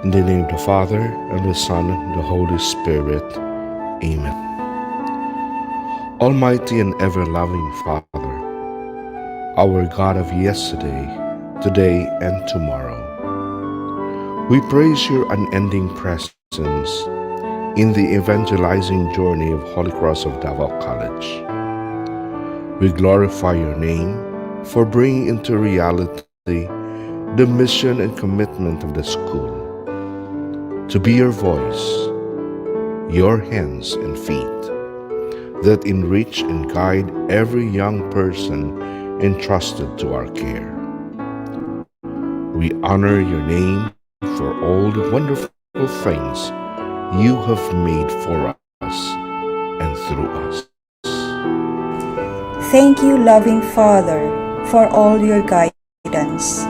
In the name of the Father, and the Son, and the Holy Spirit. Amen. Almighty and ever-loving Father, our God of yesterday, today, and tomorrow, we praise your unending presence in the evangelizing journey of Holy Cross of Davao College. We glorify your name for bringing into reality the mission and commitment of the school, to be your voice, your hands and feet, that enrich and guide every young person entrusted to our care. We honor your name for all the wonderful things you have made for us and through us. Thank you, loving Father, for all your guidance.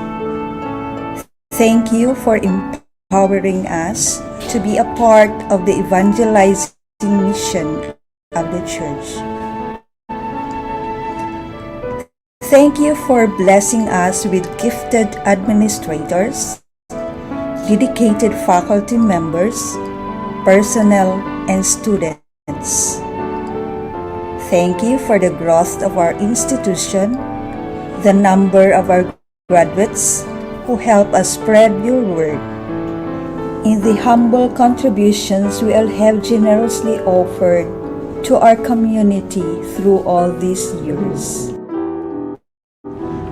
Thank you for empowering us to be a part of the evangelizing mission of the Church. Thank you for blessing us with gifted administrators, dedicated faculty members, personnel, and students. Thank you for the growth of our institution, the number of our graduates who help us spread your word, in the humble contributions we all have generously offered to our community through all these years.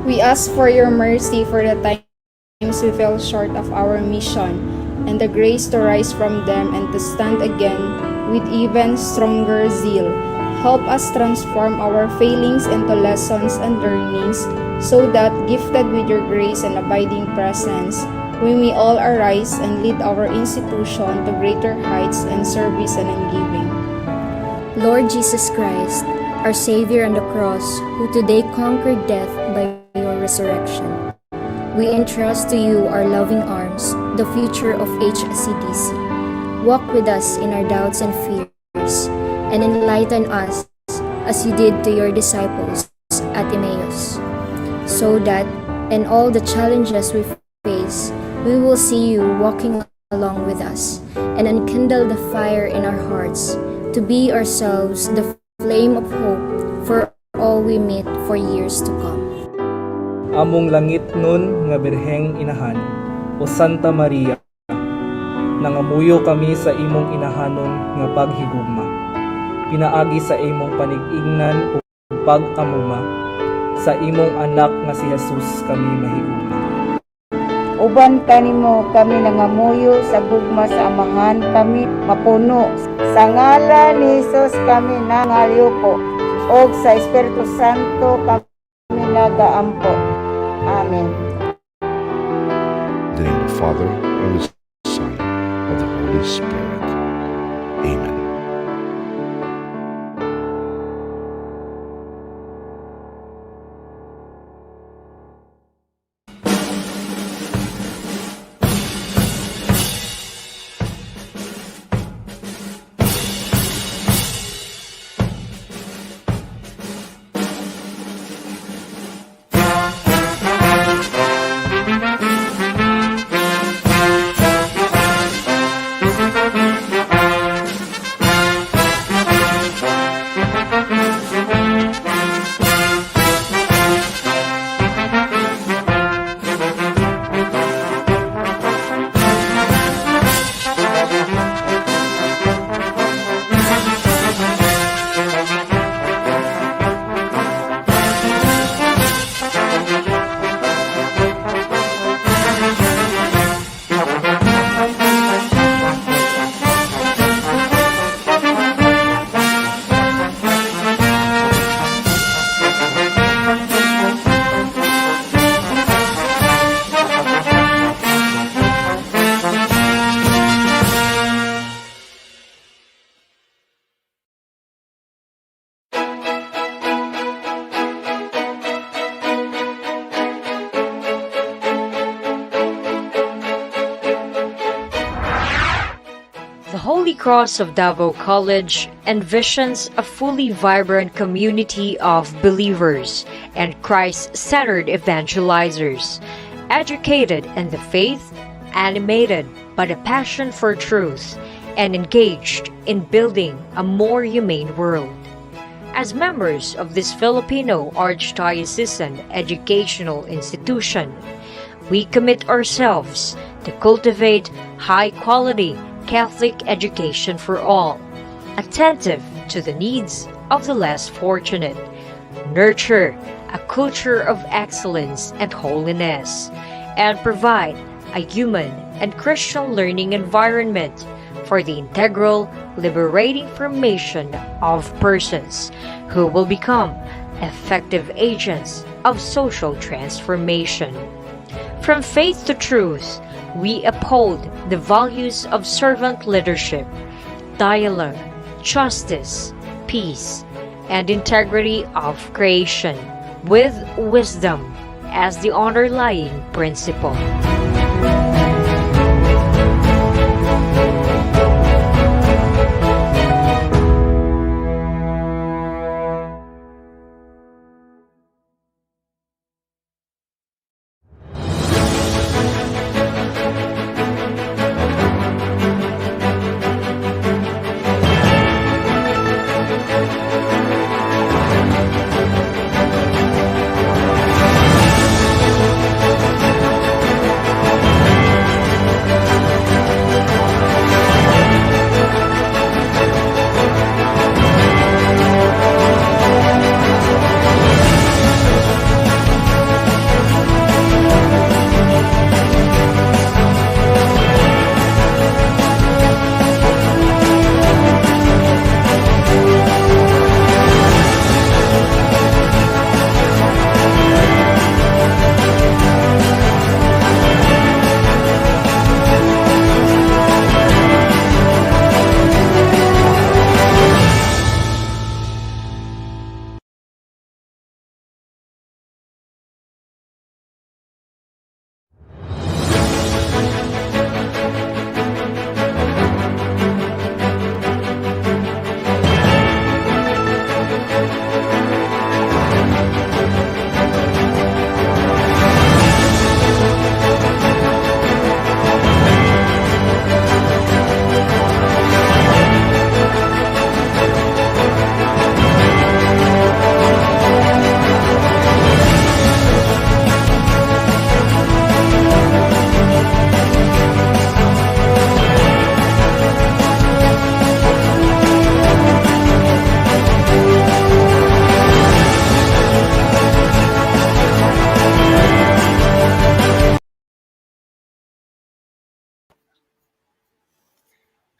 We ask for your mercy for the times we fell short of our mission, and the grace to rise from them and to stand again with even stronger zeal. Help us transform our failings into lessons and learnings, so that, gifted with your grace and abiding presence, we may all arise and lead our institution to greater heights in service and in giving. Lord Jesus Christ, our Savior on the cross, who today conquered death by your resurrection, we entrust to you our loving arms, the future of HCDC. Walk with us in our doubts and fears, and enlighten us as you did to your disciples at Emmaus, so that in all the challenges we face, we will see you walking along with us and enkindle the fire in our hearts to be ourselves the flame of hope for all we meet for years to come. Among langit nun nga Birheng Inahan, o Santa Maria, nangamuyo kami sa imong inahanon nga paghigugma. Pinaagi sa imong panig-ingnan o pag-amuma, sa imong anak nga si Jesus kami mahigugma. Uban kanimo kami nangamuyo sa gugma sa amahan kami mapuno. Sa ngalan ni Jesus kami nangalyuko, og sa Espiritu Santo kami nagaampo. Amen. In the name of the Father, and the Son, and the Holy Spirit. Amen. The Holy Cross of Davao College envisions a fully vibrant community of believers and Christ-centered evangelizers, educated in the faith, animated but a passion for truth and engaged in building a more humane world. As members of this Filipino Archdiocesan educational institution, we commit ourselves to cultivate high-quality Catholic education for all, attentive to the needs of the less fortunate, nurture a culture of excellence and holiness, and provide a human and Christian learning environment for the integral, liberating formation of persons who will become effective agents of social transformation. From faith to truth, we uphold the values of servant leadership, dialogue, justice, peace, and integrity of creation, with wisdom as the underlying principle.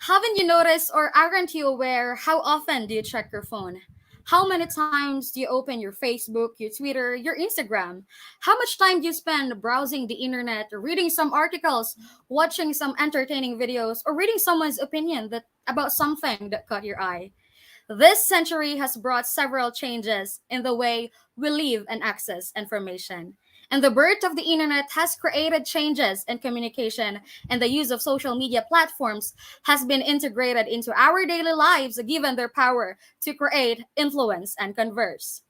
Haven't you noticed, or aren't you aware, how often do you check your phone? How many times do you open your Facebook, your Twitter, your Instagram? How much time do you spend browsing the internet, reading some articles, watching some entertaining videos, or reading someone's opinion that about something that caught your eye? This century has brought several changes in the way we live and access information. And the birth of the internet has created changes in communication, and the use of social media platforms has been integrated into our daily lives, given their power to create, influence, and converse.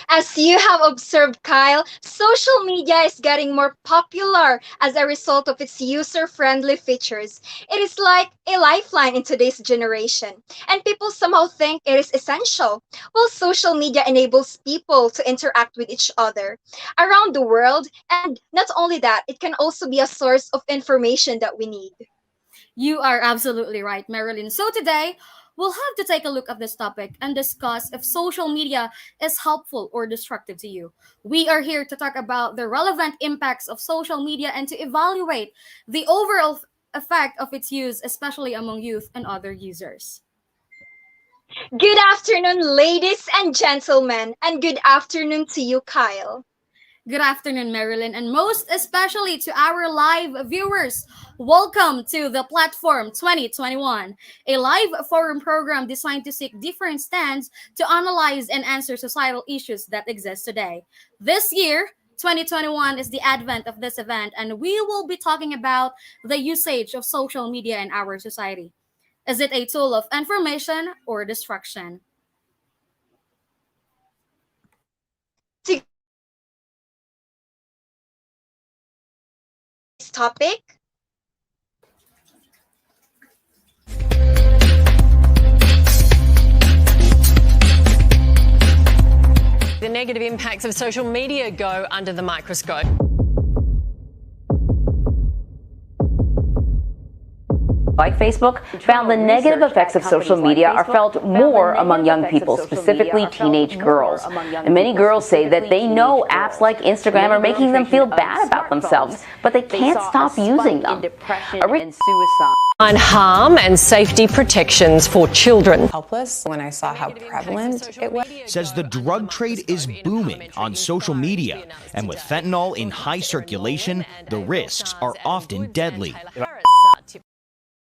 As you have observed, Kyle, social media is getting more popular as a result of its user friendly features. It is like a lifeline in today's generation, and people somehow think it is essential. Well, social media enables people to interact with each other around the world, and not only that, it can also be a source of information that we need. You are absolutely right, Marilyn. So today, we'll have to take a look at this topic and discuss if social media is helpful or destructive to you. We are here to talk about the relevant impacts of social media and to evaluate the overall effect of its use, especially among youth and other users. Good afternoon, ladies and gentlemen, and good afternoon to you, Kyle. Good afternoon, Marilyn, and most especially to our live viewers. Welcome to the Platform 2021, a live forum program designed to seek different stands to analyze and answer societal issues that exist today. This year, 2021 is the advent of this event, and we will be talking about the usage of social media in our society. Is it a tool of information or destruction? Topic. The negative impacts of social media go under the microscope. Like Facebook, found the negative effects of social media are felt more among young people, specifically teenage girls. And many girls say that they know apps like Instagram are making them feel bad about themselves, but they can't stop using them. And suicide. On harm and safety protections for children. Helpless when I saw how prevalent it was. Says the drug trade is booming on social media, and with fentanyl in high circulation, the risks are often deadly.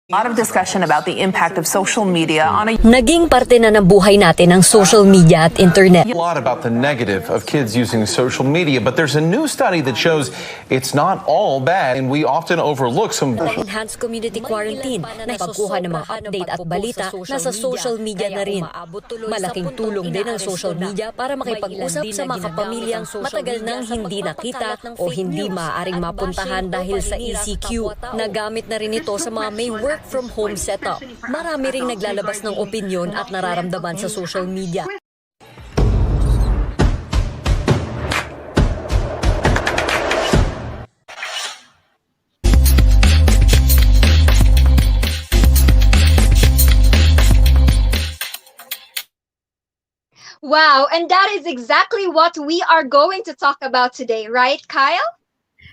A lot of discussion about the impact of social media on a... Naging parte na ng buhay natin ang social media at internet. A lot about the negative of kids using social media, but there's a new study that shows it's not all bad, and we often overlook some... Enhanced community quarantine na pagkuha ng mga update at balita nasa social media na rin. Malaking tulong din ang social media para makipag-usap sa mga kapamilyang matagal nang hindi nakita o hindi maaaring mapuntahan dahil sa ECQ. Nagamit na rin ito sa mga may work from home setup. Marami ring naglalabas ng opinyon at nararamdaman sa social media. Wow, and that is exactly what we are going to talk about today, right, Kyle?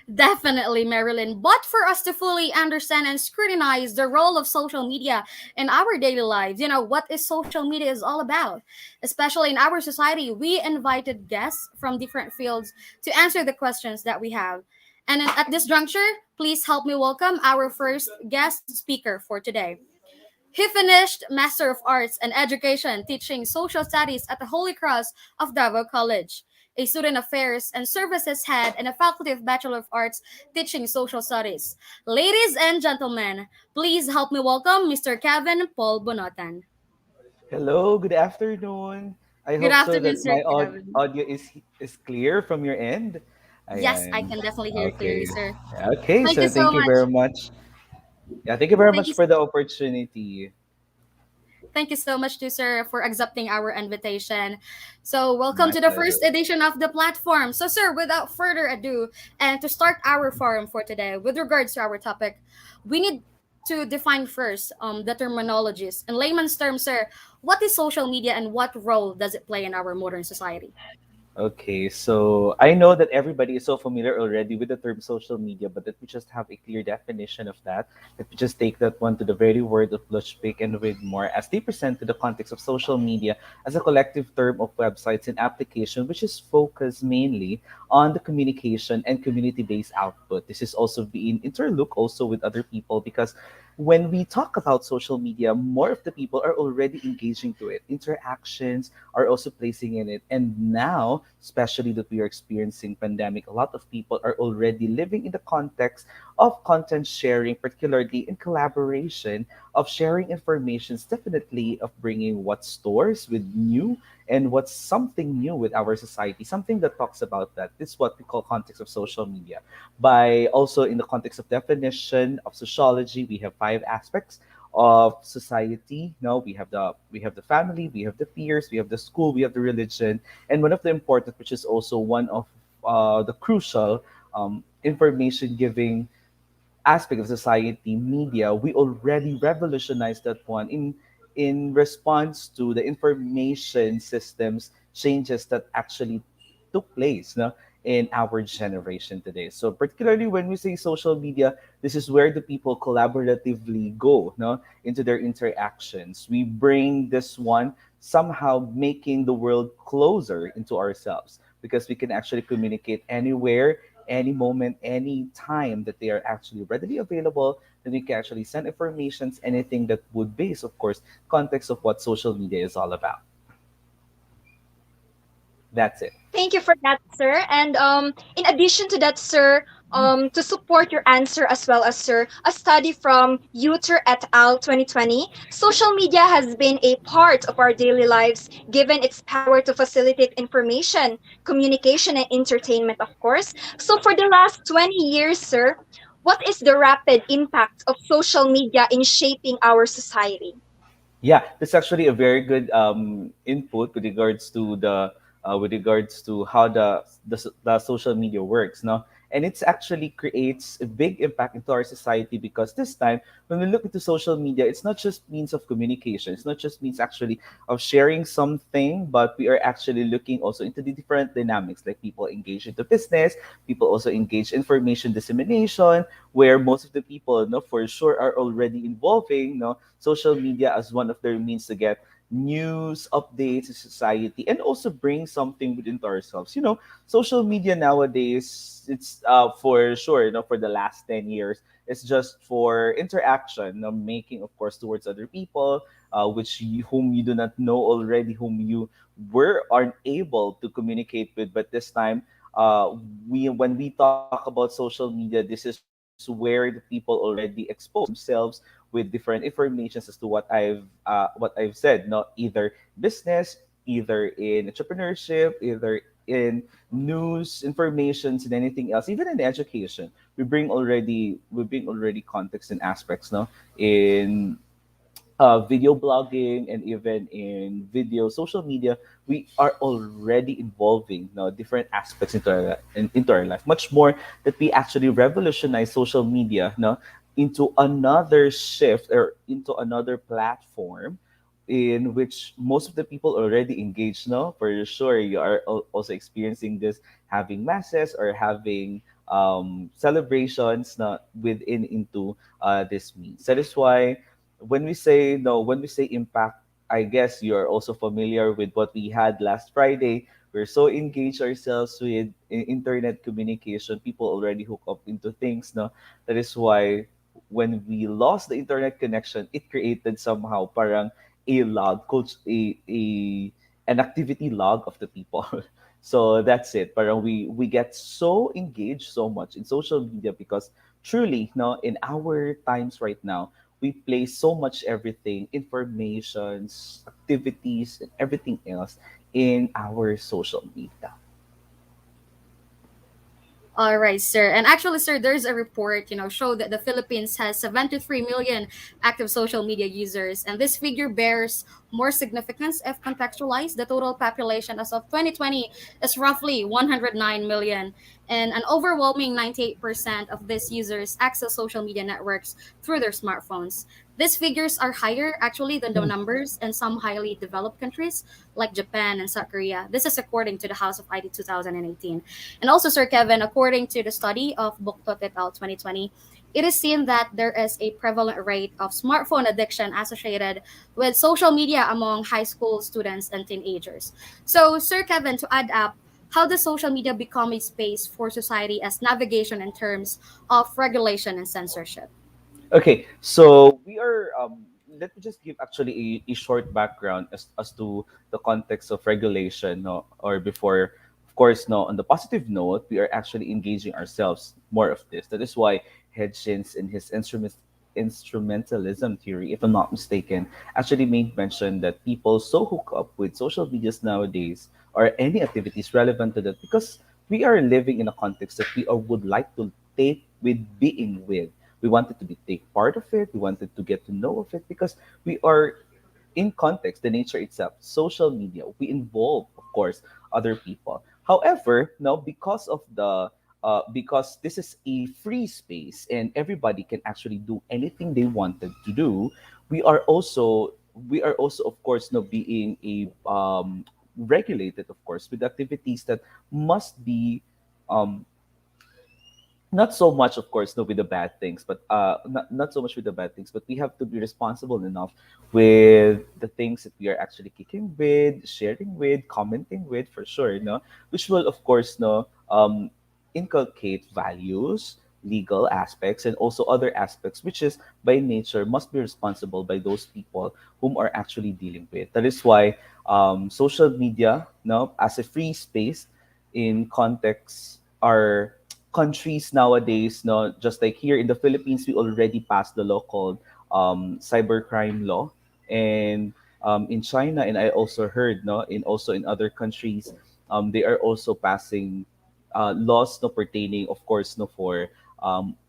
Definitely, Marilyn. But for us to fully understand and scrutinize the role of social media in our daily lives, what is social media is all about, especially in our society, we invited guests from different fields to answer the questions that we have. And at this juncture, please help me welcome our first guest speaker for today. He finished Master of Arts and Education teaching social studies at the Holy Cross of Davao College, a student affairs and services head and a faculty of Bachelor of Arts teaching social studies. Ladies and gentlemen, please help me welcome Mr. Kevin Paul Bonotan. Hello, good afternoon. I Good hope so afternoon, that Sir my Kevin. audio is clear from your end. Yes, I Ayan. can definitely hear you clearly, sir. Okay, Thank so you so thank you much. very much. Yeah, thank you very Thank much you, for the opportunity. Thank you so much, too, sir, for accepting our invitation. So, welcome My to the pleasure. first edition of the platform. So, sir, without further ado, and to start our forum for today, with regards to our topic, we need to define first the terminologies. In layman's terms, sir, what is social media and what role does it play in our modern society? Okay, so I know that everybody is so familiar already with the term social media, but let me just have a clear definition of that. Let me just take that one to the very word of Blushpick and with more, as they present to the context of social media as a collective term of websites and application, which is focused mainly on the communication and community-based output. This is also being interlooked also with other people because when we talk about social media, more of the people are already engaging to it. Interactions are also placing in it. And now, especially that we are experiencing pandemic, a lot of people are already living in the context of content sharing, particularly in collaboration, of sharing informations, definitely of bringing what stores with new and what's something new with our society, something that talks about that. This is what we call context of social media. By also in the context of definition of sociology, we have 5 aspects of society. No, we have the family, we have the peers, we have the school, we have the religion, and one of the important, which is also one of the crucial information giving aspect of society, media, we already revolutionized that one in response to the information systems changes that actually took place, no, in our generation today. So particularly when we say social media, this is where the people collaboratively go, no, into their interactions. We bring this one somehow making the world closer into ourselves because we can actually communicate anywhere, any moment, any time that they are actually readily available, then we can actually send informations, anything that would base, of course, context of what social media is all about. That's it. Thank you for that, sir. And in addition to that, sir, to support your answer as well as sir, a study from Uter et al. 2020, social media has been a part of our daily lives given its power to facilitate information, communication, and entertainment, of course. So for the last 20 years, sir, what is the rapid impact of social media in shaping our society? Yeah, that's actually a very good input with regards to the with regards to how the social media works. No, and it's actually creates a big impact into our society because this time when we look into social media, it's not just means of communication. It's not just means actually of sharing something, but we are actually looking also into the different dynamics. Like people engage into business, people also engage information dissemination, where most of the people, no, for sure, are already involving, no, social media as one of their means to get news, updates in society, and also bring something within to ourselves. Social media nowadays, it's for sure, for the last 10 years, it's just for interaction, making, of course, towards other people, whom you do not know already, whom you aren't able to communicate with. But this time, we when we talk about social media, this is where the people already expose themselves with different informations as to what I've said. No, either business, either in entrepreneurship, either in news, informations, and anything else, even in education. We bring already context and aspects, no, in video blogging, and even in video social media. We are already involving, different aspects into our life, much more that we actually revolutionize social media, into another shift or into another platform in which most of the people already engaged. No, for sure, you are also experiencing this, having masses or having celebrations, not within into this means. That is why when we say, no, when we say impact, I guess you're also familiar with what we had last Friday. We're so engaged ourselves with internet communication. People already hook up into things. No, that is why when we lost the internet connection, it created somehow parang a log, coach, an activity log of the people. So that's it. Parang we get so engaged so much in social media because truly, no, in our times right now, we place so much everything, informations, activities, and everything else in our social media. All right, sir. And actually, sir, there's a report, show that the Philippines has 73 million active social media users, and this figure bears more significance if contextualized. The total population as of 2020 is roughly 109 million, and an overwhelming 98% of these users access social media networks through their smartphones. These figures are higher actually than the numbers in some highly developed countries like Japan and South Korea. This is according to the House of ID 2018. And also, Sir Kevin, according to the study of Buktot et al. 2020, it is seen that there is a prevalent rate of smartphone addiction associated with social media among high school students and teenagers. So, Sir Kevin, to add up, how does social media become a space for society as navigation in terms of regulation and censorship? Okay, so we are. Let me just give actually a short background as to the context of regulation, no, or before. Of course, no. On the positive note, we are actually engaging ourselves more of this. That is why Hitchens in his instrumentalism theory, if I'm not mistaken, actually made mention that people so hook up with social medias nowadays or any activities relevant to that because we are living in a context that we would like to take with being with. We wanted to be take part of it. We wanted to get to know of it because we are in context, the nature itself, social media. We involve, of course, other people. However, now because this is a free space and everybody can actually do anything they wanted to do, we are also of course now being a regulated, of course, with activities that must be um, not so much, of course, no, with the bad things, but not so much with the bad things, but we have to be responsible enough with the things that we are actually kicking with, sharing with, commenting with, for sure, no, which will, of course, no, inculcate values, legal aspects, and also other aspects, which is by nature must be responsible by those people whom are actually dealing with. That is why social media, no, as a free space in context are countries nowadays, no, just like here in the Philippines, we already passed the law called cybercrime law, and in China, and I also heard, no, in other countries, they are also passing laws, no, pertaining, of course, no, for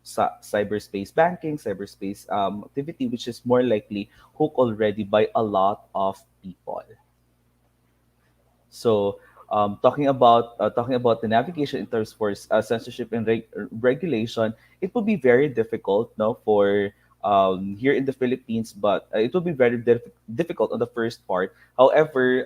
cyberspace banking, cyberspace activity, which is more likely hooked already by a lot of people. So talking about the navigation in terms for censorship and regulation, it would be very difficult, no, for here in the Philippines, but it will be very difficult on the first part. However,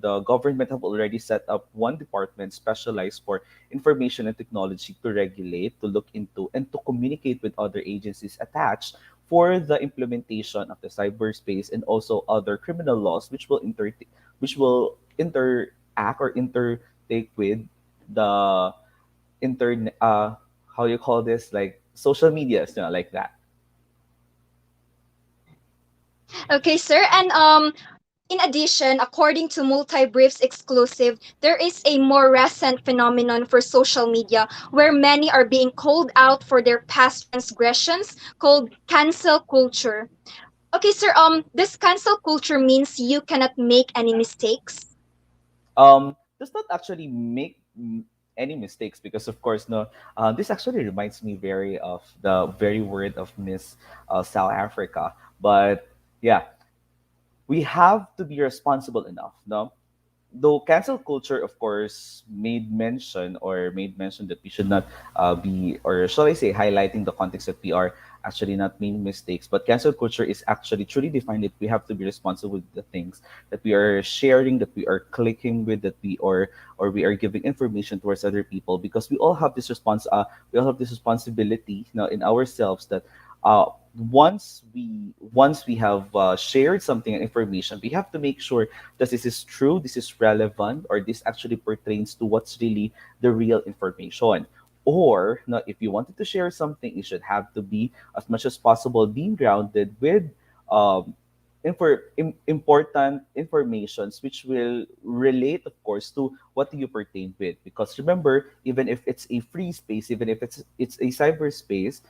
the government have already set up one department specialized for information and technology to regulate, to look into, and to communicate with other agencies attached for the implementation of the cyberspace and also other criminal laws, which will interact or intertake with the internet. How you call this, like social medias, like that. Okay, sir. And in addition, according to Multi Briefs exclusive, there is a more recent phenomenon for social media where many are being called out for their past transgressions called cancel culture. Okay, sir, this cancel culture means you cannot make any mistakes. Does not actually make any mistakes, because of course, no, this actually reminds me very of the very word of Miss South Africa. But yeah, we have to be responsible enough, no, though cancel culture of course made mention that we should not be, or shall I say, highlighting the context that we are actually not making mistakes, but cancel culture is actually truly defined that we have to be responsible with the things that we are sharing, that we are clicking with, that we are, or we are giving information towards other people, because we all have this responsibility, in ourselves, that uh, once we have shared something and information, we have to make sure that this is true, this is relevant, or this actually pertains to what's really the real information. Or, if you wanted to share something, it should have to be as much as possible being grounded with um, important informations which will relate, of course, to what do you pertain with. Because remember, even if it's a free space, even if it's a cyberspace,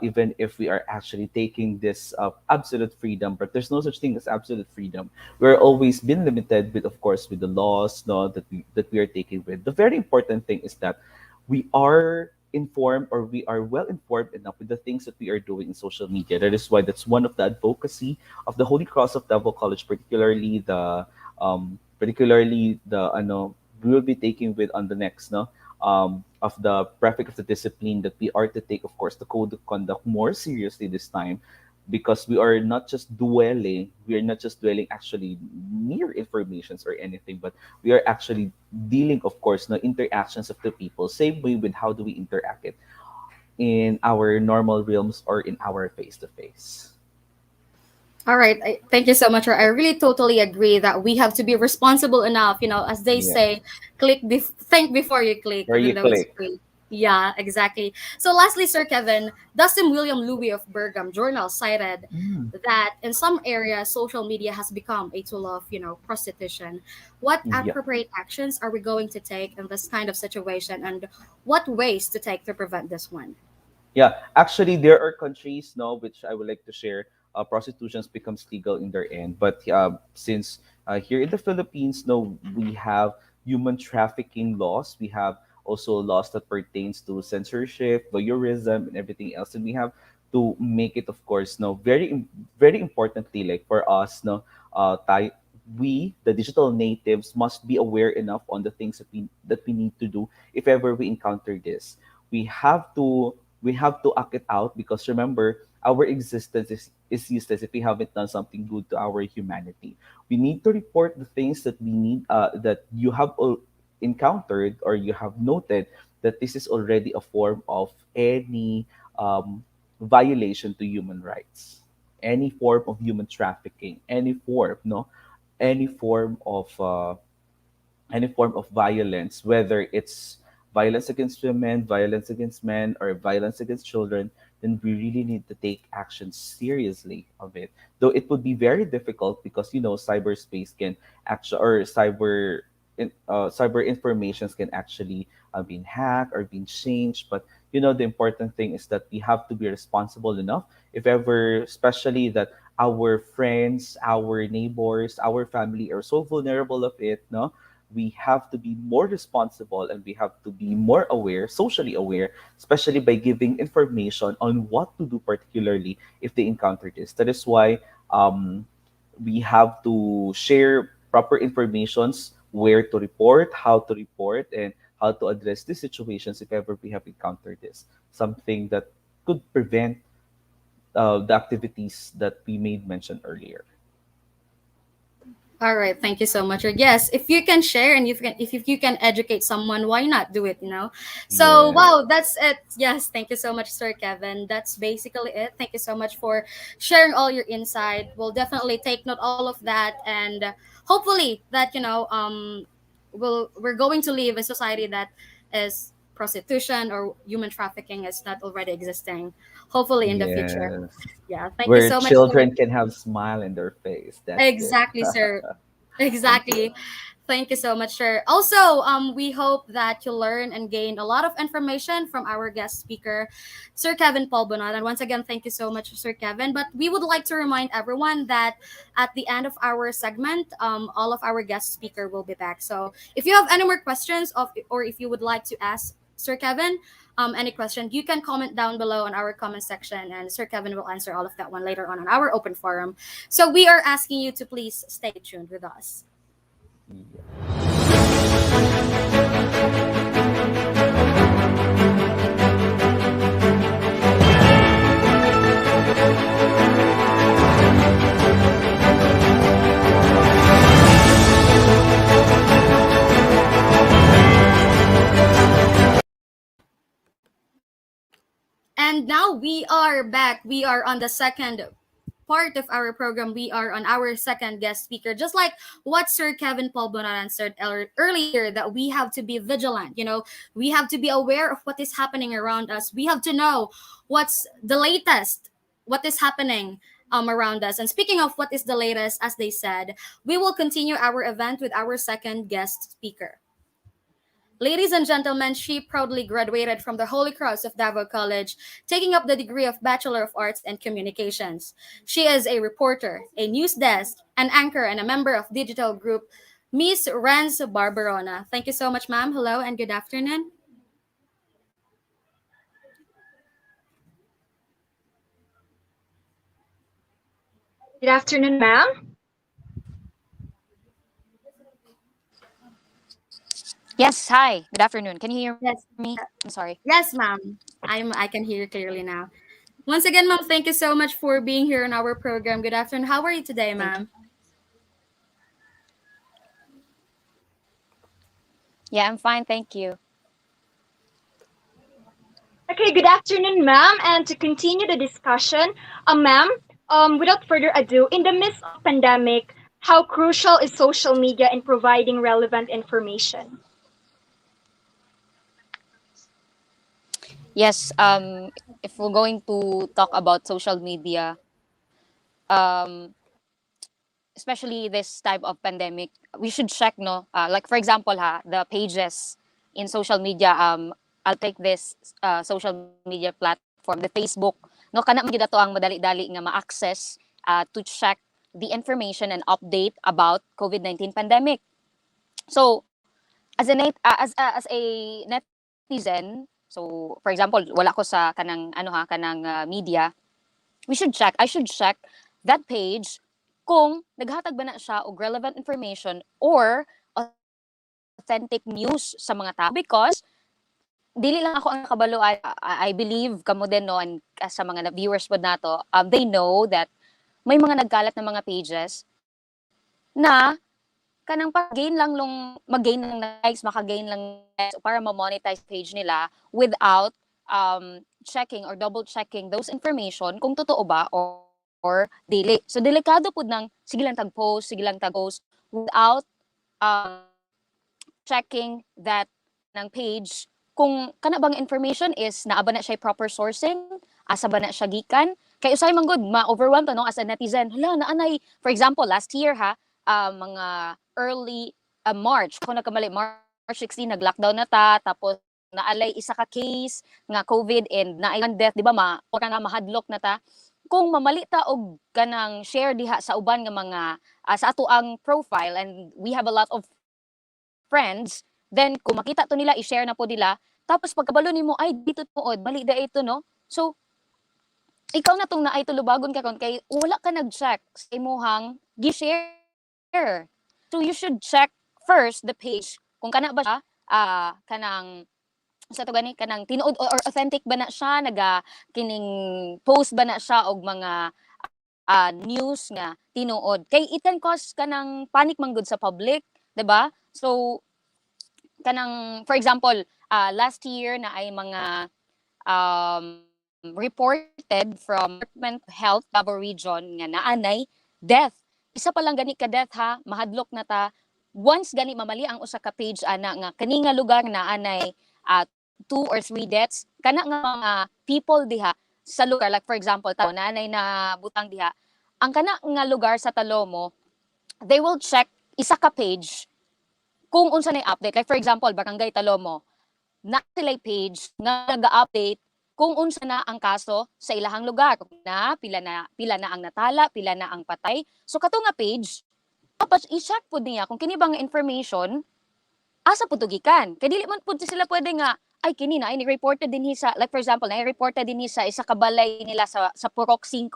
even if we are actually taking this absolute freedom, but there's no such thing as absolute freedom. We're always been limited with, of course, with the laws, no, that we are taking with. The very important thing is that we are informed, or we are well informed enough with the things that we are doing in social media. That is why that's one of the advocacy of the Holy Cross of Davao College, particularly the we will be taking with on the next, no, of the prefect of the discipline, that we are to take, of course, the code of conduct more seriously this time, because we are not just dwelling actually near informations or anything, but we are actually dealing, of course, the interactions of the people, same way with how do we interact it in our normal realms or in our face to face. All right. Thank you so much. I really totally agree that we have to be responsible enough, as they Yeah. say, think before you click, Where even you though it's click. free. Yeah, exactly. So, lastly, Sir Kevin, Dustin William Louis of Bergam Journal cited Mm. that in some areas, social media has become a tool of, prostitution. What Yeah. appropriate actions are we going to take in this kind of situation, and what ways to take to prevent this one? Yeah, actually, there are countries now which I would like to share. Prostitution becomes legal in their end, but since here in the Philippines, no, we have human trafficking laws. We have also laws that pertains to censorship, voyeurism, and everything else, and we have to make it, of course, no, very importantly, like for us, no, we, the digital natives, must be aware enough on the things that we need to do if ever we encounter this. We have to we have to act it out, because remember, our existence is useless if we haven't done something good to our humanity. We need to report the things that we need, that you have encountered, or you have noted that this is already a form of any um, violation to human rights, any form of human trafficking, any form of violence, whether it's violence against women, violence against men, or violence against children, then we really need to take action seriously of it. Though it would be very difficult, because cyberspace can actually, or cyber informations can actually be hacked or being changed. But the important thing is that we have to be responsible enough, if ever, especially that our friends, our neighbors, our family are so vulnerable of it, no, we have to be more responsible, and we have to be more aware, socially aware, especially by giving information on what to do, particularly if they encounter this. That is why we have to share proper informations where to report, how to report, and how to address these situations if ever we have encountered this. Something that could prevent the activities that we made mention earlier. All right, thank you so much. Yes, if you can share and if you can educate someone, why not do it? So Yes. wow, that's it. Yes, thank you so much, Sir Kevin. That's basically it. Thank you so much for sharing all your insight. We'll definitely take note all of that, and hopefully that we're going to live a society that is prostitution or human trafficking is not already existing. Hopefully in the future. Yes. Yeah, thank you Where so much for children can have smile in their face. That's it. exactly, sir. Thank you. Exactly. Thank you so much, sir. Also, we hope that you learn and gain a lot of information from our guest speaker, Sir Kevin Paul Bonat. And once again, thank you so much, Sir Kevin. But we would like to remind everyone that at the end of our segment, all of our guest speaker will be back. So if you have any more questions or if you would like to ask Sir Kevin any question, you can comment down below on our comment section, and Sir Kevin will answer all of that one later on our open forum. So we are asking you to please stay tuned with us. And now we are back. We are on the second part of our program. We are on our second guest speaker. Just like what Sir Kevin Paul Bonaran said earlier, that we have to be vigilant. We have to be aware of what is happening around us. We have to know what's the latest, what is happening around us. And speaking of what is the latest, as they said, we will continue our event with our second guest speaker. Ladies and gentlemen, she proudly graduated from the Holy Cross of Davao College, taking up the degree of Bachelor of Arts and Communications. She is a reporter, a news desk, an anchor, and a member of digital group Miss Renz Barbarona. Thank you so much, ma'am. Hello and good afternoon. Good afternoon, ma'am. Yes, hi. Good afternoon. Can you hear Yes. me? I'm sorry. Yes, ma'am. I can hear you clearly now. Once again, ma'am, thank you so much for being here on our program. Good afternoon. How are you today, Thank you. ma'am? Yeah, I'm fine. Thank you. Okay, good afternoon, ma'am. And to continue the discussion, ma'am, without further ado, in the midst of pandemic, how crucial is social media in providing relevant information? Yes, if we're going to talk about social media, um, especially this type of pandemic, we should check, no? Like for example, the pages in social media. I'll take this social media platform, the Facebook. No, kana man gyud ato ang madali-dali nga ma-access to check the information and update about COVID-19 pandemic. So, as a netizen, so for example, wala ko sa kanang media, I should check that page kung naghatag ba na siya og relevant information or authentic news sa mga tao, because dili lang ako ang kabalo. I believe kamo din no, and sa mga viewers pod nato, they know that may mga nagkalat na mga pages na kanang pag-gain lang mag-gain ng likes, maka-gain lang likes para ma-monetize page nila without checking or double checking those information kung totoo ba or dili. So delikado pud ng sige lang tag-post without um, checking that ng page kung kana bang information is naa ba na siya proper sourcing, asa ba na siya gikan. Kay usay man gud ma-overwhelm to no as a netizen. Hala naanay, for example last year mga early March, kung nagkamali, March 16 nag-lockdown na tapos naalay isa ka case nga COVID and naay death, di ba o ka nga mahadlok na ta. Kung mamali ta og kanang share diha sa uban nga mga sa ato ang profile, and we have a lot of friends, then kung makita to nila, i-share na po nila, tapos pagkabalo nimo ay dito tuod, mali da ito no. So ikaw na tong naay tulubagon ka kay wala ka nag-check sa imuhang gi-share. So you should check first the page kung kana ba siya kanang sa to gani kanang tinuod or authentic ba na siya kining post ba na siya og mga news nga tinuod kay it can cause kanang panic man gud sa public, 'di ba? So kanang for example last year na ay mga reported from Department of Health Davao Region nga naanay death. Isa pa lang gani ka death ha, mahadlok na ta. Once gani mamali ang usa ka page ana nga kani nga lugar naanay 2 or 3 deaths, kana nga mga people diha sa lugar like for example ta naanay na butang diha. Ang kana nga lugar sa Talomo, they will check isa ka page kung unsa nay update. Like for example, Barangay Talomo, na sila page nga naga-update kung unsa na ang kaso sa ilahang lugar, kung pila na ang natala, pila na ang patay. So kato nga page, dapat i-check pud niya kung kini bang information asa pud gikan. Kay dili man pud sila pwede nga ay kini na ini reported din sa like for example, na reported din sa isa ka balay nila sa Purok 5.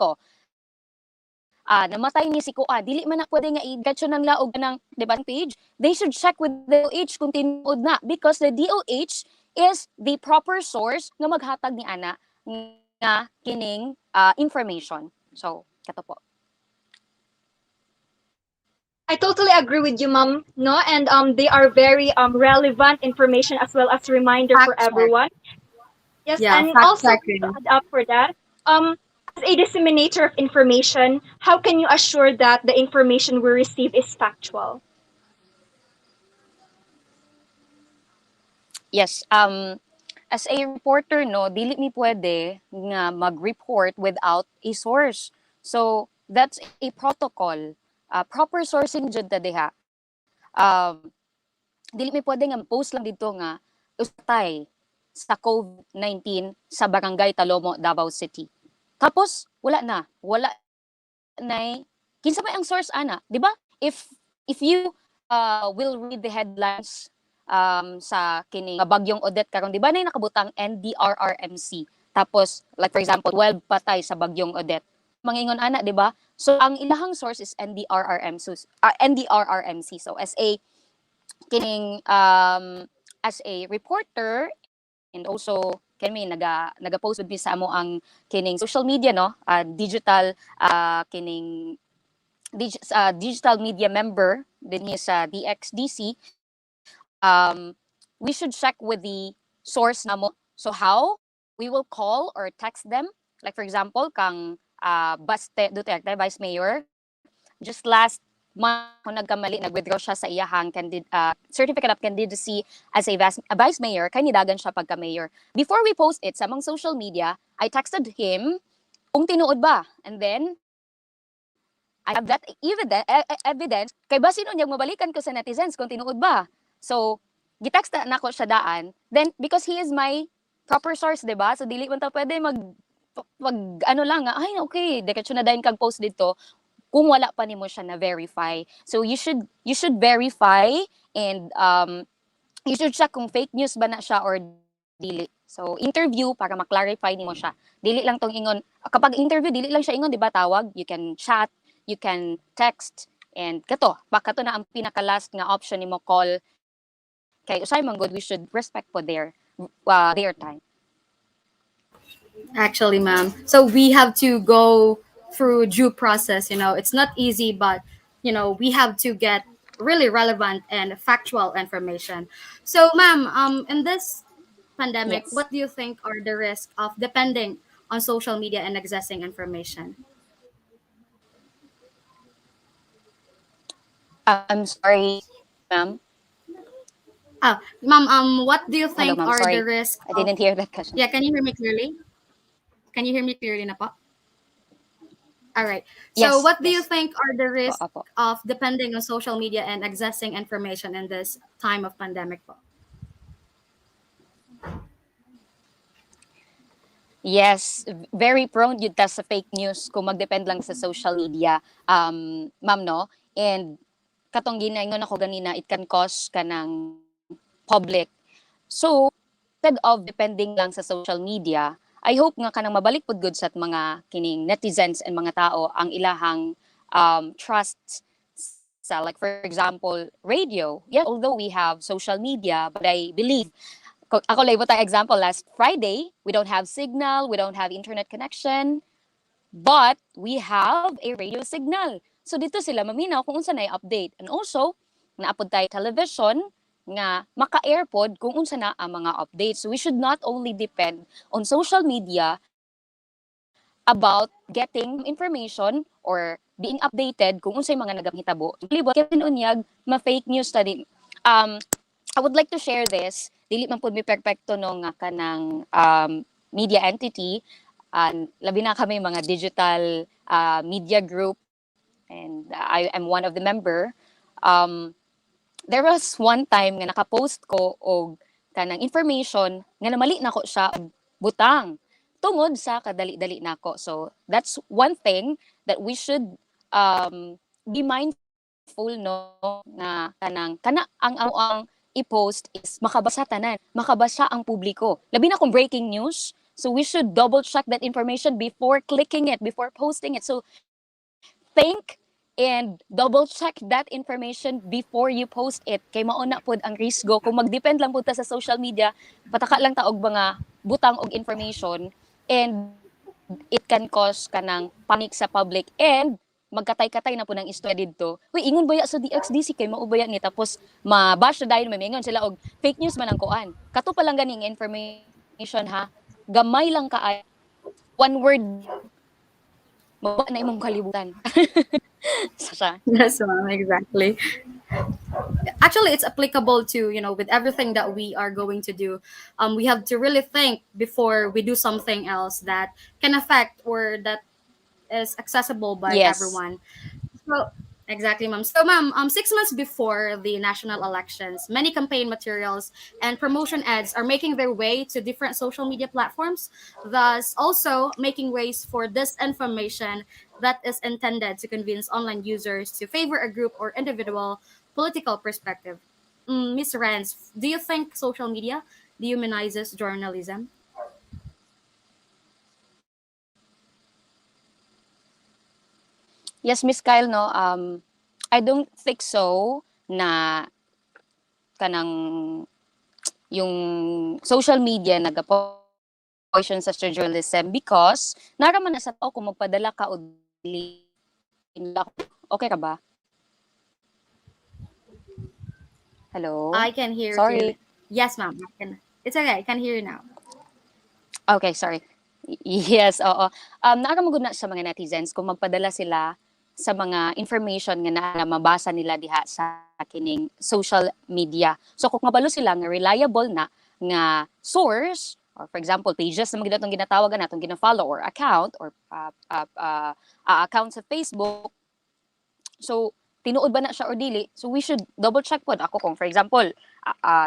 Namatay ni si Kuan, dili man na pwede nga i-gatcho ng laog ng diba, page. They should check with the DOH kung tinuod na because the DOH is the proper source nga maghatag ni ana nga kining information. So, kato po. I totally agree with you, Mom. No, and they are very relevant information as well as reminder for everyone. Yes, Yeah, and fact also checking. to add up for that, as a disseminator of information, how can you assure that the information we receive is factual? Yes, as a reporter no, dili mi pwede nga mag-report without a source. So, that's a protocol. Proper sourcing jud ta diha. Dili mi pwede nga post lang dito nga usatay sa COVID-19 sa Barangay Talomo, Davao City. Tapos wala na kinsa may ang source ana, di ba? If you will read the headlines sa kining bagyong Odette karon, di ba nay nakabutang NDRRMC. Tapos like for example 12 patay sa bagyong Odette. Mangingon ana, di ba? So ang ilahang source is NDRRMC. So kining as a reporter and also kami naga-post with me sa amo ang kining social media no, digital kining digital media member din niya sa DXDC. We should check with the source namo. So how we will call or text them, like for example kang Baste Duterte Vice Mayor, just last month kung nagkamali nag-withdraw siya sa iyahang certificate of candidacy as a vice mayor kay nidagan siya pagka mayor. Before we post it sa mga social media, I texted him kung tinuod ba, and then I have that evidence kay basin unyag mabalikan ko sa netizens kung tinuod ba. So gitext na ako siya daan, then because he is my proper source, diba? So dili man ta pwede mag ano lang nga, ay okay dekatso na dayon kag post dito kung wala pa nimo siya na verify. So you should verify and you should check kung fake news ba na siya or dili. So interview para ma-clarify nimo siya. Dili lang tong ingon kapag interview dili lang siya ingon, di ba, tawag, you can chat, you can text, and kato na ang pinaka last nga option nimo call. Kay usay man good, we should respect po their time. Actually, ma'am. So we have to go through due process. It's not easy, but we have to get really relevant and factual information. So, ma'am, in this pandemic, Yes. what do you think are the risks of depending on social media and accessing information? I'm sorry, ma'am. Ma'am, what do you Hello, think ma'am. are the Sorry. risks I of... didn't hear that question. Yeah, can you hear me clearly? Can you hear me clearly na po? All right. So Yes, what do you yes. think are the risks Opo. of depending on social media and accessing information in this time of pandemic po? Yes, very prone yun ta sa fake news kung magdepend lang sa social media, ma'am, no? And katong ginaingon ako ganina, it can cause ka ng public. So, instead of depending lang sa social media, I hope nga kanang mabalik pud good sa mga kining netizens and mga tao ang ilahang trust like for example, radio. Yes, although we have social media, but I believe, ako lang tayo example, last Friday, we don't have signal, we don't have internet connection, but we have a radio signal. So dito sila maminaw kung unsa na update. And also, naapod tayo television nga maka-airpod kung unsa na ang mga updates. So we should not only depend on social media about getting information or being updated kung unsay mga nagamhitabo. Libot kay unyag ma-fake news ta din. I would like to share this. Dili man pud mi perpekto no nga kanang media entity, labi na kami mga digital media group, and I am one of the member. There was one time nga nakapost ko og kanang information nga namali nako siya og butang tungod sa kadali-dali nako. So that's one thing that we should be mindful no nga kana ang i-post is makabasa tanan, makabasa ang publiko. Labi na kung breaking news, so we should double check that information before clicking it, before posting it. So think and double check that information before you post it. Kay mauna pod ang risgo kung magdepend lang pud ta sa social media, pataka lang ta og mga butang og information, and it can cause kanang panic sa public, and magkatay-katay na po ng istorya dito. Uy, ingon baya sa DXDC kay maubaya ni, tapos mabash na dahil may ingon sila og fake news man ang kuan. Kato pa lang ganing information ha. Gamay lang ka, one word mababa na imong kalibutan. Yes, ma'am, exactly. Actually, it's applicable to, with everything that we are going to do. We have to really think before we do something else that can affect or that is accessible by Yes. everyone. So exactly, ma'am. So, ma'am, 6 months before the national elections, many campaign materials and promotion ads are making their way to different social media platforms, thus also making ways for disinformation that is intended to convince online users to favor a group or individual political perspective. Ms. Renz, do you think social media dehumanizes journalism? Yes, Miss Kyle, no. I don't think so na kanang yung social media nag-poison sa journalism, because naraman na sa tao kung magpadala ka o dili. Okay ka ba? Hello? I can hear you. Sorry. Yes, ma'am. It's okay. I can hear you now. Okay, sorry. Yes, oo. Naaramagod na sa mga netizens kung magpadala sila sa mga information nga na mabasa nila diha sa kining social media. So kung mabalo sila nga reliable na nga source, or for example pages na mga ginatawagan natong gina-follow, or account, or account sa Facebook, so tinuod ba na siya or dili, so we should double check pod. Ako kung for example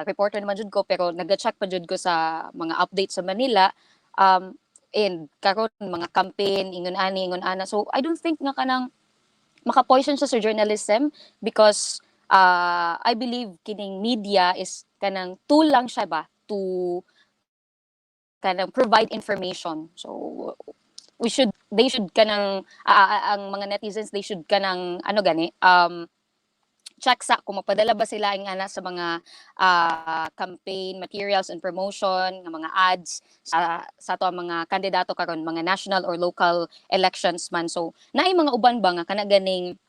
reporter naman jud ko, pero nag-check pa jud ko sa mga updates sa Manila, and karon mga campaign ingon ani ingon ana, so I don't think nga kanang maka-poison siya sa journalism, because I believe kining media is kanang tool lang siya ba to kanang provide information. So they should kanang ang mga netizens, they should kanang ano gani check sa kung magpadala ba sila ng ana sa mga campaign materials and promotion nga mga ads sa ato ang mga kandidato karon, mga national or local elections man. So naay mga uban ba nga kana ganing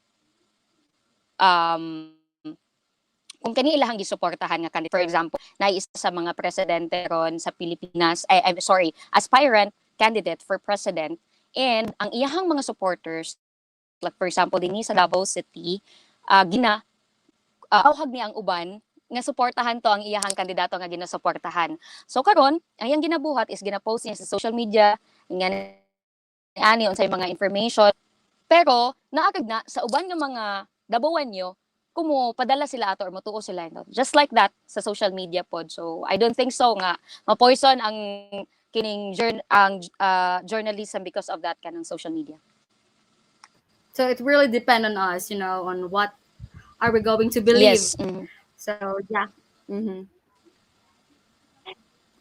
kung kani ilahang gisuportahan nga for example naay isa sa mga presidente ron sa Pilipinas, I'm sorry, aspirant candidate for president, and ang iyahang mga supporters, like for example dinhi sa Davao City, awhag niya ang uban nga suportahan to ang iyahang kandidato nga ginasuportahan. So karon ang iyang ginabuhat is gina-post niya sa social media nga ani unsay mga information, pero naagad na sa uban nga mga dabawan nyo kumo padala sila ato or motuo sila ito. Just like that sa social media pod. So I don't think so nga ma-poison ang kining journalism because of that kanang social media. So it really depends on us, on what are we going to believe. Yes. Mm-hmm. So yeah. Mm-hmm.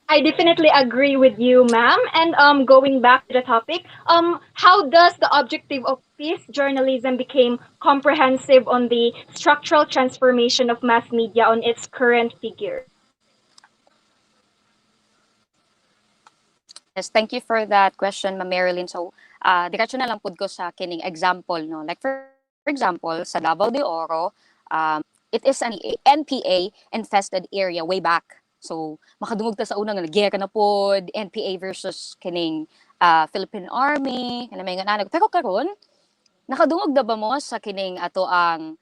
I definitely agree with you, ma'am. And going back to the topic, how does the objective of peace journalism became comprehensive on the structural transformation of mass media on its current figure? Yes, thank you for that question, Ma'am Marilyn. So, diretso na lang pud ko sa kining example, no. Like for example, sa Davao de Oro, it is an NPA infested area way back. So, makadungog ta sa una nga nagyera na pod NPA versus kining Philippine Army, kana may nga. Pero karon, nakadungog na ba mo sa kining ato ang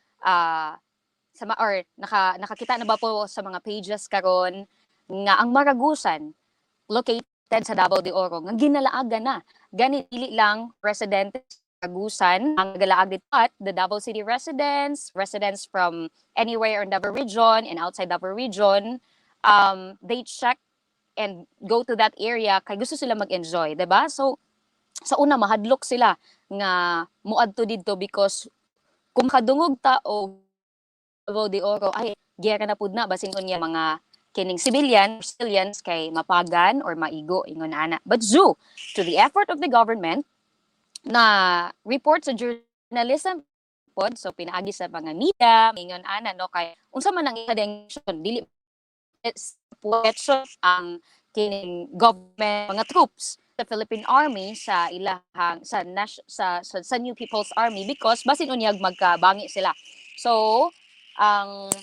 or nakakita na ba po sa mga pages karon nga ang Maragusan located sa Davao de Oro nga ginalaagan na gani dili lang residente sa Maragusan ang galaag dito at the Davao City residents from anywhere in Davao region and outside Davao region, they check and go to that area kay gusto sila mag-enjoy, 'di ba? So sa una mahadlok sila nga muadto didto because kung makadungog ta og Davao de Oro ay giyera na pud na basin unya mga kining civilians kay mapagan or maigo ingon ana. But due to the effort of the government na report sa journalism pod, so pinaagi sa mga media ingon ana no kay unsa man ang intention dili ang kining government mga troops sa Philippine Army sa ilahang sa New People's Army because basin unyag magkabangi sila. So ang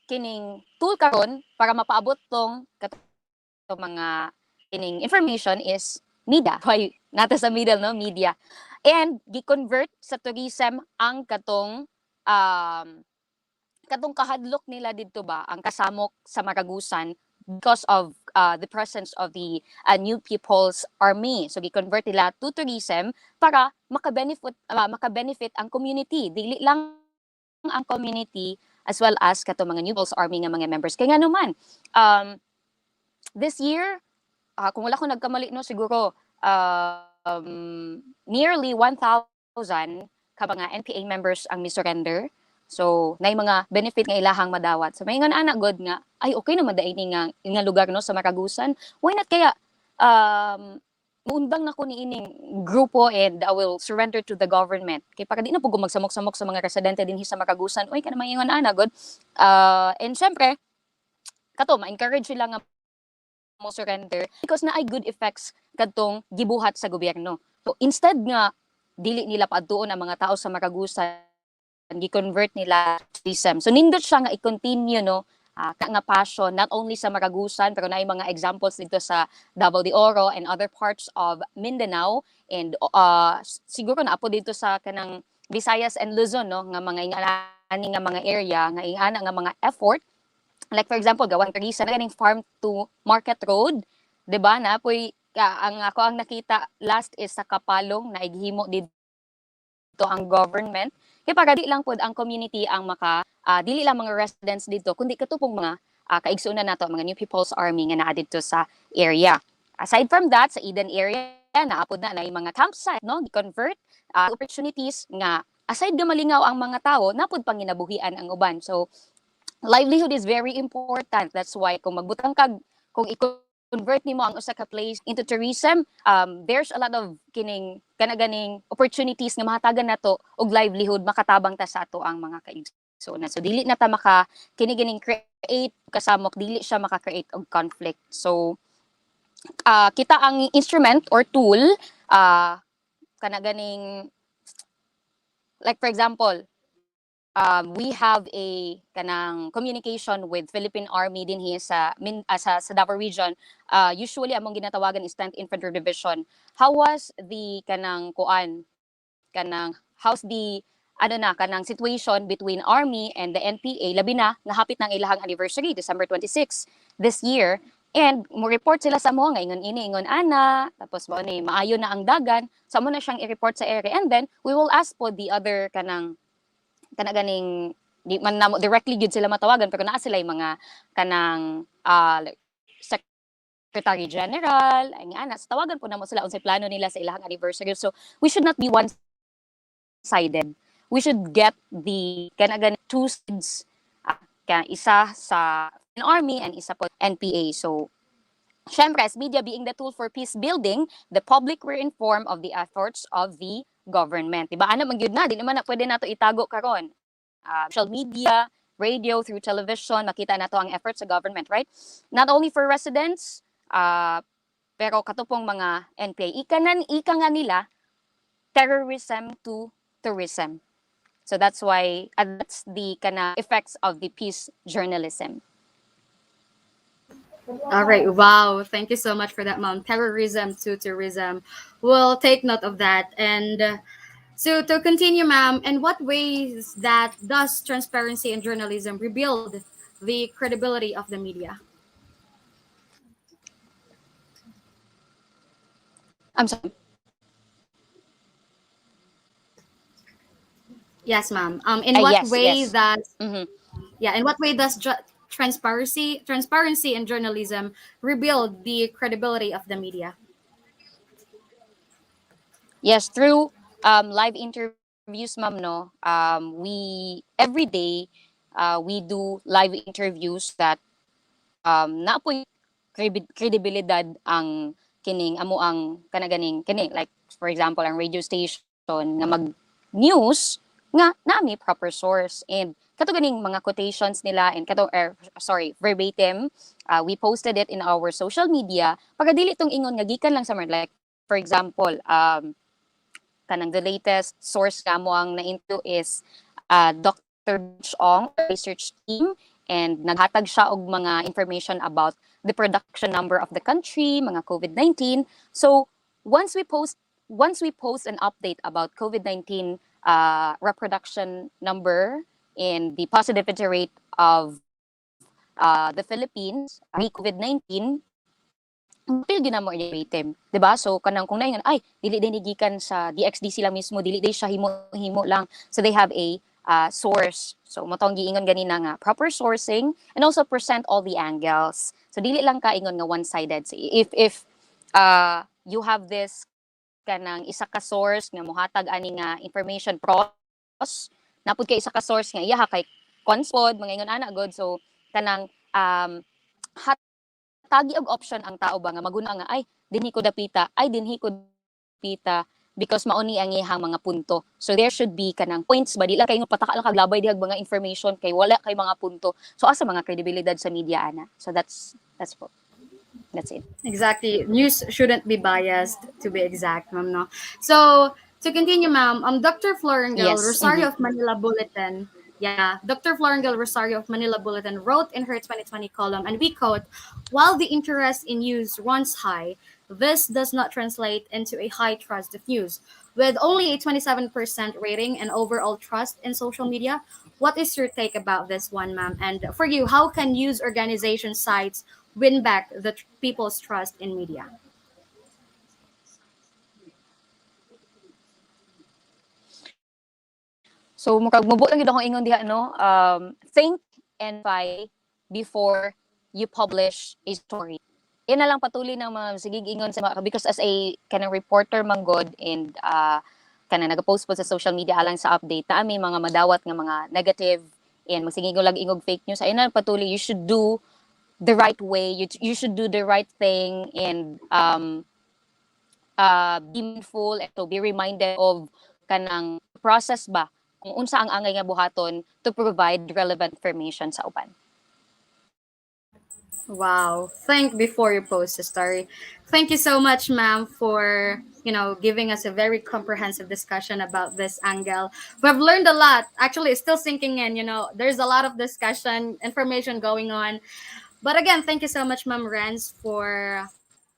kining tool karon para mapaabot tong mga kining information is media. Why nata sa middle no media. And gi-convert sa tourism ang katong kahadlok nila didto ba ang kasamok sa Maragusan because of the presence of the New People's Army. So gi-convert nila to tourism para makabenefit ang community. Dili lang ang community as well as kato mga New People's Army nga mga members. Kaya nga naman, this year, kung wala ko nagkamali no, siguro nearly 1,000 ka mga NPA members ang misurrender. So, na mga benefit nga ilahang madawat. So, may nga anak god nga, ay okay naman dahil nga lugar no sa Maragusan. Why not kaya muundang na ko ni ining grupo and I will surrender to the government. Kay para di na po magsamok-samok sa mga residente din sa Maragusan. Uy, ka na maingon ana god. And syempre, kato ma-encourage sila nga mo surrender because na ay good effects kadtong gibuhat sa gobyerno. So instead nga dili nila paadtuon ang mga tao sa Maragusan, gi-convert nila tourism. So nindot siya nga i-continue no nga passion not only sa Maragusan pero naay mga examples dito sa Davao de Oro and other parts of Mindanao and siguro na apo dito sa kanang Visayas and Luzon no nga mga ingani nga mga area nga ingana nga mga effort like for example gawang tourism na ganing farm to market road, 'di ba na poy ang ako ang nakita last is sa Kapalong na ighimo dito ang government kay para di lang pod ang community ang dili lang mga residents dito kundi katupong mga kaigsunan nato mga New People's Army nga naa dito sa area. Aside from that sa Eden area naapod na yung mga campsite no gi-convert opportunities nga aside nga malingaw ang mga tao napod panginabuhian ang uban. So livelihood is very important. That's why kung magbutang kag kung i-convert nimo ang usa ka place into tourism, there's a lot of kanaganing opportunities nga mahatagan nato og livelihood makatabang ta sa ato ang mga kaigsuonan. So dili na ta kinigining create kasamok dili siya maka-create og conflict. So kita ang instrument or tool kanaganing like for example we have a kanang communication with Philippine Army din sa Davao region. Usually among ginatawagan is 10th Infantry Division. How was the how's the kanang situation between Army and the NPA labi na hapit ng ilahang anniversary December 26 this year and mo report sila sa mo nga ingon ana tapos mo ni maayo na ang dagan sa mo na siyang i-report sa area and then we will ask po the other kanaganing di man namo directly gud sila matawagan pero naa sila yung mga kanang Secretary General ay nga ana tawagan po namo sila unsay plano nila sa ilahang anniversary. So we should not be one sided. We should get the kanaganing two sides Kaya isa sa Philippine Army and isa po NPA. So, syempre, as media being the tool for peace building, the public were informed of the efforts of the government. Diba? Ano man yun na, di naman na pwede nato itago karon. Social media, radio, through television, makita nato ang efforts sa government, right? Not only for residents, pero katupong mga NPA. Ika nga nila, terrorism to tourism. So that's why, that's the kind effects of the peace journalism. All right. Wow. Thank you so much for that, Mom. Terrorism to tourism. We'll take note of that. And so to continue, ma'am, in what ways that does transparency in journalism rebuild the credibility of the media? I'm sorry. Yes, ma'am. In what Yes, way yes. that Mm-hmm. yeah, in what way does transparency in journalism rebuild the credibility of the media? Yes, through live interviews, ma'am, no. We every day we do live interviews that naapoy kredibilidad ang kining amo ang kanaganing kining, like for example ang radio station nga mag news nga nami proper source and kato ganing mga quotations nila and kato sorry verbatim, we posted it in our social media pagka dili tong ingon nga gikan lang sa mer, like for example kanang the latest source nga mo ang na-into is Dr. Ong research team, and naghatag siya og mga information about the production number of the country, mga COVID-19. So once we post an update about COVID-19 reproduction number and the positivity rate of the Philippines pre-COVID-19, apil ginamo niya item, 'di ba? So kanang kung naingon ay dili din gikan sa DXD sila mismo, dili din siya himo lang. So they have a source. So mo tong giingon ganina nga proper sourcing and also present all the angles. So dili lang ka ingon nga one-sided. So if you have this kanang isa ka source nga mohatag ani nga information pros, napud kay isa ka source nga iya kay conspod mga ingon ana god. So kanang tagi og option ang tao ba nga maguna nga ay dinhi ko dapita because mauni ang iyang mga punto. So there should be kanang points ba dila kay pataka lang kaglabay dihag mga information kay wala kay mga punto. So asa mga credibility sa media ana. So that's it. Exactly. News shouldn't be biased, to be exact, ma'am. No. So to continue, ma'am, Dr. Florengel Yes. Rosario of Manila Bulletin. Yeah, Dr. Florengel Rosario of Manila Bulletin wrote in her 2020 column, and we quote, "While the interest in news runs high, this does not translate into a high trust of news. With only a 27% rating and overall trust in social media, what is your take about this one, ma'am? And for you, how can news organization sites win back the people's trust in media?" So murag mubo lang gid akong ingon diha no. Think and verify before you publish a story. Yan na lang patuloy ng mga sige ingon sa mga, because as a kanang reporter man god and kanang nagapost po sa social media alang sa update na may mga madawat nga mga negative and magsigigol lag ingog fake news. Ayun na patuloy, you should do the right way. You should do the right thing and be mindful and to be reminded of kanang process ba kung unsa ang angay nga buhaton to provide relevant information sa uban. Wow. Think before you post a story. Thank you so much, ma'am, for giving us a very comprehensive discussion about this angle. We've learned a lot. Actually, it's still sinking in. There's a lot of discussion, information going on. But again, thank you so much, Ma'am Renz, for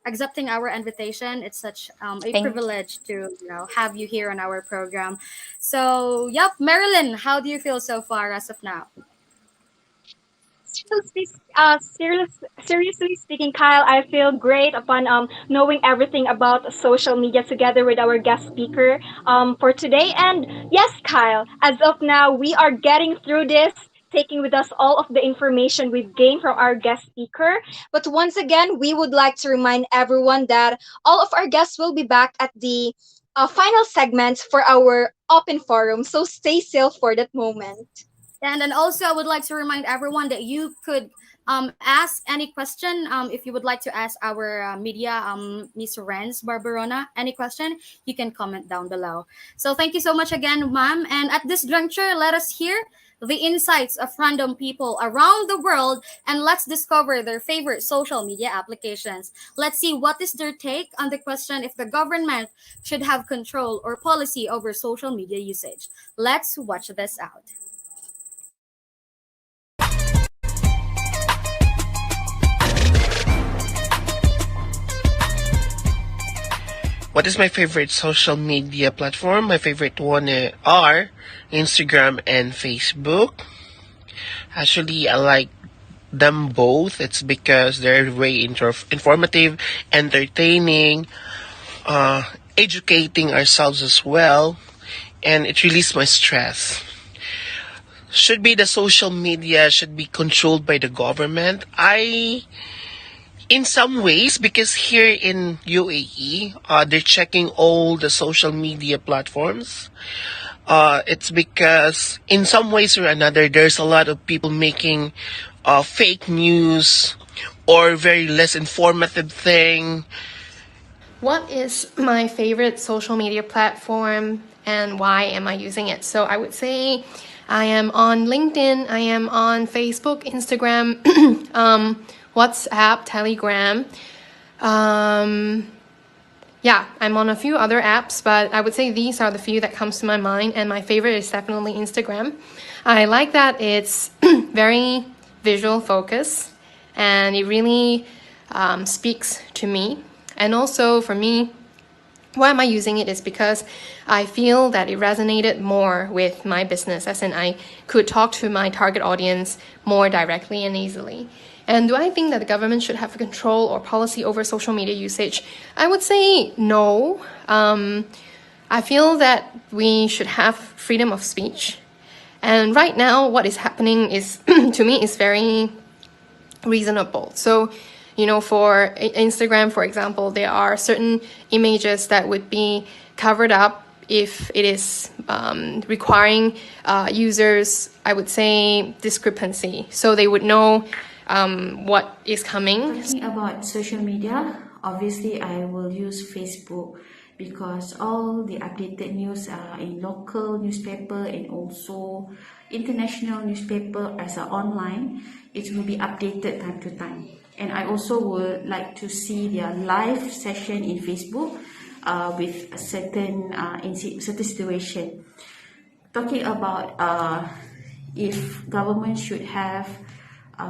accepting our invitation. It's such a privilege to have you here on our program. So, yep, Marilyn, how do you feel so far as of now? Seriously speaking, Kyle, I feel great upon knowing everything about social media together with our guest speaker for today. And yes, Kyle, as of now, we are getting through this, taking with us all of the information we've gained from our guest speaker. But once again, we would like to remind everyone that all of our guests will be back at the final segments for our open forum. So stay safe for that moment. And then also, I would like to remind everyone that you could ask any question. If you would like to ask our media, Miss Renz Barbarona, any question, you can comment down below. So thank you so much again, ma'am. And at this juncture, let us hear the insights of random people around the world, and let's discover their favorite social media applications. Let's see what is their take on the question if the government should have control or policy over social media usage. Let's watch this out. What is my favorite social media platform? My favorite one are Instagram and Facebook. Actually, I like them both. It's because they're very informative, entertaining, educating ourselves as well, and it releases my stress. Should be the social media should be controlled by the government. In some ways, because here in UAE, they're checking all the social media platforms. It's because in some ways or another, there's a lot of people making fake news or very less informative thing. What is my favorite social media platform and why am I using it? So I would say I am on LinkedIn, I am on Facebook, Instagram, WhatsApp, Telegram. Yeah, I'm on a few other apps, but I would say these are the few that comes to my mind, and my favorite is definitely Instagram. I like that it's very visual focused, and it really speaks to me. And also for me, why am I using it is because I feel that it resonated more with my business, as in I could talk to my target audience more directly and easily. And do I think that the government should have control or policy over social media usage? I would say no. I feel that we should have freedom of speech. And right now, what is happening is, to me, is very reasonable. So, you know, for Instagram, for example, there are certain images that would be covered up if it is requiring users, I would say, discrepancy. So they would know what is coming. Talking about social media, obviously I will use Facebook because all the updated news are in local newspaper and also international newspaper as a online. It will be updated time to time. And I also would like to see their live session in Facebook with a certain situation. Talking about if government should have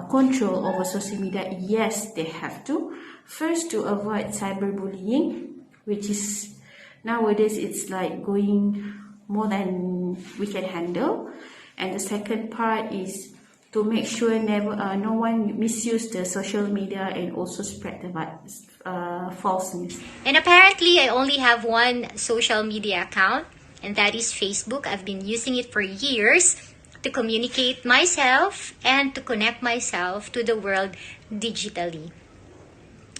control over social media, yes, they have to. First, to avoid cyberbullying, which is nowadays it's like going more than we can handle. And the second part is to make sure no one misuse the social media and also spread the false news. And apparently, I only have one social media account, and that is Facebook. I've been using it for years to communicate myself and to connect myself to the world digitally.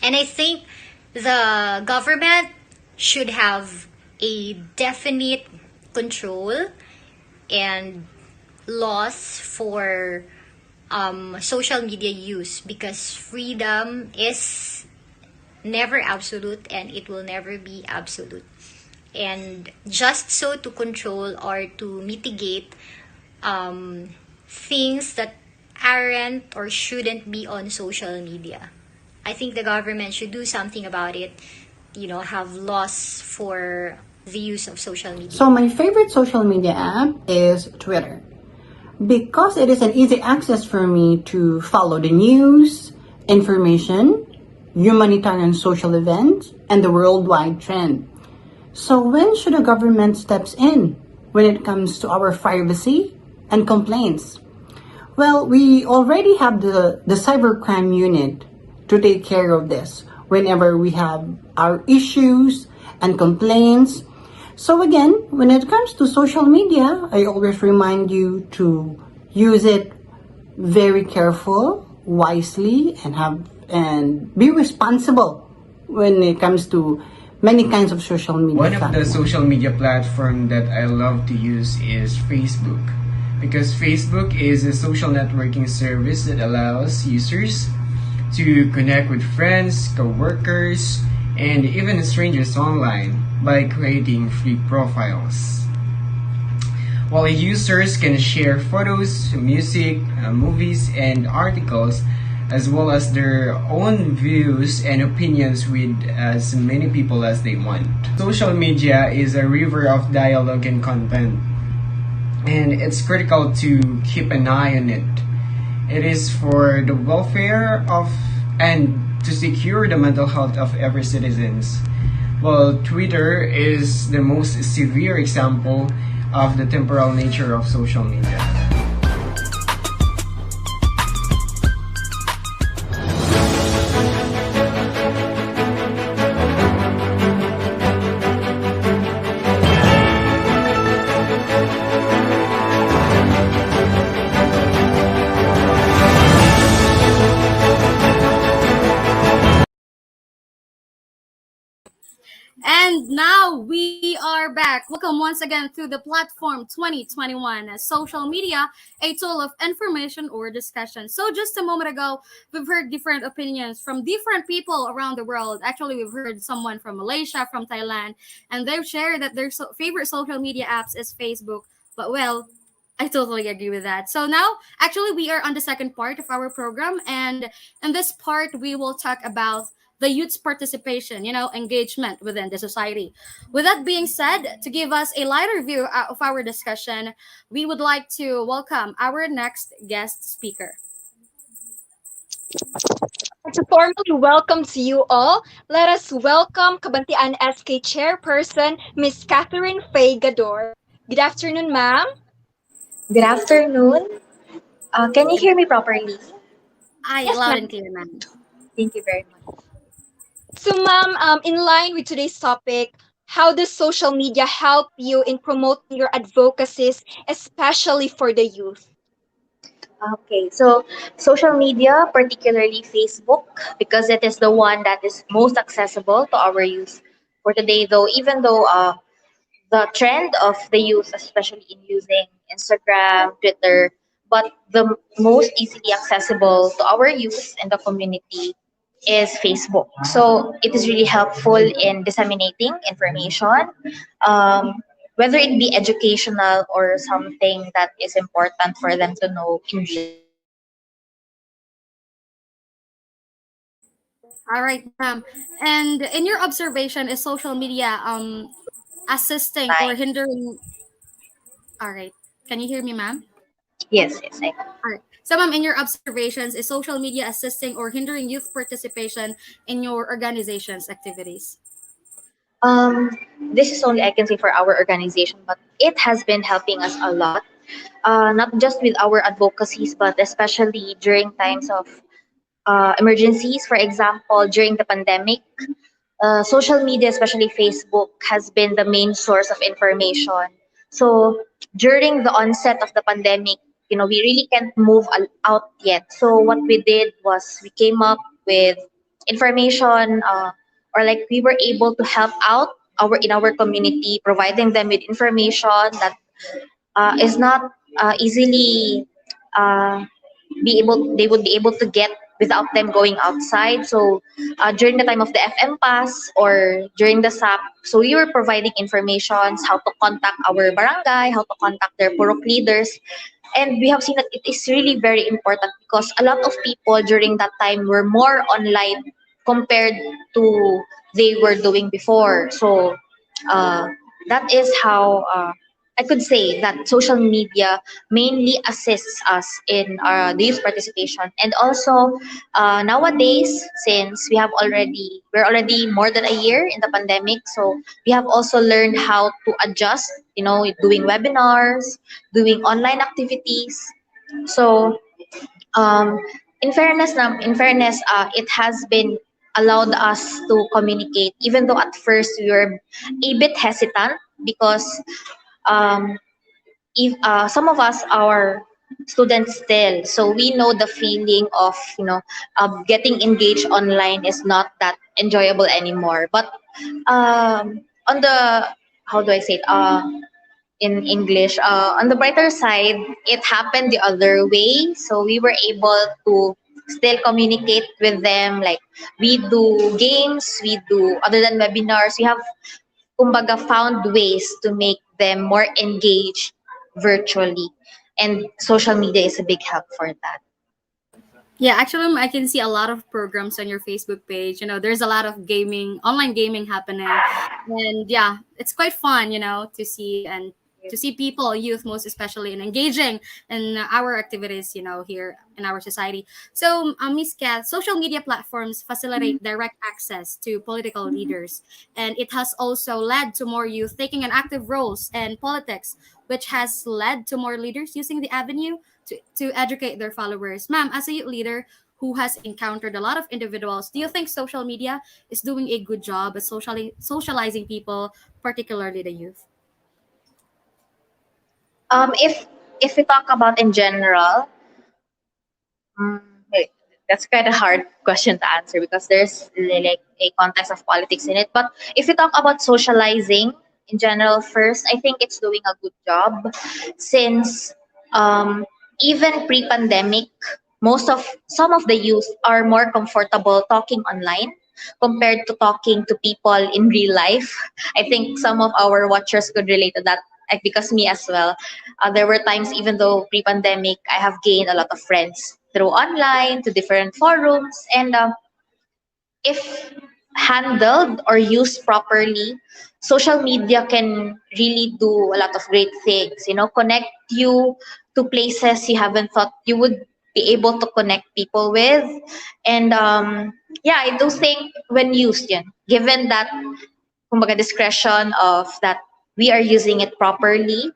And I think the government should have a definite control and laws for social media use, because freedom is never absolute and it will never be absolute. And just so to control or to mitigate things that aren't or shouldn't be on social media, I think the government should do something about it, you know, have laws for the use of social media. So my favorite social media app is Twitter, because it is an easy access for me to follow the news, information, humanitarian social events, and the worldwide trend. So when should the government steps in when it comes to our privacy and complaints? Well, we already have the cybercrime unit to take care of this whenever we have our issues and complaints. So again, when it comes to social media, I always remind you to use it very careful, wisely, and be responsible when it comes to many kinds of social media One of the platforms. social media platform that I love to use is Facebook, because Facebook is a social networking service that allows users to connect with friends, co-workers, and even strangers online by creating free profiles. While users can share photos, music, movies, and articles, as well as their own views and opinions with as many people as they want. Social media is a river of dialogue and content, and it's critical to keep an eye on it. It is for the welfare of and to secure the mental health of every citizens. Well, Twitter is the most severe example of the temporal nature of social media. And now we are back. Welcome once again to the platform 2021 as social media, a tool of information or discussion. So just a moment ago, we've heard different opinions from different people around the world. Actually, we've heard someone from Malaysia, from Thailand, and they've shared that their favorite social media apps is Facebook. But well, I totally agree with that. So now, actually, we are on the second part of our program, and in this part, we will talk about the youth's participation, engagement within the society. With that being said, to give us a lighter view of our discussion, we would like to welcome our next guest speaker. To formally welcome to you all, let us welcome Kabantian SK Chairperson, Miss Catherine Faye Gador. Good afternoon, ma'am. Good afternoon. Can you hear me properly? Aye, Yes, loud ma'am. and clear, ma'am. Thank you very much. So, ma'am, in line with today's topic, how does social media help you in promoting your advocacies, especially for the youth? Okay, so social media, particularly Facebook, because it is the one that is most accessible to our youth for today, though, even though the trend of the youth, especially in using Instagram, Twitter, but the most easily accessible to our youth and the community is Facebook. So it is really helpful in disseminating information, whether it be educational or something that is important for them to know in real All right, ma'am. And in your observation, is social media assisting or time. hindering? All right. Can you hear me, ma'am? Yes, yes, I can. All right. So, ma'am, in your observations, is social media assisting or hindering youth participation in your organization's activities? Um, this is only I can say for our organization, but it has been helping us a lot, not just with our advocacies, but especially during times of emergencies. For example, during the pandemic, social media, especially Facebook, has been the main source of information. So during the onset of the pandemic, we really can't move out yet. So what we did was we came up with information, or like we were able to help out our community, providing them with information that is not easily uh, they would be able to get without them going outside. So during the time of the FM pass or during the SAP, so we were providing informations how to contact our barangay, how to contact their purok leaders. And we have seen that it is really very important because a lot of people during that time were more online compared to they were doing before. So uh, that is how I could say that social media mainly assists us in the youth participation. And also nowadays, since we're already more than a year in the pandemic, so we have also learned how to adjust, doing webinars, doing online activities. So um, in fairness, it has been allowed us to communicate, even though at first we were a bit hesitant because um, if some of us are students still, so we know the feeling of getting engaged online is not that enjoyable anymore. But on the how do I say it? in English. On the brighter side, it happened the other way. So we were able to still communicate with them. Like we do games, we do other than webinars. We have kumbaga found ways to make them more engaged virtually. And social media is a big help for that. Yeah, actually, I can see a lot of programs on your Facebook page. There's a lot of gaming, online gaming happening, and yeah, it's quite fun. To see and to see people, youth most especially, and engaging in our activities. Here in our society. So, Miss Kat, social media platforms facilitate direct access to political leaders, and it has also led to more youth taking an active roles in politics, which has led to more leaders using the avenue to educate their followers. Ma'am, as a youth leader who has encountered a lot of individuals, do you think social media is doing a good job at socializing people, particularly the youth? If we talk about in general, wait, that's quite a hard question to answer because there's really like a context of politics in it. But if we talk about socializing in general first, I think it's doing a good job since um, even pre-pandemic, some of the youth are more comfortable talking online compared to talking to people in real life. I think some of our watchers could relate to that, like, because me as well. There were times, even though pre-pandemic, I have gained a lot of friends through online to different forums, and if handled or used properly, social media can really do a lot of great things. Connect you to places you haven't thought you would be able to connect people with, and yeah, I do think when used, given that kumbaga discretion of that we are using it properly,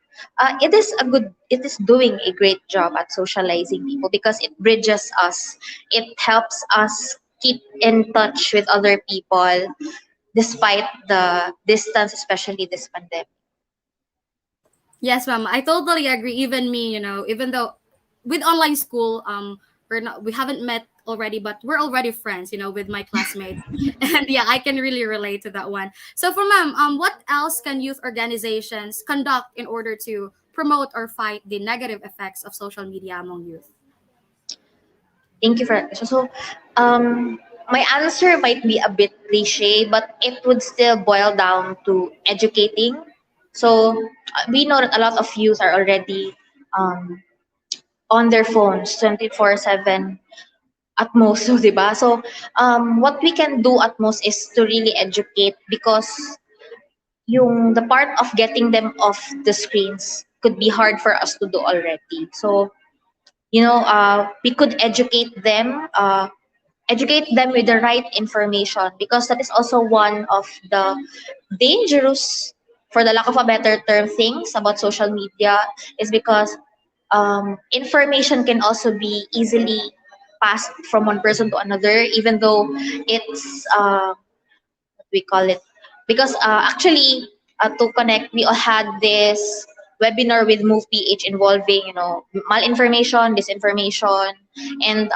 it is doing a great job at socializing people because it bridges us. It helps us keep in touch with other people despite the distance, especially this pandemic. Yes, ma'am. I totally agree. Even me, even though with online school, we haven't met already, but we're already friends, with my classmates. And yeah, I can really relate to that one. So for ma'am, what else can youth organizations conduct in order to promote or fight the negative effects of social media among youth? Thank you for that question. So, my answer might be a bit cliche, but it would still boil down to educating. So, we know that a lot of youth are already um, on their phones 24/7 at most, so, diba? So, what we can do at most is to really educate because the part of getting them off the screens could be hard for us to do already. So, we could educate them with the right information because that is also one of the dangerous, for the lack of a better term, things about social media is because information can also be easily passed from one person to another, even though it's what we call it, because actually to connect, we all had this webinar with Move PH involving malinformation, disinformation, and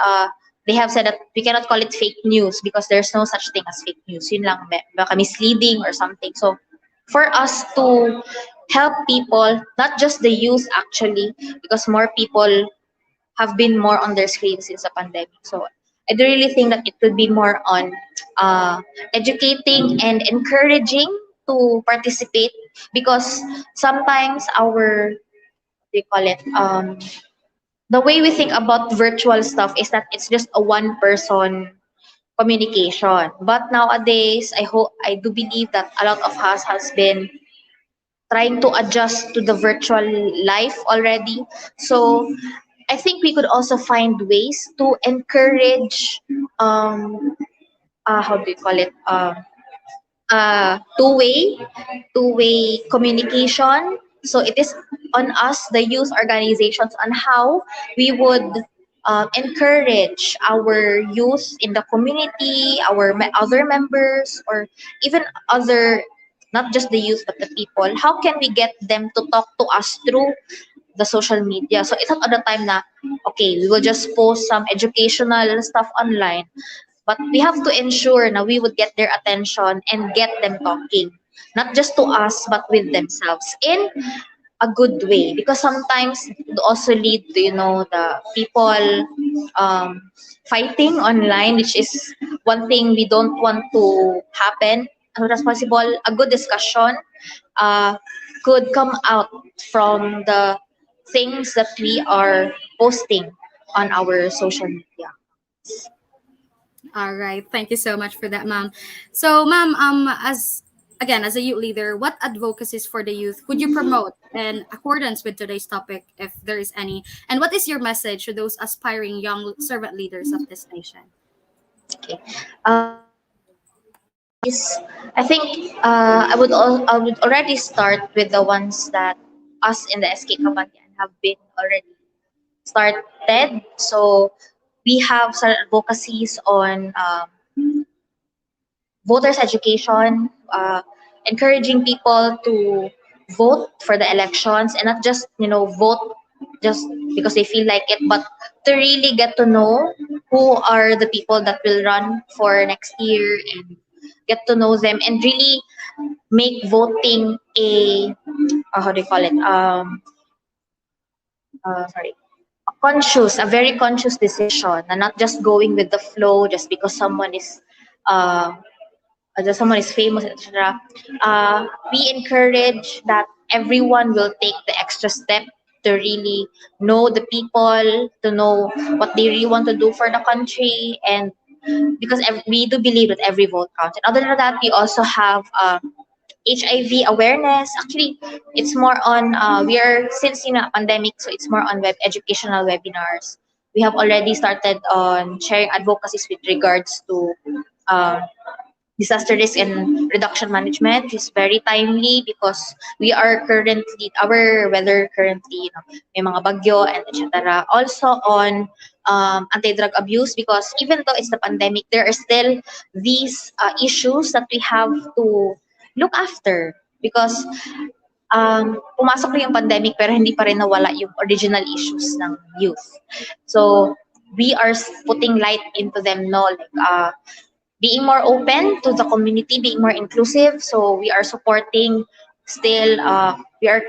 they have said that we cannot call it fake news because there's no such thing as fake news. Yun lang, baka misleading or something. So for us to help people, not just the youth actually, because more people have been more on their screens since the pandemic. So I do really think that it could be more on educating and encouraging to participate because sometimes what do you call it, the way we think about virtual stuff is that it's just a one person communication. But nowadays, I do believe that a lot of us has been trying to adjust to the virtual life already. So I think we could also find ways to encourage how do you call it, two-way communication. So it is on us, the youth organizations, on how we would encourage our youth in the community, our other members, or even other, not just the youth but the people. How can we get them to talk to us through the social media? So it's not all the time na, okay, we will just post some educational stuff online, but we have to ensure na we would get their attention and get them talking, not just to us, but with themselves. And a good way, because sometimes it also lead to, the people um, fighting online, which is one thing we don't want to happen. As much as possible, a good discussion uh, could come out from the things that we are posting on our social media. All right. Thank you so much for that, ma'am. So, ma'am, as again as a youth leader, what advocacies for the youth would you promote in accordance with today's topic, if there is any? And what is your message to those aspiring young servant leaders of this nation? Okay. Is I think I would already start with the ones that us in the SK Kabanyan have been already started. So we have some advocacies on voters education, encouraging people to vote for the elections, and not just vote just because they feel like it, but to really get to know who are the people that will run for next year, and get to know them, and really make voting a how do you call it, sorry, a very conscious decision, and not just going with the flow just because uh, someone is famous, etc. We encourage that everyone will take the extra step to really know the people, to know what they really want to do for the country, and because we do believe that every vote counts. And other than that, we also have HIV awareness. Actually, it's more on we are, since pandemic, so it's more on educational webinars. We have already started on sharing advocacies with regards to uh, disaster risk and reduction management, which is very timely because we are currently, our weather currently, may mga bagyo and etc. Also on anti-drug abuse, because even though it's the pandemic, there are still these issues that we have to look after, because pumasok na yung pandemic pero hindi pa rin nawala yung original issues ng youth. So we are putting light into them, no, like being more open to the community, being more inclusive. So we are supporting still, we are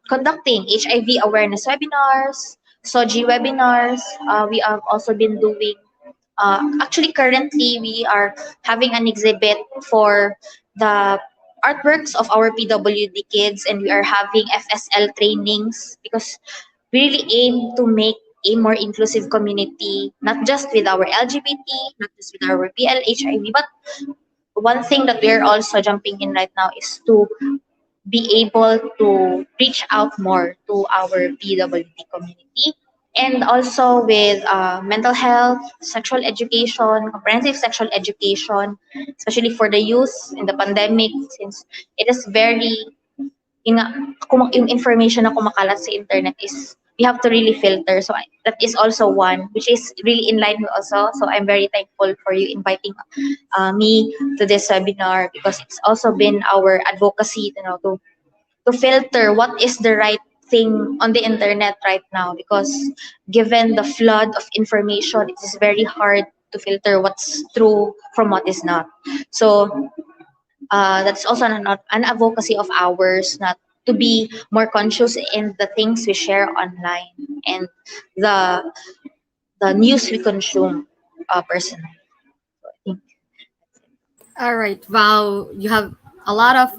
conducting HIV awareness webinars, SOGI webinars. We have also been doing, actually currently we are having an exhibit for the artworks of our PWD kids, and we are having FSL trainings because we really aim to make a more inclusive community, not just with our LGBT, not just with our PL, HIV, but one thing that we're also jumping in right now is to be able to reach out more to our PWD community, and also with mental health, sexual education, comprehensive sexual education, especially for the youth in the pandemic, since it is very, yung information na kumakalat sa internet is, we have to really filter. So that is also one which is really in line with also. So I'm very thankful for you inviting me to this webinar, because it's also been our advocacy, to filter what is the right thing on the internet right now, because given the flood of information, it is very hard to filter what's true from what is not. So that's also an advocacy of ours, not to be more conscious in the things we share online and the news we consume personally. All right. Wow, you have a lot of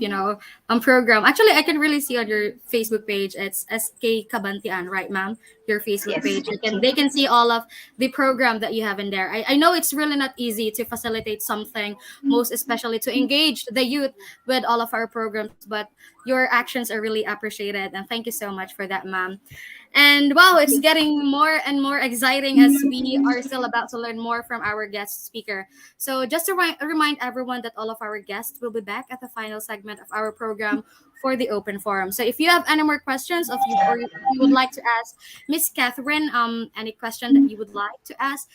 program. Actually, I can really see on your Facebook page. It's SK Kabantian, right, ma'am? Your Facebook Yes. page. They can see all of the program that you have in there. I know it's really not easy to facilitate something, most especially to engage the youth with all of our programs, but your actions are really appreciated, and thank you so much for that, ma'am. And wow, it's getting more and more exciting as we are still about to learn more from our guest speaker. So just to remind everyone that all of our guests will be back at the final segment of our program for the open forum. So if you have any more questions, or you would like to ask Miss Catherine any question that you would like to ask,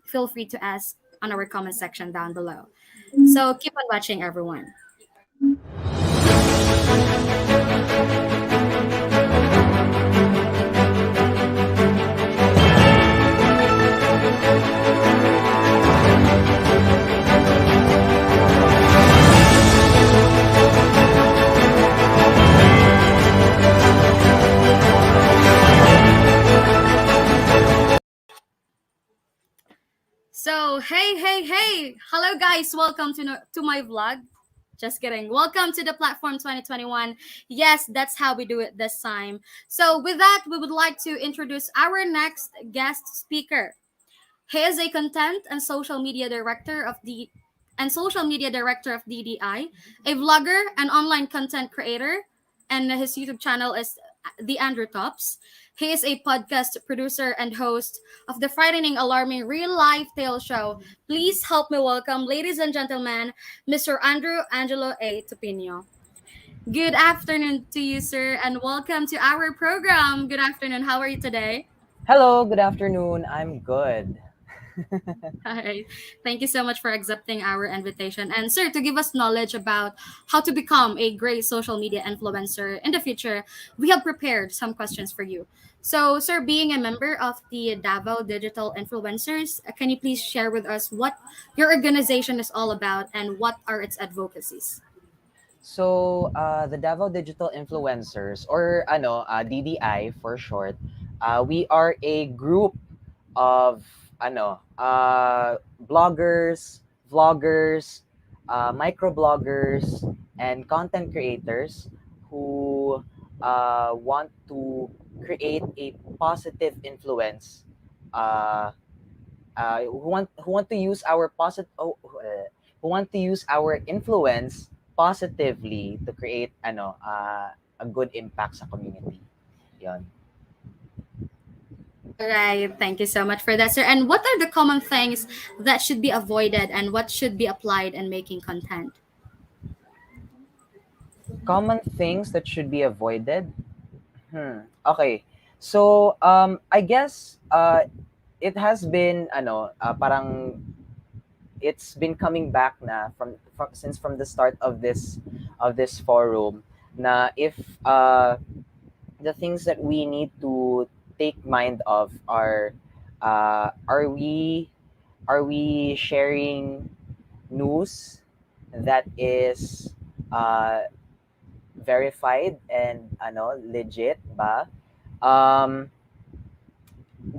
feel free to ask on our comment section down below. So keep on watching, everyone. Hello, guys. Welcome to my vlog. Just kidding. Welcome to the platform 2021. Yes, that's how we do it this time. So, with that, we would like to introduce our next guest speaker. He is a content and social media director of DDI, a vlogger and online content creator, and his YouTube channel is The Andrew Tops. He is a podcast producer and host of the frightening, alarming real life tale show. Please help me welcome, ladies and gentlemen, Mr. Andrew Angelo A. Topino. Good afternoon to you, sir, and welcome to our program. Good afternoon. How are you today? Hello, good afternoon. I'm good. Hi. Thank you so much for accepting our invitation. And sir, to give us knowledge about how to become a great social media influencer in the future, we have prepared some questions for you. So, sir, being a member of the Davao Digital Influencers, can you please share with us what your organization is all about and what are its advocacies? So, the Davao Digital Influencers, or DDI for short, we are a group of bloggers, vloggers, microbloggers, and content creators who want to create a positive influence. Uh, who want to use our who want to use our influence positively to create a good impact sa community. Yon. All right. Thank you so much for that, sir. And what are the common things that should be avoided and what should be applied in making content? Common things that should be avoided. Okay. So I guess it has been parang it's been coming back na from the start of this forum na if the things that we need to take mind of are are we sharing news that is verified and legit ba, um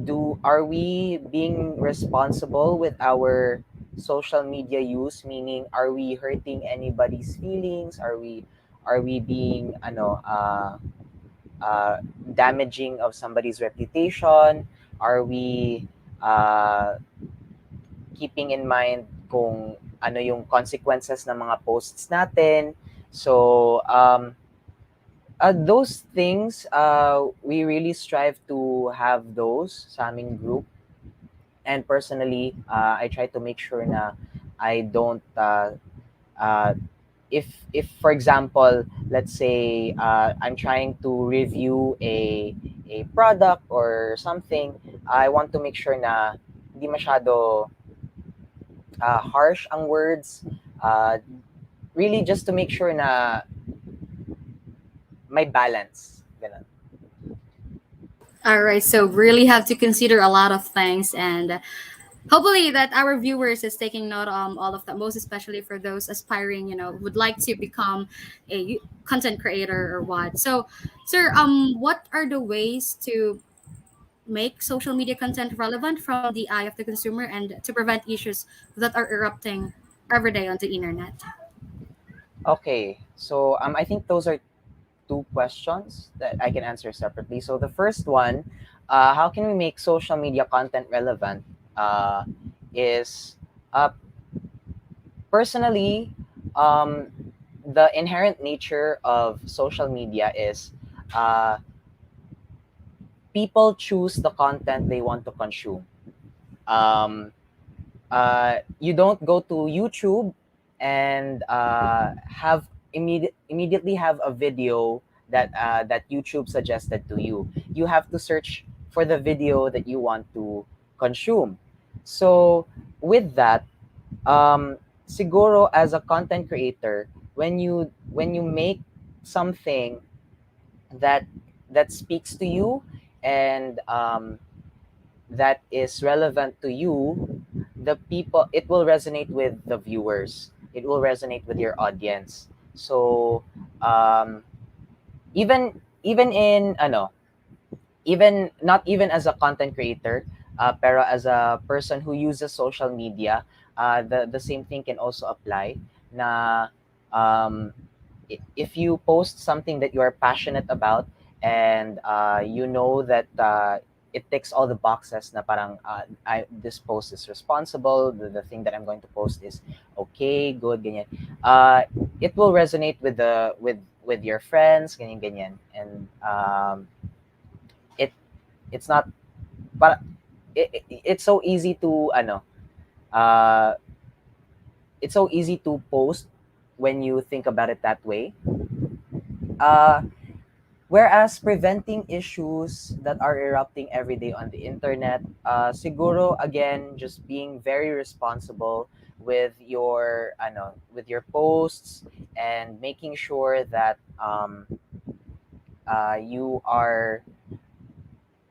do are we being responsible with our social media use, meaning are we hurting anybody's feelings, are we being damaging of somebody's reputation, are we uh, keeping in mind kung ano yung consequences ng mga posts natin. So those things, we really strive to have those sa aming group. And personally, I try to make sure na I don't uh, if for example, let's say I'm trying to review a product or something, I want to make sure na hindi masyado harsh ang words, really just to make sure na may balance. Ganun. All right, so really have to consider a lot of things, and hopefully that our viewers is taking note of all of that. Most especially for those aspiring, would like to become a content creator or what. So, sir, what are the ways to make social media content relevant from the eye of the consumer and to prevent issues that are erupting every day on the internet? Okay, so I think those are two questions that I can answer separately. So the first one, how can we make social media content relevant? Is personally, the inherent nature of social media is uh, people choose the content they want to consume. Um, you don't go to YouTube and have immediately have a video that YouTube suggested to you. You have to search for the video that you want to consume. So with that, siguro as a content creator, when you make something that speaks to you and that is relevant to you, the people, it will resonate with the viewers, it will resonate with your audience. So um even in even not even as a content creator, pero as a person who uses social media, The same thing can also apply na um, if you post something that you are passionate about and you know that it ticks all the boxes na parang this post is responsible, the thing that I'm going to post is okay, good, ganyan. It will resonate with with your friends, ganyan ganyan, and it it's not, but it's so easy to uh, it's so easy to post when you think about it that way. Uh, Whereas preventing issues that are erupting every day on the internet, siguro again, just being very responsible with your posts and making sure that you are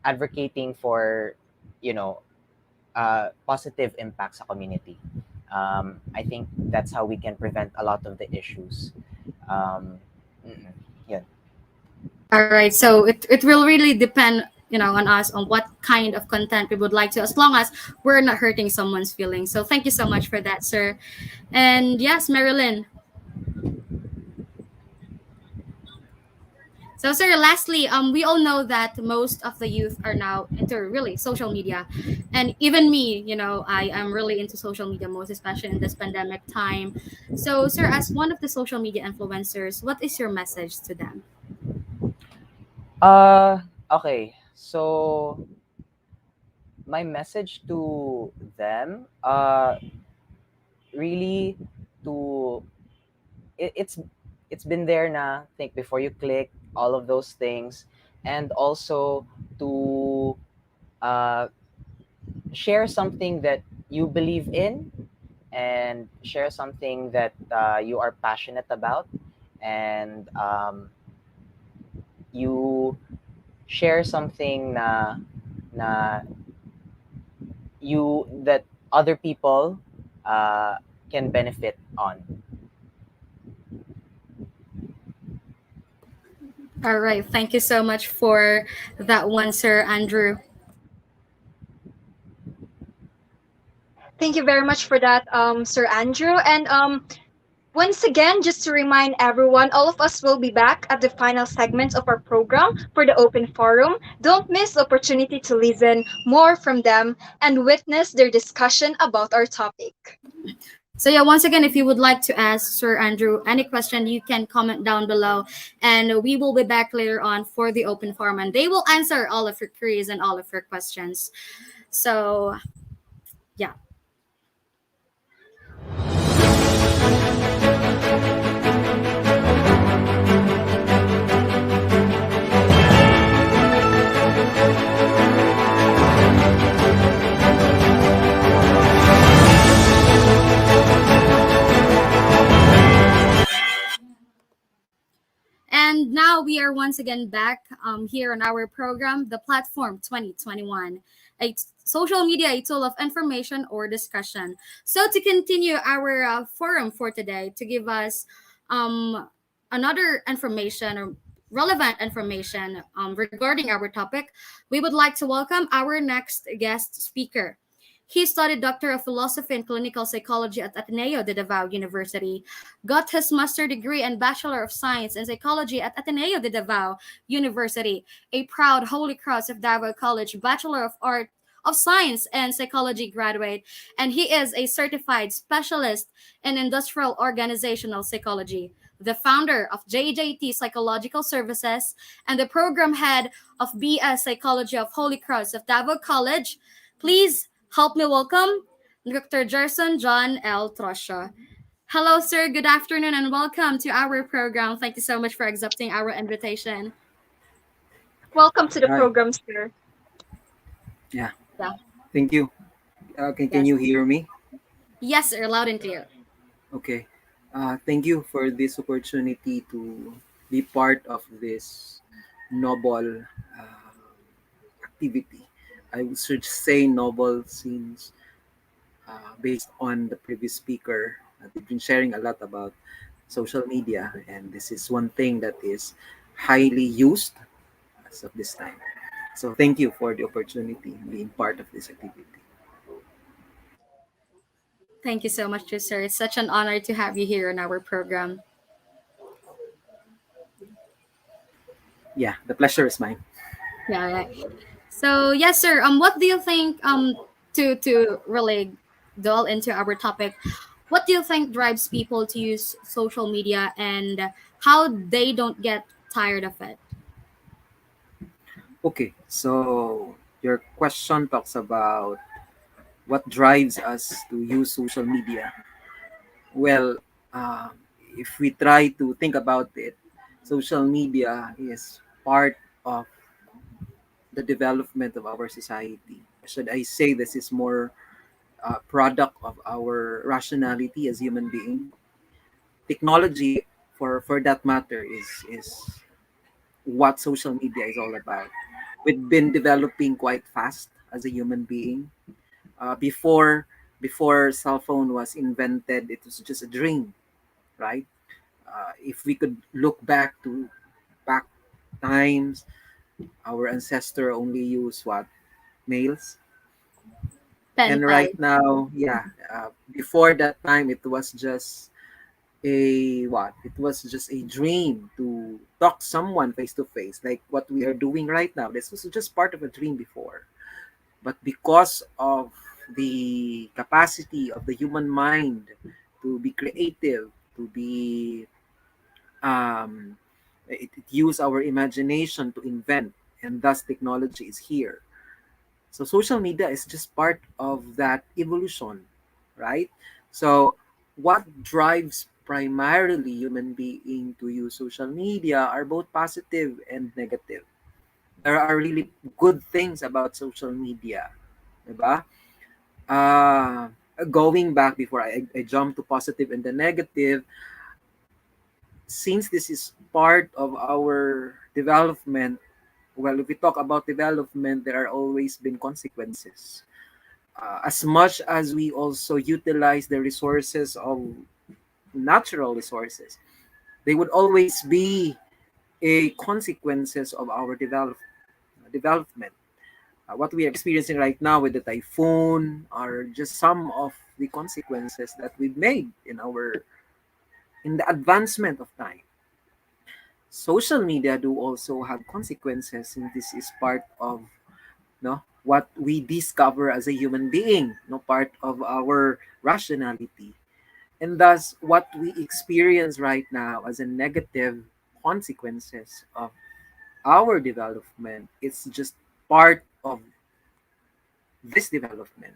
advocating for, you know, positive impact sa community. I think that's how we can prevent a lot of the issues. Mm-mm, yun. All right. So it will really depend, on us on what kind of content we would like to, as long as we're not hurting someone's feelings. So thank you so much for that, sir. And yes, Marilyn. So, sir, lastly, we all know that most of the youth are now into really social media, and even me, I am really into social media, most especially in this pandemic time. So, sir, as one of the social media influencers, what is your message to them? Uh, okay. So my message to them, really to it's been there na think before you click all of those things, and also to uh, share something that you believe in and share something that you are passionate about, and you share something na you that other people uh, can benefit on. All right. Thank you so much for that one, sir Andrew. Thank you very much for that, Sir Andrew. And once again, just to remind everyone, all of us will be back at the final segments of our program for the open forum. Don't miss the opportunity to listen more from them and witness their discussion about our topic. So yeah, once again, if you would like to ask Sir Andrew any question, you can comment down below, and we will be back later on for the open forum, and they will answer all of your queries and all of your questions. So yeah. And now we are once again back here on our program, The Platform 2021, a social media, a tool of information or discussion. So to continue our forum for today, to give us um, another information or relevant information regarding our topic, we would like to welcome our next guest speaker. He studied Doctor of Philosophy and Clinical Psychology at Ateneo de Davao University, got his master degree and Bachelor of Science in Psychology at Ateneo de Davao University, a proud Holy Cross of Davao College Bachelor of Art of Science and Psychology graduate, and he is a certified specialist in industrial organizational psychology, the founder of JJT Psychological Services, and the program head of BS Psychology of Holy Cross of Davao College. Please help me welcome Dr. Gerson John L. Trosha. Hello, sir. Good afternoon and welcome to our program. Thank you so much for accepting our invitation. Welcome to the Hi. program, sir. Yeah. Yeah. Thank you. Can Yes. you hear me? Yes, sir. Loud and clear. Okay. Thank you for this opportunity to be part of this noble activity. I should say noble since based on the previous speaker, they've been sharing a lot about social media, and this is one thing that is highly used as of this time. So thank you for the opportunity being part of this activity. Thank you so much, too, sir. It's such an honor to have you here on our program. Yeah, the pleasure is mine. Yeah, right. So yes, sir. What do you think? To really delve into our topic, what do you think drives people to use social media, and how they don't get tired of it? Okay, so your question talks about what drives us to use social media. Well, if we try to think about it, social media is part of the development of our society. Should I say this is more product of our rationality as human being? Technology, for that matter, is what social media is all about. We've been developing quite fast as a human being. Before cell phone was invented, it was just a dream, right? If we could look back times, our ancestor only used what, mails, Pen and pal. right now, yeah, before that time, it was just a dream to talk someone face to face, like what we are doing right now. This was just part of a dream before, but because of the capacity of the human mind to be creative, to be um, it use our imagination to invent, and thus technology is here. So social media is just part of that evolution, right? So what drives primarily human being to use social media are both positive and negative. There are really good things about social media, diba? Uh, Going back before I jump to positive and the negative, since this is part of our development, well, if we talk about development, there are always been consequences. As much as we also utilize the resources of natural resources, they would always be a consequences of our development. What we are experiencing right now with the typhoon are just some of the consequences that we've made in the advancement of time. Social media do also have consequences, and this is part of no what we discover as a human being, no part of our rationality, and thus what we experience right now as a negative consequences of our development. It's just part of this development.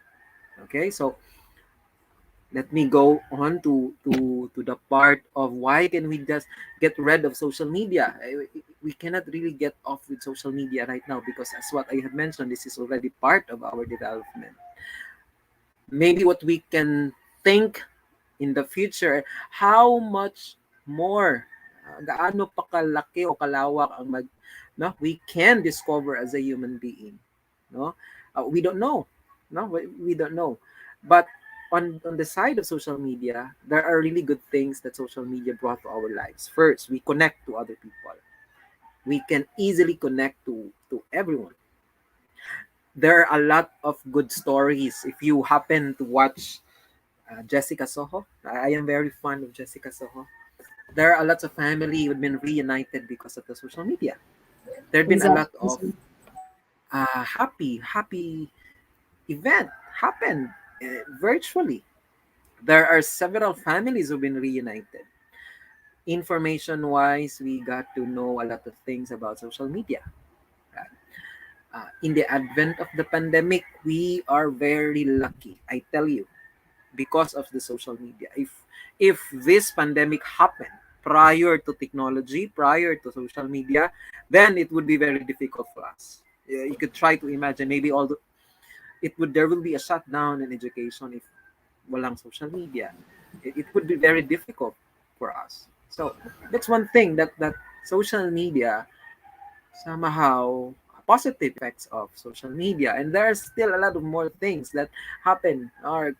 Okay, so let me go on to the part of why can we just get rid of social media. We cannot really get off with social media right now because as what I have mentioned, this is already part of our development. Maybe what we can think in the future, how much more, gaano pa kalaki o kalawak ang no, we can discover as a human being, no? We don't know, no, we don't know. But on the side of social media, there are really good things that social media brought to our lives. First, we connect to other people. We can easily connect to everyone. There are a lot of good stories. If you happen to watch Jessica Soho, I am very fond of Jessica Soho. There are a lot of family who have been reunited because of the social media. There have been a lot of Exactly. happy event happened virtually. There are several families who've been reunited. Information wise, we got to know a lot of things about social media. Right? In the advent of the pandemic, we are very lucky. I tell you, because of the social media. If this pandemic happened prior to technology, prior to social media, then it would be very difficult for us. You could try to imagine maybe all the, it would there will be a shutdown in education if walang social media. It would be very difficult for us. So that's one thing that social media somehow positive effects of social media, and there are still a lot of more things that happen or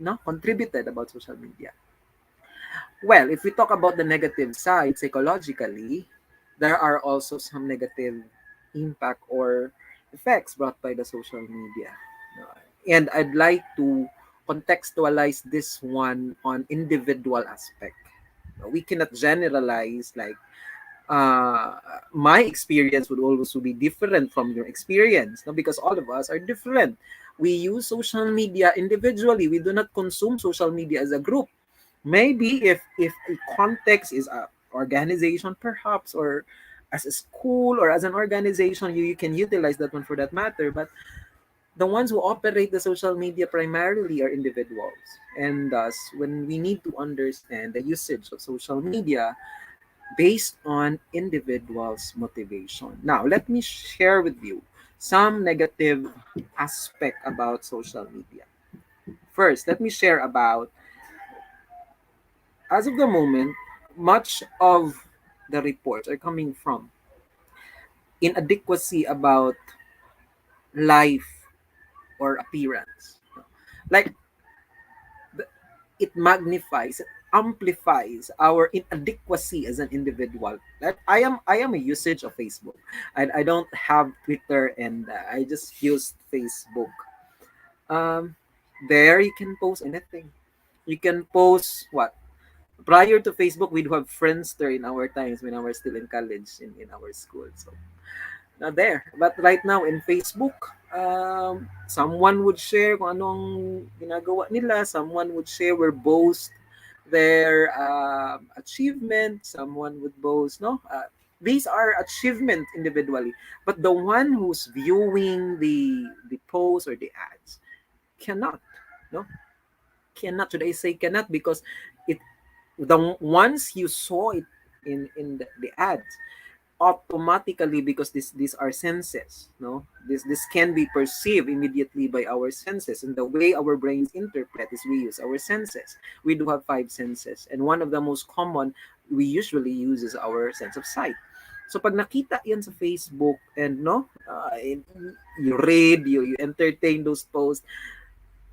no contributed about social media. Well, if we talk about the negative side psychologically, there are also some negative impact or effects brought by the social media. And I'd like to contextualize this one on individual aspect. We cannot generalize like uh, my experience would also be different from your experience, no? Because all of us are different. We use social media individually. We do not consume social media as a group. Maybe if a context is a organization perhaps, or as a school or as an organization, you can utilize that one for that matter. But the ones who operate the social media primarily are individuals. And thus, when we need to understand the usage of social media based on individuals' motivation. Now, let me share with you some negative aspect about social media. First, let me share about, as of the moment, much of the reports are coming from inadequacy about life or appearance. Like, it magnifies, it amplifies our inadequacy as an individual. Like, I am a usage of Facebook. I don't have Twitter, and I just use Facebook. Um, there you can post anything. You can post what? Prior to Facebook, we'd have Friendster in our times when I was still in college in our school. So not there. But right now in Facebook, someone would share kung anong ginagawa nila. Someone would share or boast their achievement. Someone would boast, no? These are achievements individually. But the one who's viewing the post or the ads cannot, no? Cannot. Should I say cannot? Because it the once you saw it in the ads, automatically, because these are senses, no, this can be perceived immediately by our senses, and the way our brains interpret is we use our senses. We do have five senses, and one of the most common we usually use is our sense of sight. So pag nakita yan sa Facebook, and no, you read, you entertain those posts,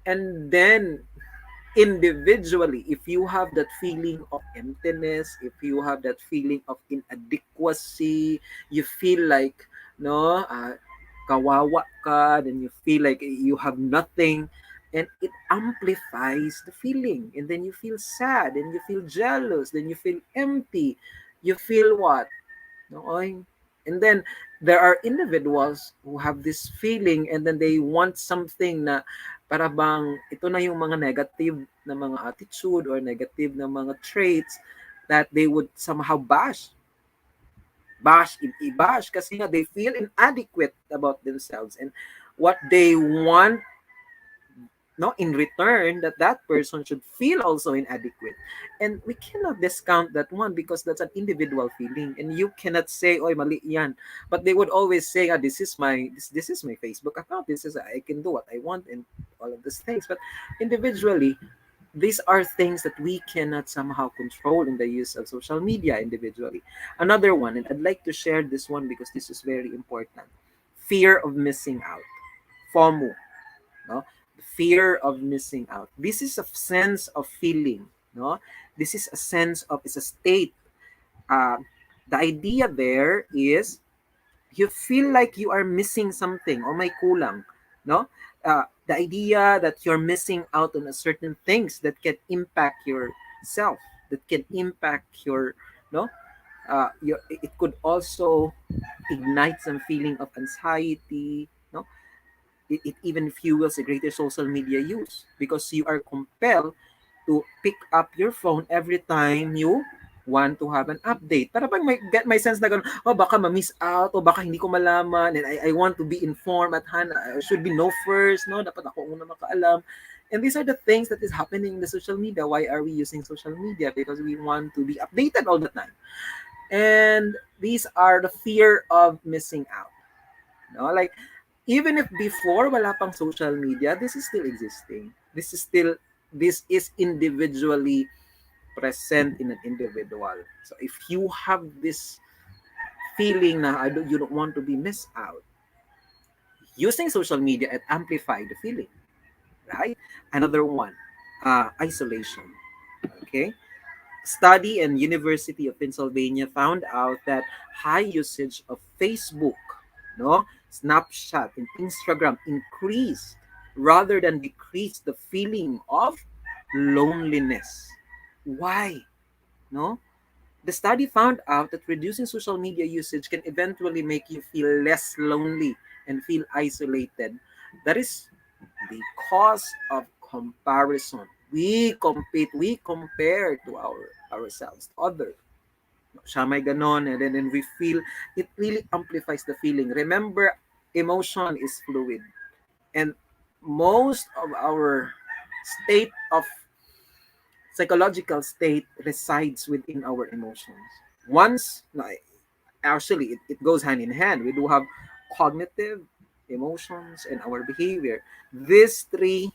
and then individually, if you have that feeling of emptiness, if you have that feeling of inadequacy, you feel like, no, kawawa ka, then you feel like you have nothing, and it amplifies the feeling, and then you feel sad, and you feel jealous, then you feel empty, you feel what, no, and then there are individuals who have this feeling, and then they want something na para bang ito na yung mga negative na mga attitude or negative na mga traits that they would somehow bash kasi nga they feel inadequate about themselves, and what they want, no, in return, that person should feel also inadequate. And we cannot discount that one, because that's an individual feeling, and you cannot say, oy, mali yan. But they would always say, this is my Facebook account, this is, I can do what I want, and all of these things. But individually, these are things that we cannot somehow control in the use of social media individually. Another one, and I'd like to share this one because this is very important: fear of missing out, FOMO, no? Fear of missing out. This is a sense of feeling, no? This is a sense of, it's a state. uh, the idea there is you feel like you are missing something, or may kulang, no? The idea that you're missing out on a certain things that can impact yourself, that can impact your, no, it could also ignite some feeling of anxiety, no? It even fuels a greater social media use, because you are compelled to pick up your phone every time you want to have an update. Para pag may get my sense na ganun, oh, baka ma-miss out, o baka hindi ko malaman, and I want to be informed at hand. I should be know first, no? Dapat ako una makaalam. And these are the things that is happening in the social media. Why are we using social media? Because we want to be updated all the time. And these are the fear of missing out. No? Like, even if before wala pang social media, this is still existing. This is individually present in an individual. So if you have this feeling na you don't want to be missed out, using social media it amplify the feeling, right? Another one, isolation. Okay, study in University of Pennsylvania found out that high usage of Facebook, no, Snapchat, and Instagram increased rather than decrease the feeling of loneliness. Why? No? The study found out that reducing social media usage can eventually make you feel less lonely and feel isolated. That is because of comparison. We compete, we compare to ourselves, to others. Siya may ganon, and then we feel, it really amplifies the feeling. Remember, emotion is fluid. And most of our state of psychological state resides within our emotions. Once, no, actually, it goes hand in hand. We do have cognitive, emotions, and our behavior. These three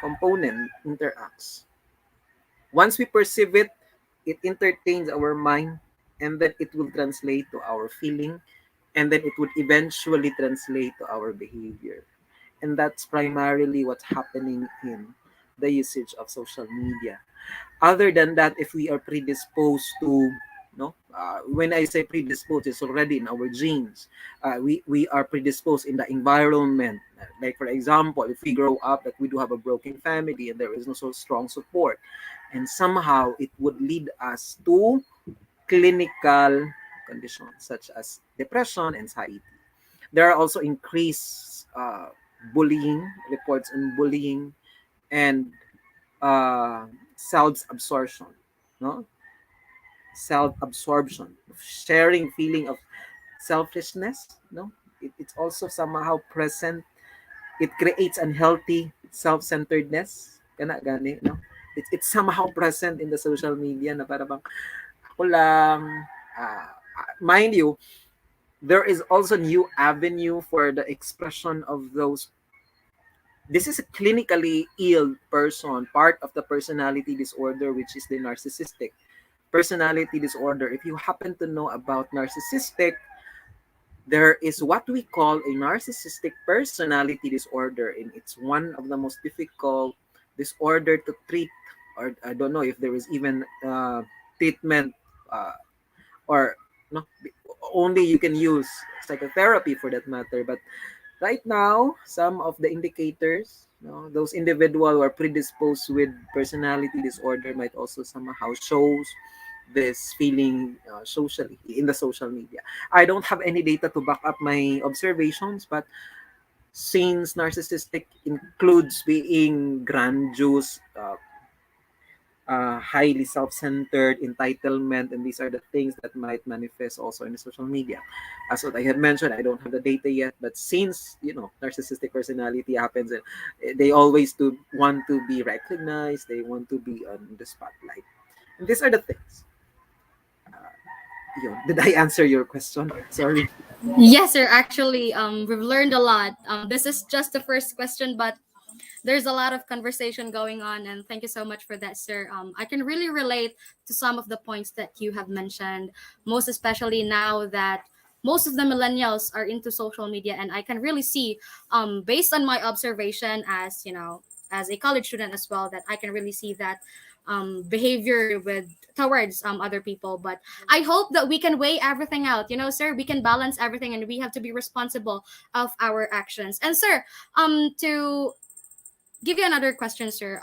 component interacts. Once we perceive it, it entertains our mind, and then it will translate to our feeling, and then it would eventually translate to our behavior. And that's primarily what's happening in the usage of social media. Other than that, if we are predisposed to, no, when I say predisposed, it's already in our genes. We are predisposed in the environment. Like for example, if we grow up that we do have a broken family and there is no so strong support, and somehow it would lead us to clinical conditions such as depression, anxiety. There are also increased bullying, reports on bullying, and uh, self-absorption, no? Self-absorption, sharing feeling of selfishness, no? It's also somehow present. It creates unhealthy self-centeredness. Kana gani, no? It's somehow present in the social media na para bang ako lang. Mind you, there is also new avenue for the expression of those. This is a clinically ill person, part of the personality disorder, which is the narcissistic personality disorder. If you happen to know about narcissistic, there is what we call a narcissistic personality disorder, and it's one of the most difficult disorder to treat. Or I don't know if there is even treatment, or no, only you can use psychotherapy for that matter. But right now, some of the indicators, no, those individuals who are predisposed with personality disorder might also somehow shows this feeling socially in the social media. I don't have any data to back up my observations, but since narcissistic includes being grandiose, highly self-centered, entitlement, and these are the things that might manifest also in the social media. As what I have mentioned, I don't have the data yet, but since narcissistic personality happens, they always do want to be recognized, they want to be on the spotlight, and these are the things. Did I answer your question? Sorry. Yes, sir. Actually, we've learned a lot. This is just the first question, but there's a lot of conversation going on, and thank you so much for that, sir. I can really relate to some of the points that you have mentioned, most especially now that most of the millennials are into social media, and I can really see, based on my observation as as a college student as well, that I can really see that behavior with towards other people. But I hope that we can weigh everything out, sir. We can balance everything, and we have to be responsible of our actions. And sir, to give you another question, sir.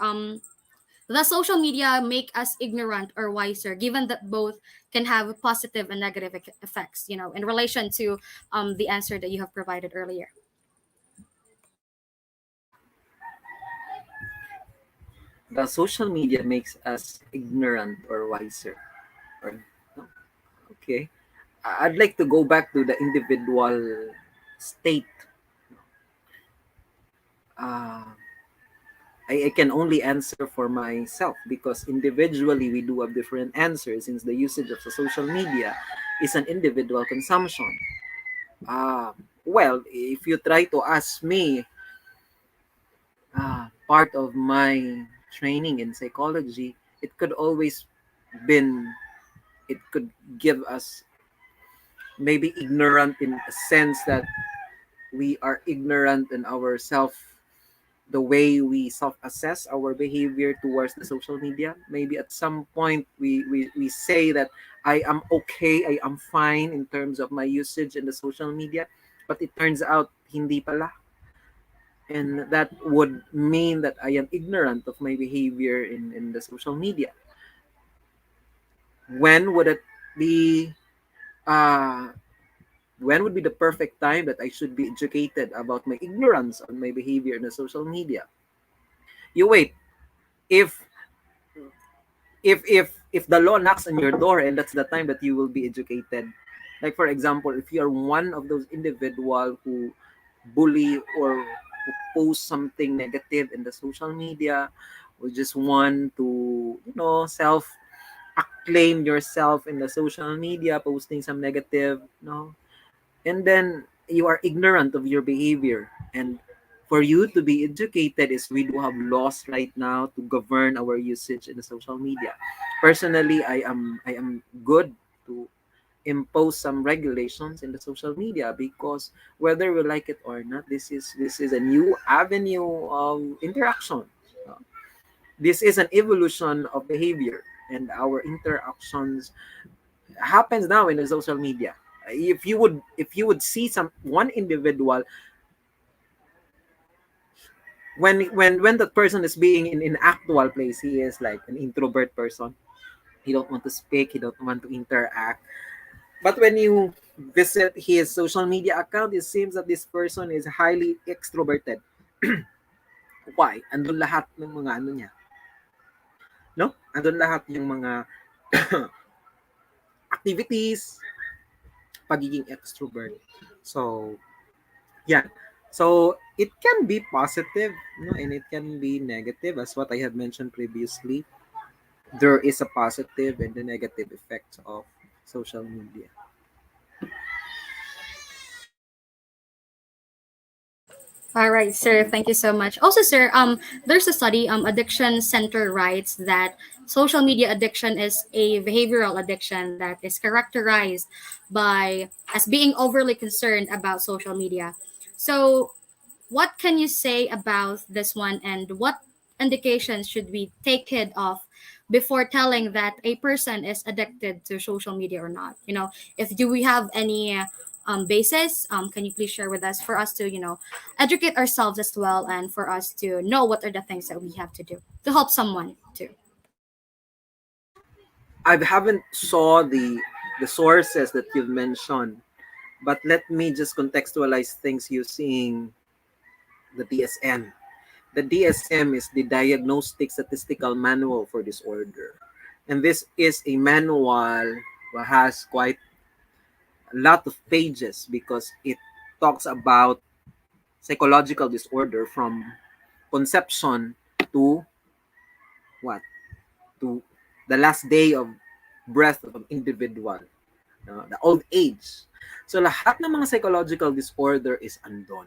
Does social media make us ignorant or wiser, given that both can have positive and negative effects? In relation to the answer that you have provided earlier. The social media makes us ignorant or wiser. Or, no? Okay. I'd like to go back to the individual state. Uh, I can only answer for myself because individually we do have different answers since the usage of the social media is an individual consumption. Well, if you try to ask me, part of my training in psychology, it could always been, it could give us maybe ignorant in a sense that we are ignorant in ourself, the way we self-assess our behavior towards the social media. Maybe at some point we say that I am okay, I am fine in terms of my usage in the social media, but it turns out hindi pala. and that would mean that I am ignorant of my behavior in the social media. When would it be uh when would be the perfect time that I should be educated about my ignorance on my behavior in the social media? You wait. If if the law knocks on your door and that's the time that you will be educated. Like for example, if you are one of those individual who bully or who post something negative in the social media, or just want to, self acclaim yourself in the social media, posting some negative, and then you are ignorant of your behavior. And for you to be educated is we do have laws right now to govern our usage in the social media. Personally, I am good to impose some regulations in the social media, because whether we like it or not, this is a new avenue of interaction. This is an evolution of behavior, and our interactions happens now in the social media. If you would see some one individual, when that person is being in actual place, he is like an introvert person. He don't want to speak, he don't want to interact. But when you visit his social media account, it seems that this person is highly extroverted. Why? Andun lahat ng mga ano niya, no? Andun lahat yung mga activities, pagiging extrovert. So, yeah. So it can be positive, and it can be negative, as what I have mentioned previously. There is a positive and the negative effects of social media. All right, sir. Thank you so much. Also, sir, there's a study, Addiction Center writes that social media addiction is a behavioral addiction that is characterized by as being overly concerned about social media. So, what can you say about this one, and what indications should we take heed of before telling that a person is addicted to social media or not? If do we have any basis, can you please share with us for us to, educate ourselves as well, and for us to know what are the things that we have to do to help someone too. I haven't saw the sources that you've mentioned, but let me just contextualize things using the DSM. The DSM is the Diagnostic Statistical Manual for Disorder. And this is a manual that has quite a lot of pages, because it talks about psychological disorder from conception to what? To the last day of birth of an individual, the old age. So lahat ng mga psychological disorder is andon.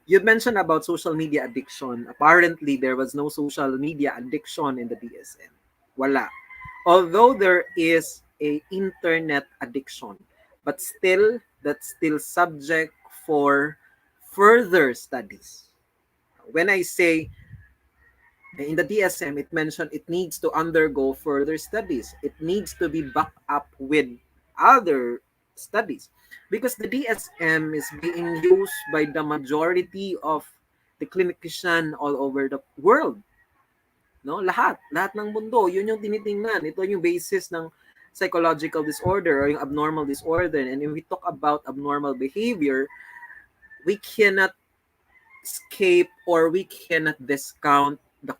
You mentioned about social media addiction. Apparently, there was no social media addiction in the DSM. Wala. Although there is a internet addiction, but still, that's still subject for further studies. When I say in the DSM, it mentioned it needs to undergo further studies. It needs to be backed up with other studies, because the DSM is being used by the majority of the clinician all over the world. No, lahat ng mundo, yun yung tinitingnan. Ito yung basis ng psychological disorder or yung abnormal disorder. And when we talk about abnormal behavior, we cannot escape or we cannot discount the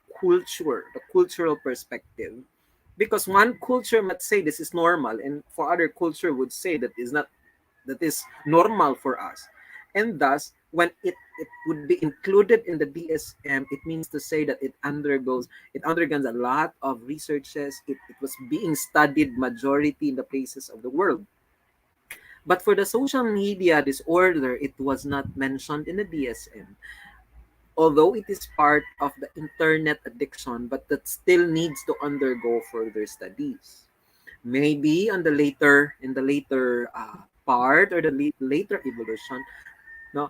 cultural perspective. Because one culture might say this is normal, and for other culture would say that is not, that is normal for us. And thus, when it would be included in the DSM, it means to say that it undergoes a lot of researches. It was being studied majority in the places of the world. But for the social media disorder, it was not mentioned in the DSM, although it is part of the internet addiction, but that still needs to undergo further studies. Maybe in the later part, or the later evolution, no,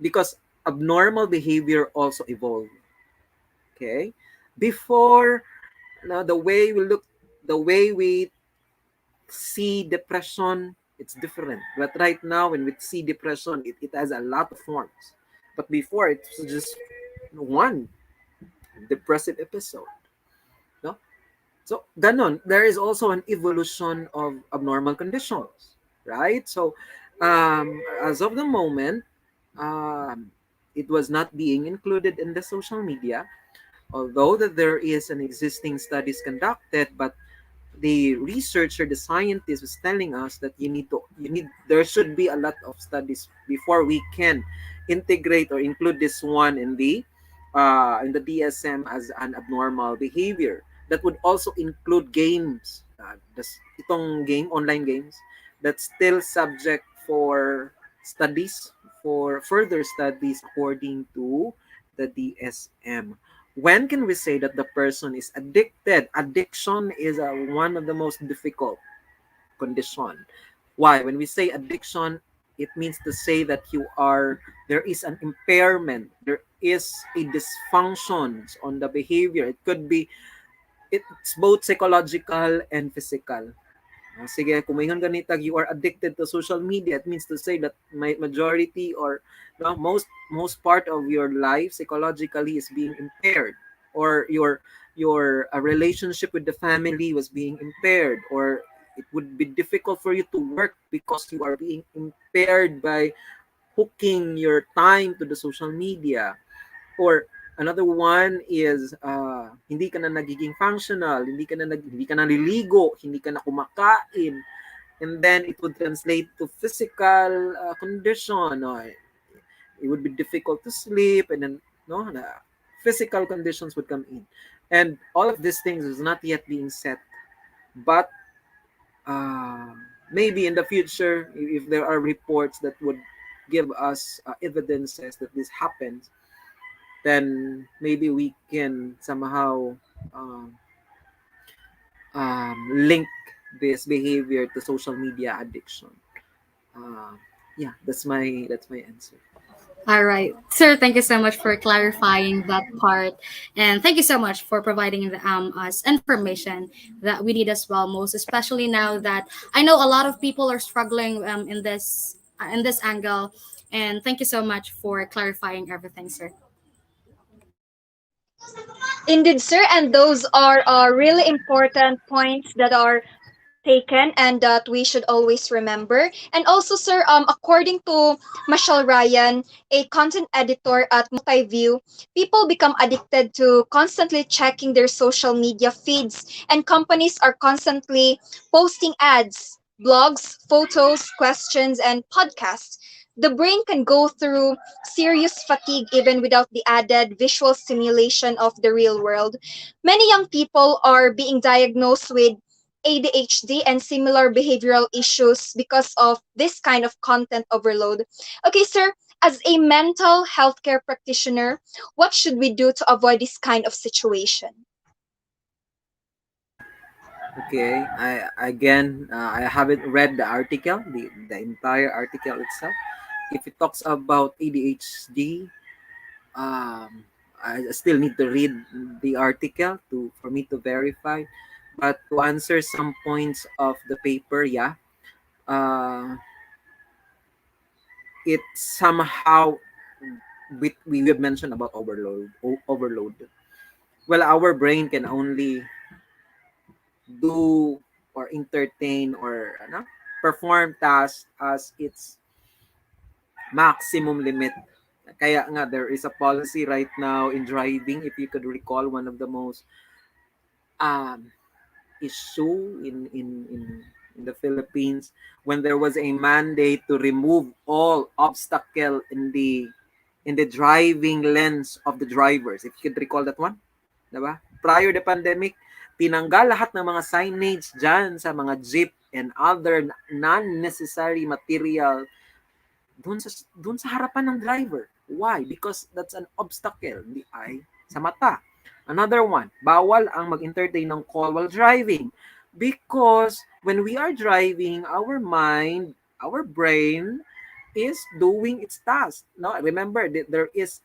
because abnormal behavior also evolved. Okay, before, the way we see depression, it's different. But right now, when we see depression, it has a lot of forms. But before, it was just one depressive episode. No? So, ganon. There is also an evolution of abnormal conditions, right? So, as of the moment, um, it was not being included in the social media, although that there is an existing studies conducted, but the researcher, the scientist was telling us that there should be a lot of studies before we can integrate or include this one in the DSM as an abnormal behavior. That would also include games. Itong game, online games, that's still subject for studies, for further studies according to the DSM. When can we say that the person is addicted? Addiction is one of the most difficult condition. Why? When we say addiction, it means to say that there is an impairment, there is a dysfunction on the behavior. It's both psychological and physical. Sige, kung mayroon ganitag you are addicted to social media, it means to say that majority or no, most part of your life psychologically is being impaired, or your relationship with the family was being impaired, or it would be difficult for you to work because you are being impaired by hooking your time to the social media. Or another one is hindi ka na nagiging functional, hindi ka na naliligo, hindi ka na kumakain, and then it would translate to physical condition. No? It would be difficult to sleep, and then no, physical conditions would come in, and all of these things is not yet being set, but maybe in the future, if there are reports that would give us evidences that this happens, then maybe we can somehow um, link this behavior to social media addiction. Yeah, that's my answer. All right. Sir, thank you so much for clarifying that part. And thank you so much for providing us information that we need as well, most especially now that I know a lot of people are struggling in this angle. And thank you so much for clarifying everything, sir. Indeed, sir, and those are really important points that are taken and that we should always remember. And also, sir, according to Michelle Ryan, a content editor at Multiview, people become addicted to constantly checking their social media feeds, and companies are constantly posting ads, blogs, photos, questions, and podcasts. The brain can go through serious fatigue even without the added visual stimulation of the real world. Many young people are being diagnosed with ADHD and similar behavioral issues because of this kind of content overload. Okay, sir, as a mental healthcare practitioner, what should we do to avoid this kind of situation? Okay, I haven't read the article, the entire article itself. If it talks about ADHD, I still need to read the article to for me to verify. But to answer some points of the paper, yeah, uh, it somehow we have mentioned about overload. Well, our brain can only do or entertain or perform tasks as its maximum limit. Kaya nga there is a policy right now in driving, if you could recall, one of the most um, issue in the Philippines when there was a mandate to remove all obstacle in the driving lens of the drivers. If you could recall that one, diba? Prior the pandemic, tinanggal lahat ng mga signage dyan sa mga jeep and other non-necessary material dun sa harapan ng driver. Why? Because that's an obstacle in the eye sa mata. Another one, bawal ang mag-entertain ng call while driving. Because when we are driving, our mind, our brain is doing its task. No, remember that there is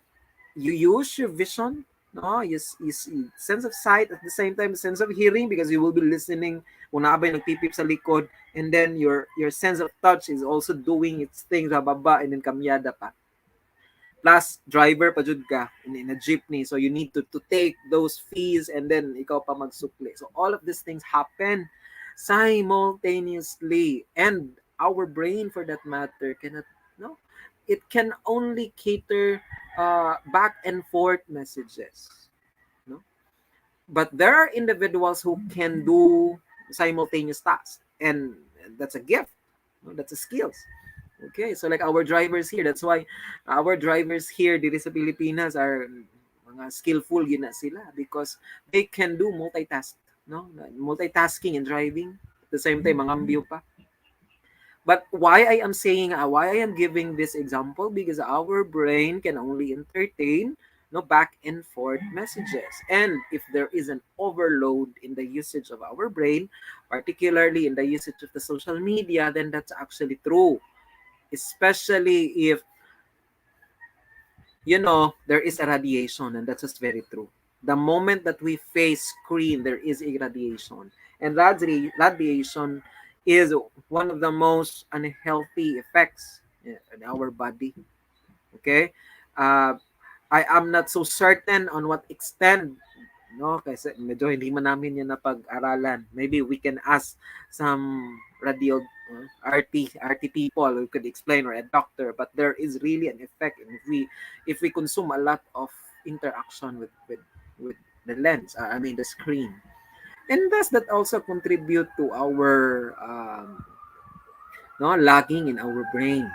you use your vision, no, you see sense of sight, at the same time sense of hearing, because you will be listening kung naabay nagpipip sa likod, and then your sense of touch is also doing its thing sa baba and then kamyada pa. Plus driver pa jud ka in a jeepney, so you need to take those fees and then ikaw pa magsukli. So all of these things happen simultaneously, and our brain for that matter cannot, no, it can only cater back and forth messages, no. But there are individuals who can do simultaneous tasks, and that's a gift, no? That's a skills. Okay, so like our drivers here, that's why our drivers here dito sa Pilipinas are mga skillful yun na sila, because they can do multitask, no? Multitasking and driving at the same time, mangambyo pa. But why I am saying, why I am giving this example, because our brain can only entertain, no, back and forth messages. And if there is an overload in the usage of our brain, particularly in the usage of the social media, then that's actually true. Especially if, there is a radiation, and that's just very true. The moment that we face screen, there is a radiation. And radiation is one of the most unhealthy effects in our body. Okay? Uh, I am not so certain on what extent, no, kasi medyo hindi man namin yan napag-aralan. Maybe we can ask some radio RT people who could explain, or a doctor, but there is really an effect if we consume a lot of interaction with the lens, I mean the screen. And does that also contribute to our no, lagging in our brain,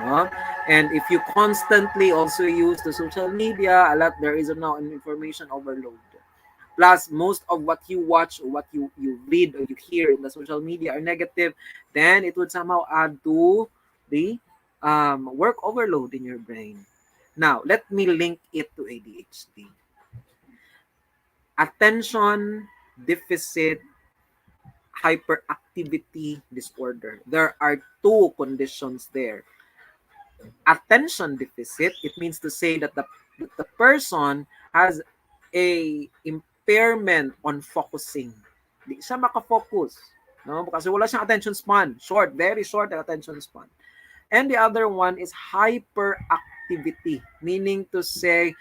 no? And if you constantly also use the social media a lot, there is now an information overload. Plus, most of what you watch, or what you read or you hear in the social media are negative, then it would somehow add to the work overload in your brain. Now, let me link it to ADHD. Attention deficit hyperactivity disorder. There are two conditions there. Attention deficit, it means to say that the person has a impairment on focusing. Di siya makafocus. No? Kasi wala siyang attention span. Short, very short attention span. And the other one is hyperactivity, meaning to say,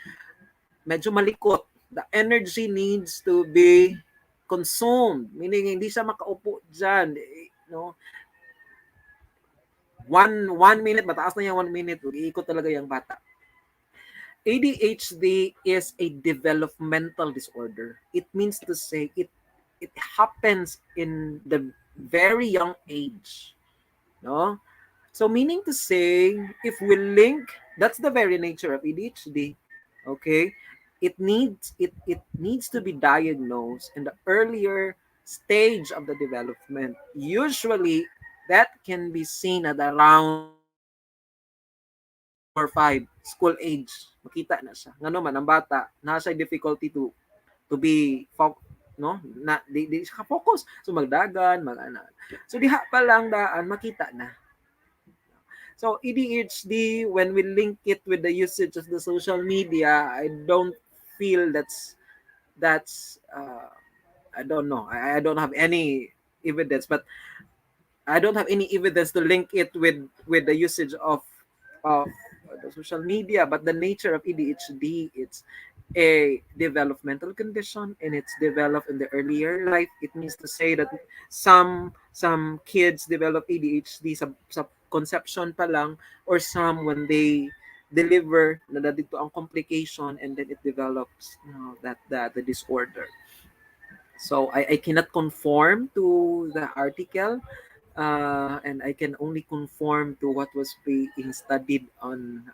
medyo malikot. The energy needs to be consumed, meaning hindi siya makaupo dyan. No? One minute, mataas na yung 1 minute, iikot talaga yung bata. ADHD is a developmental disorder. It means to say it happens in the very young age. No? So meaning to say, if we link, that's the very nature of ADHD. Okay? It needs to be diagnosed in the earlier stage of the development. Usually that can be seen at around 4 or 5 school age. Makita na siya. Ngano man ang bata, nasa difficulty to be no, na di siya focus, so magdagan, so diha pa lang daan makita na. So ADHD, when we link it with the usage of the social media, I don't feel that's I don't know. I don't have any evidence, but I don't have any evidence to link it with the usage of the social media. But the nature of ADHD, it's a developmental condition, and it's developed in the earlier life. It means to say that some kids develop ADHD sa conception pa lang, or some when they deliver, na dito ang complication, and then it develops, the disorder. So I cannot conform to the article, and I can only conform to what was being studied on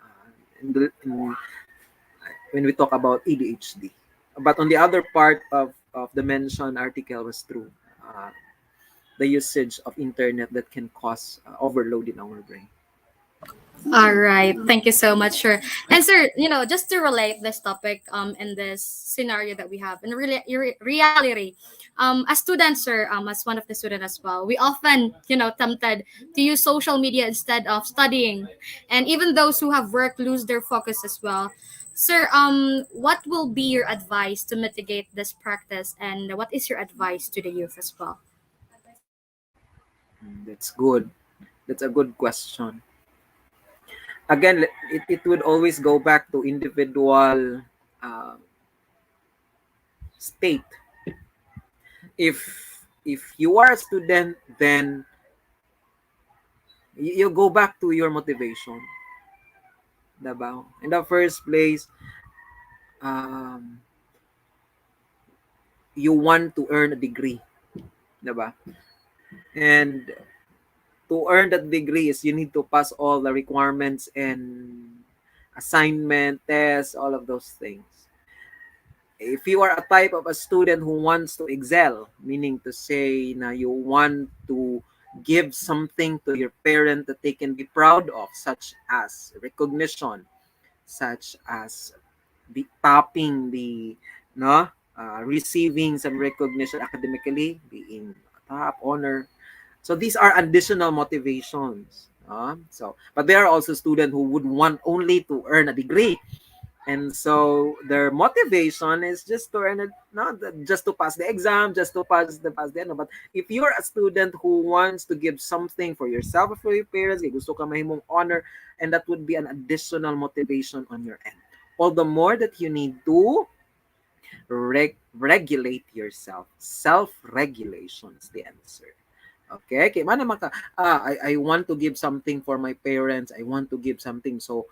when we talk about ADHD. But on the other part of the mentioned article was true. The usage of internet that can cause overload in our brain. All right. Thank you so much, sir. And sir, just to relate this topic in this scenario that we have in reality, as students, sir, as one of the students as well, we often, tempted to use social media instead of studying, and even those who have work lose their focus as well. Sir, what will be your advice to mitigate this practice, and what is your advice to the youth as well? That's good. That's a good question. again, it would always go back to individual uh, state. If you are a student, then you go back to your motivation, diba? In the first place, um, you want to earn a degree, diba? And to earn that degree is you need to pass all the requirements and assignment, tests, all of those things. If you are a type of a student who wants to excel, meaning to say na you want to give something to your parent that they can be proud of, such as recognition, such as the topping the no receiving some recognition academically, being top honor. So these are additional motivations. So, but there are also students who would want only to earn a degree, and so their motivation is just to earn it, not just to pass the exam, just to pass the ano. But if you're a student who wants to give something for yourself or for your parents, gusto ka mahimong honor, and that would be an additional motivation on your end. All the more that you need to regulate yourself. Self-regulation is the answer. Okay, kay man naman ka, I want to give something for my parents. I want to give something. So,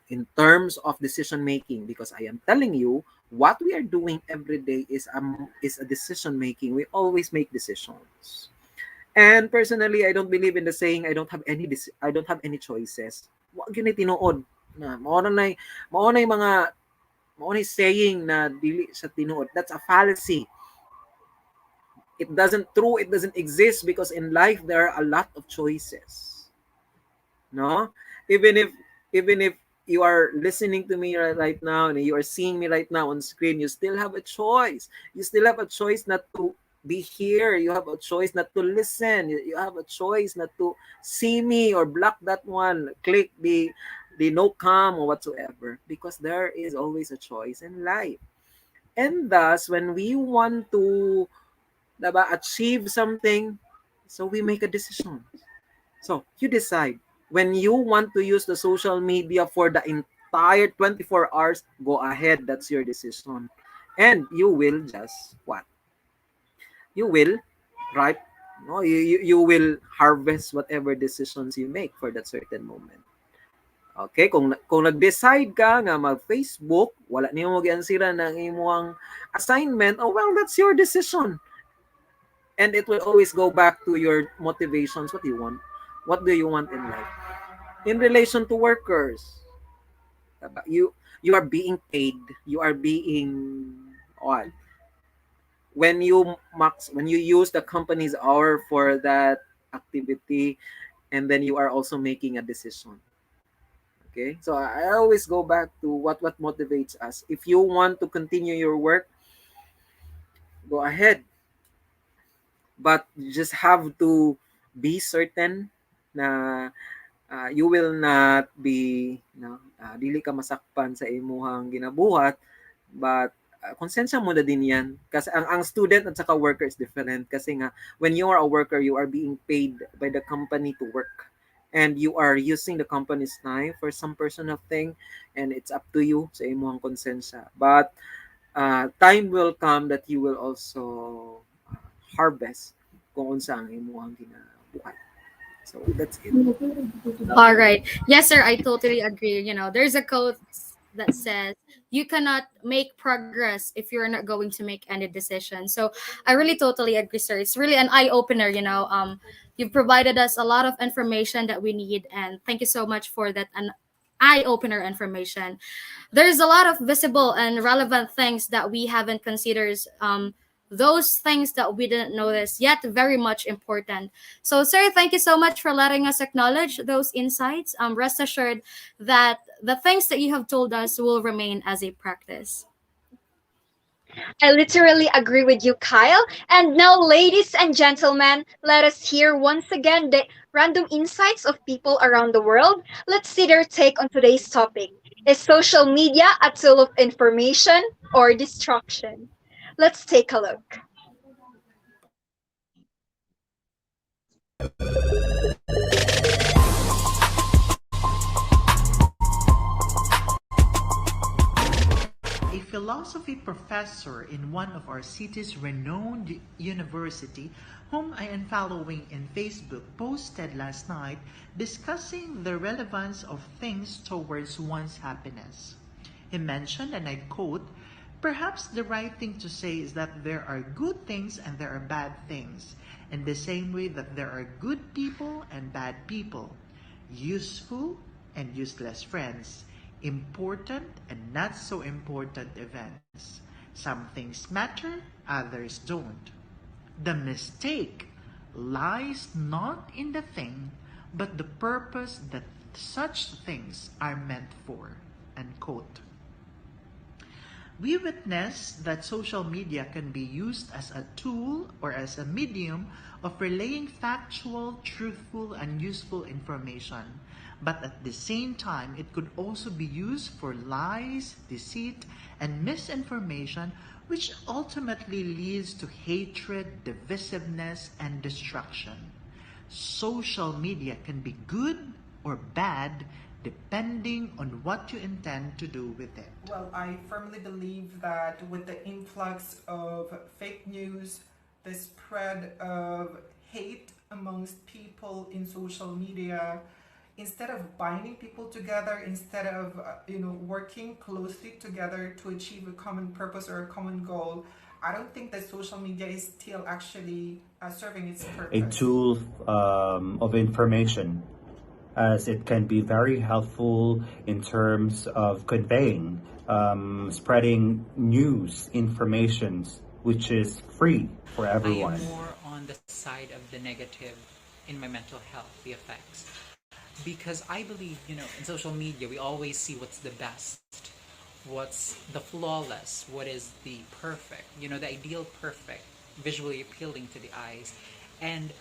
in terms of decision making, because I am telling you, what we are doing every day is a decision making. We always make decisions. And personally, I don't believe in the saying I don't have any choices. Wag yun tinuod. Na mao na mga mao na saying na dili sa tinuod. That's a fallacy. It doesn't exist, because in life there are a lot of choices, no? Even if you are listening to me right now and you are seeing me right now on screen, you still have a choice. You still have a choice not to be here. You have a choice not to listen. You have a choice not to see me or block that one, click the no com or whatsoever, because there is always a choice in life. And thus, when we want to achieve something, so we make a decision. So you decide. When you want to use the social media for the entire 24 hours, go ahead. That's your decision. And you will just what? You will right? No, you will harvest whatever decisions you make for that certain moment. Okay, kung nag-decide ka nga mag-Facebook, wala niyo mo giansira ng imong assignment, oh well, that's your decision. And it will always go back to your motivations. What do you want? What do you want in life? In relation to workers, you are being paid. You are being what? When you use the company's hour for that activity, and then you are also making a decision. Okay, so I always go back to what motivates us. If you want to continue your work, go ahead, but you just have to be certain na you will not be dili ka masakpan sa imuhang ginabuhat, but konsensya mo na din yan, kasi ang student at saka worker is different, kasi nga when you are a worker, you are being paid by the company to work, and you are using the company's time for some personal thing, and it's up to you sa imuhang konsensya. But time will come that you will also harvest kung unsa ang imuhang ginabuhat. So that's it. All right. Yes, sir. I totally agree. There's a quote that says you cannot make progress if you're not going to make any decision. So I really totally agree, sir. It's really an eye opener. You've provided us a lot of information that we need, and thank you so much for that. An eye opener information. There's a lot of visible and relevant things that we haven't considered. Those things that we didn't notice yet very much important. So sir, thank you so much for letting us acknowledge those insights. Rest assured that the things that you have told us will remain as a practice. I literally agree with you, Kyle. And now, ladies and gentlemen, let us hear once again the random insights of people around the world. Let's see their take on today's topic. Is social media a tool of information or destruction? Let's take a look. philosophy professor in one of our city's renowned university, whom I am following in Facebook, posted last night discussing the relevance of things towards one's happiness. He mentioned, and I quote, "Perhaps the right thing to say is that there are good things and there are bad things, in the same way that there are good people and bad people, useful and useless friends, important and not so important events. Some things matter, others don't. The mistake lies not in the thing, but the purpose that such things are meant for." Unquote. We witness that social media can be used as a tool or as a medium of relaying factual, truthful, and useful information. But at the same time, it could also be used for lies, deceit, and misinformation, which ultimately leads to hatred, divisiveness, and destruction. Social media can be good or bad depending on what you intend to do with it. Well, I firmly believe that with the influx of fake news, the spread of hate amongst people in social media, instead of binding people together, instead of working closely together to achieve a common purpose or a common goal, I don't think that social media is still actually serving its purpose. A tool of information, as it can be very helpful in terms of conveying, spreading news, information, which is free for everyone. I am more on the side of the negative in my mental health, the effects. Because I believe, in social media, we always see what's the best, what's the flawless, what is the perfect, the ideal perfect, visually appealing to the eyes. And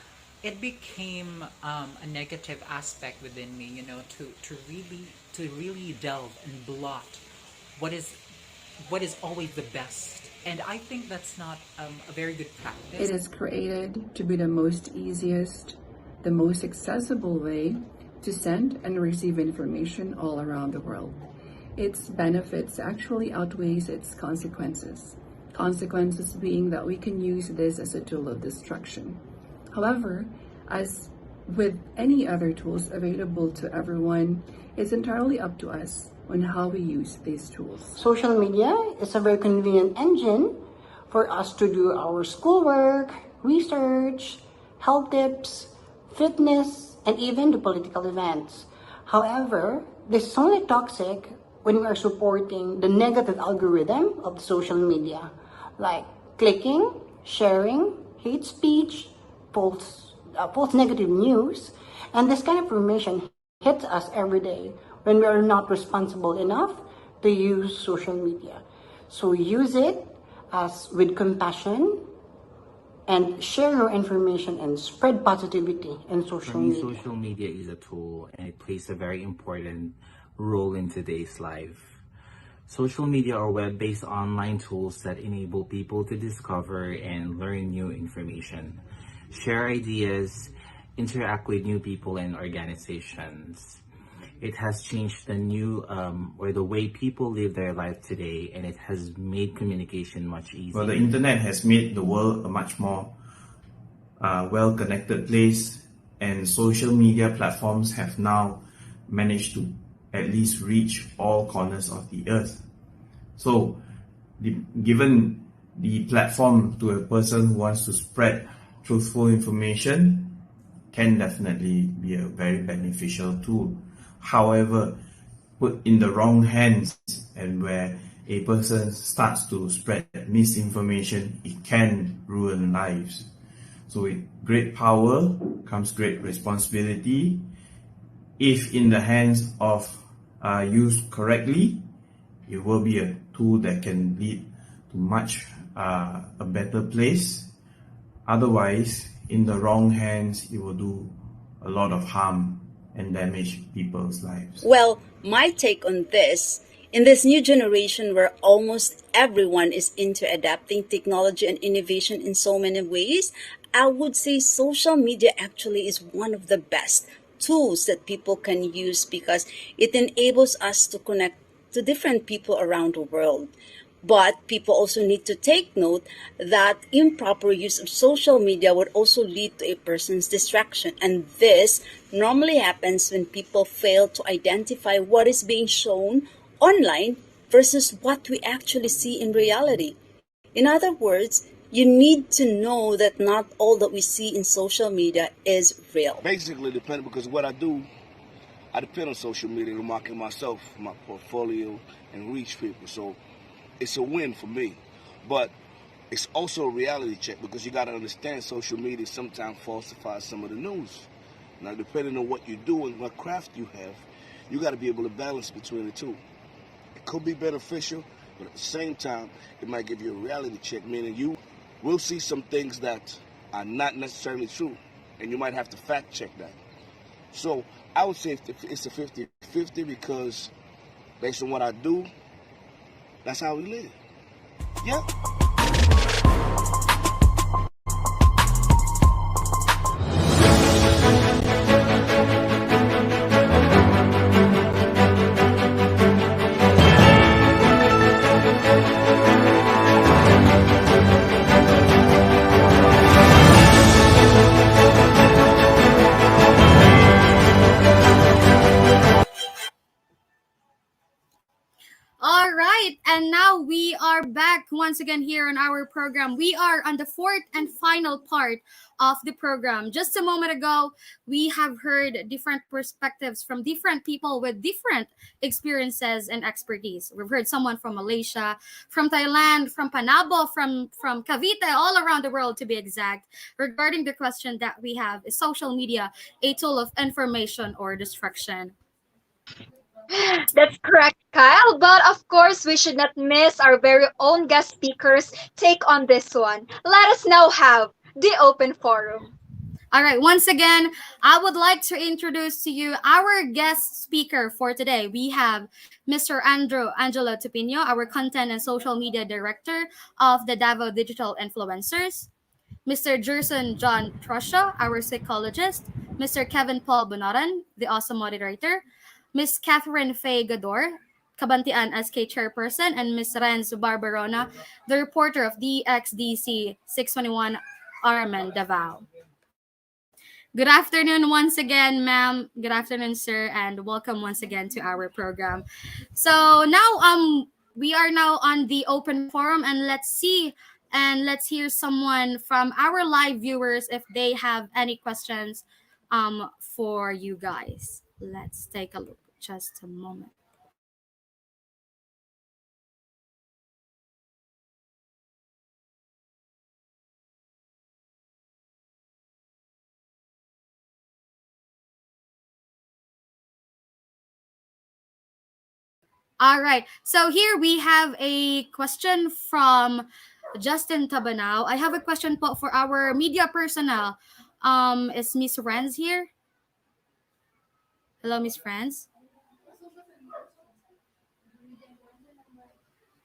it became a negative aspect within me, to really delve and blot what is always the best. And I think that's not a very good practice. It is created to be the most easiest, the most accessible way to send and receive information all around the world. Its benefits actually outweighs its consequences. Consequences being that we can use this as a tool of destruction. However, as with any other tools available to everyone, it's entirely up to us on how we use these tools. Social media is a very convenient engine for us to do our schoolwork, research, health tips, fitness, and even the political events. However, this is only toxic when we are supporting the negative algorithm of social media, like clicking, sharing, hate speech, false negative news, and this kind of information hits us every day when we are not responsible enough to use social media. So use it as with compassion and share your information and spread positivity in social media. Social media is a tool and it plays a very important role in today's life. Social media are web-based online tools that enable people to discover and learn new information, share ideas, interact with new people and organizations. It has changed the way people live their life today, and it has made communication much easier. Well, the internet has made the world a much more well-connected place, and social media platforms have now managed to at least reach all corners of the earth. So, given the platform to a person who wants to spread truthful information, can definitely be a very beneficial tool. However, put in the wrong hands and where a person starts to spread misinformation, it can ruin lives. So with great power comes great responsibility. If in the hands of used correctly, it will be a tool that can lead to much a better place. Otherwise, in the wrong hands, it will do a lot of harm and damage people's lives. Well, my take on this, in this new generation where almost everyone is into adapting technology and innovation in so many ways, I would say social media actually is one of the best tools that people can use because it enables us to connect to different people around the world. But people also need to take note that improper use of social media would also lead to a person's distraction. And this normally happens when people fail to identify what is being shown online versus what we actually see in reality. In other words, you need to know that not all that we see in social media is real. Basically, depending because what I do, I depend on social media to market myself, my portfolio, and reach people. So it's a win for me. But it's also a reality check because you got to understand social media sometimes falsifies some of the news. Now, depending on what you do and what craft you have, you got to be able to balance between the two. It could be beneficial, but at the same time, it might give you a reality check, meaning you will see some things that are not necessarily true, and you might have to fact check that. So I would say it's a 50-50 because based on what I do, that's how we live. Yeah. All right, and now we are back once again here on our program. We are on the fourth and final part of the program. Just a moment ago, we have heard different perspectives from different people with different experiences and expertise. We've heard someone from Malaysia, from Thailand, from Panabo, from Cavite, all around the world to be exact, regarding the question that we have: is social media a tool of information or destruction? That's correct, Kyle. But of course, we should not miss our very own guest speakers' take on this one. Let us now have the open forum. All right, once again, I would like to introduce to you our guest speaker for today. We have Mr. Angelo Tupino, our content and social media director of the Davao Digital Influencers. Mr. Jerson John Trusha, our psychologist. Mr. Kevin Paul Bonaran, the awesome moderator. Miss Catherine Faye Gador, Kabantian SK chairperson, and Miss Renz Barbarona, the reporter of DXDC 621 Arman Davao. Good afternoon once again, ma'am. Good afternoon, sir, and welcome once again to our program. So now we are now on the open forum, and let's hear someone from our live viewers if they have any questions for you guys. Let's take a look. Just a moment. All right. So here we have a question from Justin Tabanao. I have a question po for our media personnel. Is Miss Renz here? Hello, Miss Renz.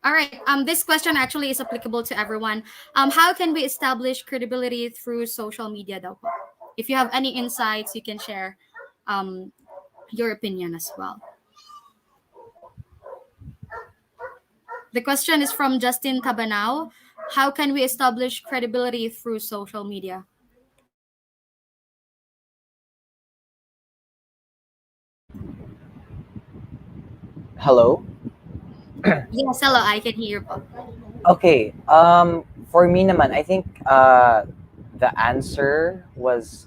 All right. This question actually is applicable to everyone. How can we establish credibility through social media, daw po? If you have any insights, you can share um, your opinion as well. The question is from Justin Tabanao. How can we establish credibility through social media? Hello. Yes, hello. I can hear you po. Okay. For me naman, I think the answer was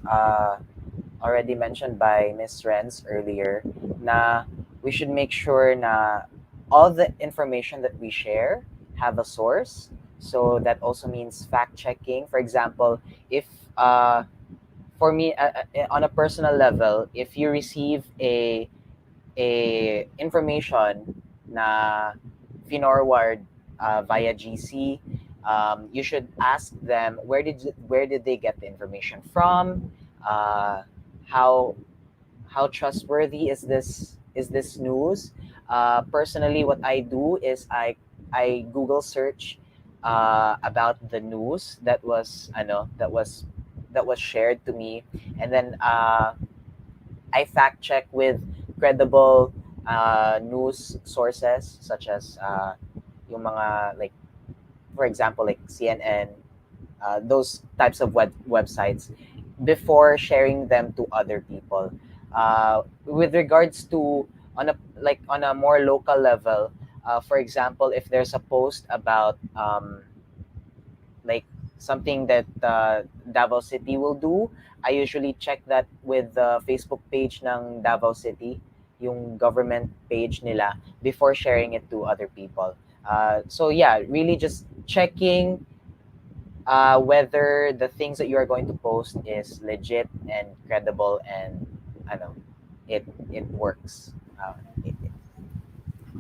already mentioned by Miss Renz earlier. Na we should make sure na all the information that we share have a source. So that also means fact checking. For example, if for me on a personal level, if you receive a information na finorward via GC, you should ask them where did they get the information from, how how trustworthy is this news. Personally, what I do is I Google search about the news that was that was shared to me, and then I fact check with credible news sources such as yung mga like for example like CNN, those types of websites before sharing them to other people. With regards to on a more local level, for example, if there's a post about like something that Davao City will do, I usually check that with the Facebook page ng Davao City, yung government page nila, before sharing it to other people. So yeah, really just checking whether the things that you are going to post is legit and credible and I know it works. It,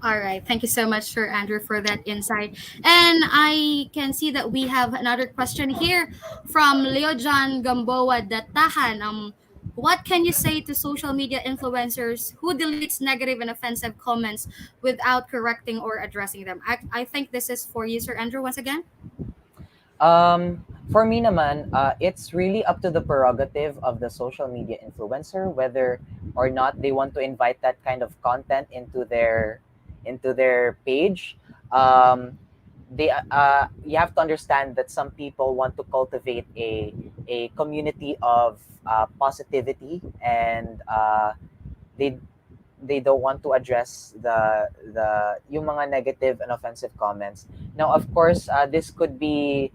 All right. Thank you so much, Sir Andrew, for that insight. And I can see that we have another question here from Leojan Gamboa Datahan. What can you say to social media influencers who deletes negative and offensive comments without correcting or addressing them? I think this is for you, Sir Andrew, once again. For me naman, it's really up to the prerogative of the social media influencer whether or not they want to invite that kind of content into their page. You have to understand that some people want to cultivate a community of positivity, and they they don't want to address the yung mga negative and offensive comments. Now, of course, this could be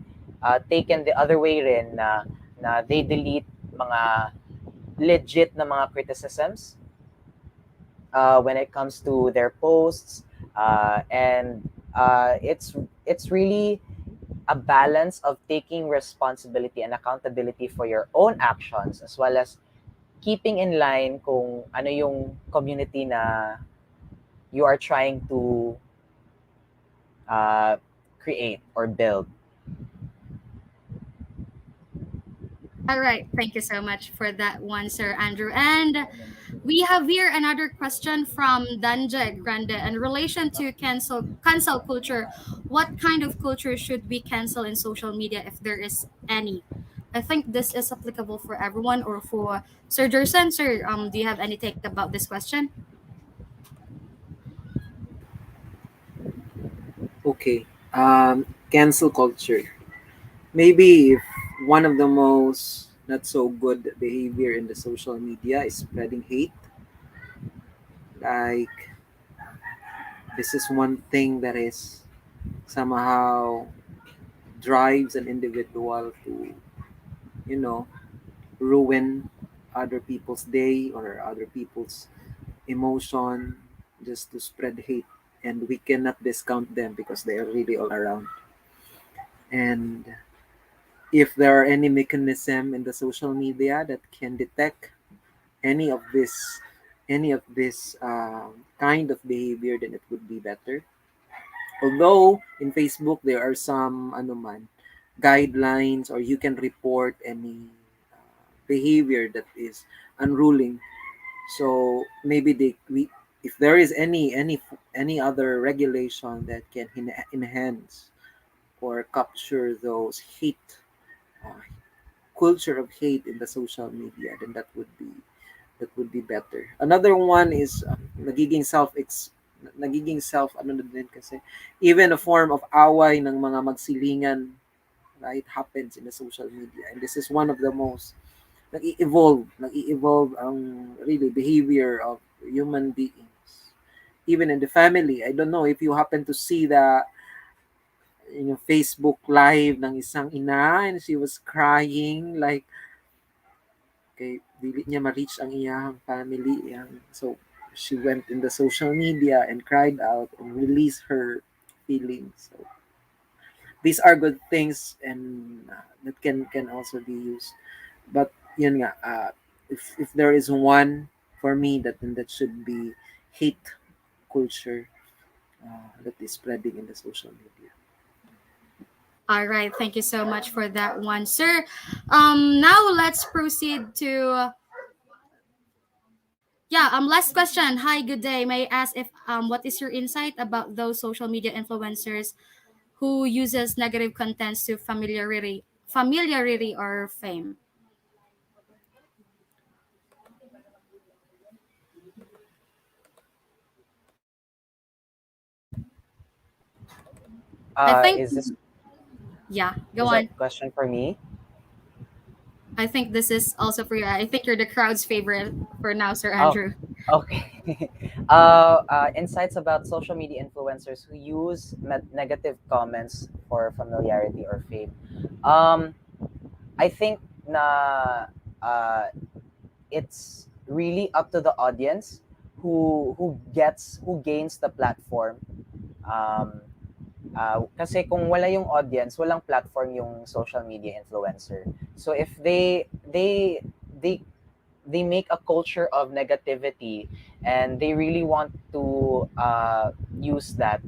taken the other way rin na they delete mga legit na mga criticisms when it comes to their posts, and it's really a balance of taking responsibility and accountability for your own actions, as well as keeping in line kung ano yung community na you are trying to uh, create or build. All right. Thank you so much for that one, Sir Andrew. And we have here another question from Danje Grande in relation to cancel culture. What kind of culture should we cancel in social media if there is any? I think this is applicable for everyone or for Sir Jerson. Sir, do you have any take about this question? Okay. Cancel culture. Maybe if one of the most not so good behavior in the social media is spreading hate, like this is one thing that is somehow drives an individual to, you know, ruin other people's day or other people's emotion just to spread hate. And we cannot discount them because they are really all around. And if there are any mechanism in the social media that can detect any of this kind of behavior, then it would be better. Although in Facebook there are some ano man, guidelines, or you can report any behavior that is unruling. So maybe if there is any other regulation that can enhance or capture those hate, uh, culture of hate in the social media, then that would be better. Another one is nagiging self ano na din kasi even a form of away ng mga magsilingan, right, happens in the social media, and this is one of the most nag-evolve ang really behavior of human beings, even in the family. I don't know if you happen to see the Facebook live ng isang ina, and she was crying like kay dili niya ma-reach ang iyang family. So she went in the social media and cried out and released her feelings. So these are good things, and that can also be used. But yun nga, if there is one for me that should be hate culture that is spreading in the social media. All right. Thank you so much for that one, sir. Now let's proceed to yeah. Last question. Hi, good day. May I ask if what is your insight about those social media influencers who uses negative contents to familiarity or fame? I think, Is this yeah, go is that on. question for me? I think this is also for you. I think you're the crowd's favorite for now, Sir Oh, Andrew. okay. Insights about social media influencers who use negative comments for familiarity or fame. Um, I think na it's really up to the audience who gains the platform. Um, Kasi kung wala yung audience, walang platform yung social media influencer. So if they they make a culture of negativity and they really want to use that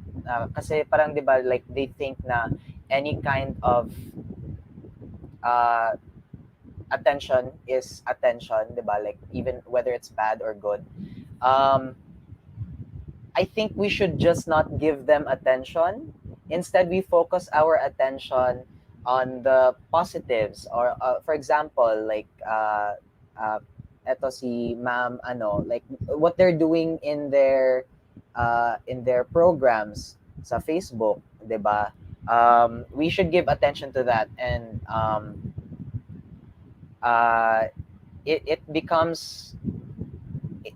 kasi parang 'di ba like they think na any kind of uh, attention is attention 'di ba like even whether it's bad or good. um I think we should just not give them attention. Instead, we focus our attention on the positives. Or, for example, like, uh, eto si ma'am, ano, like, what they're doing in their programs sa Facebook, 'di ba? We should give attention to that. And uh, it becomes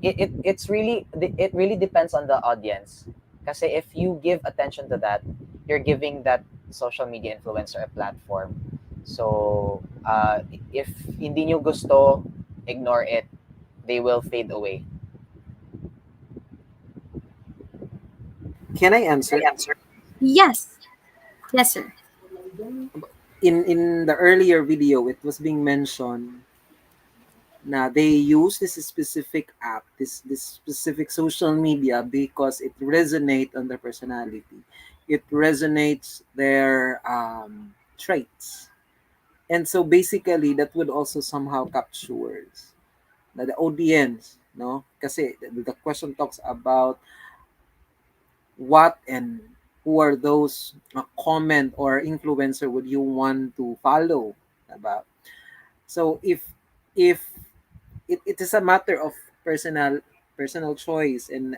it really depends on the audience kasi if you give attention to that you're giving that social media influencer a platform. So if hindi nyo gusto, ignore it, they will fade away. Can I answer? Yes. Yes, sir. In the earlier video, it was being mentioned na they use this specific app, this specific social media because it resonates on their personality. It resonates their traits. And so basically that would also somehow capture the audience, no? Kasi the question talks about what and who are those comment or influencer would you want to follow, about. So if it is a matter of personal choice and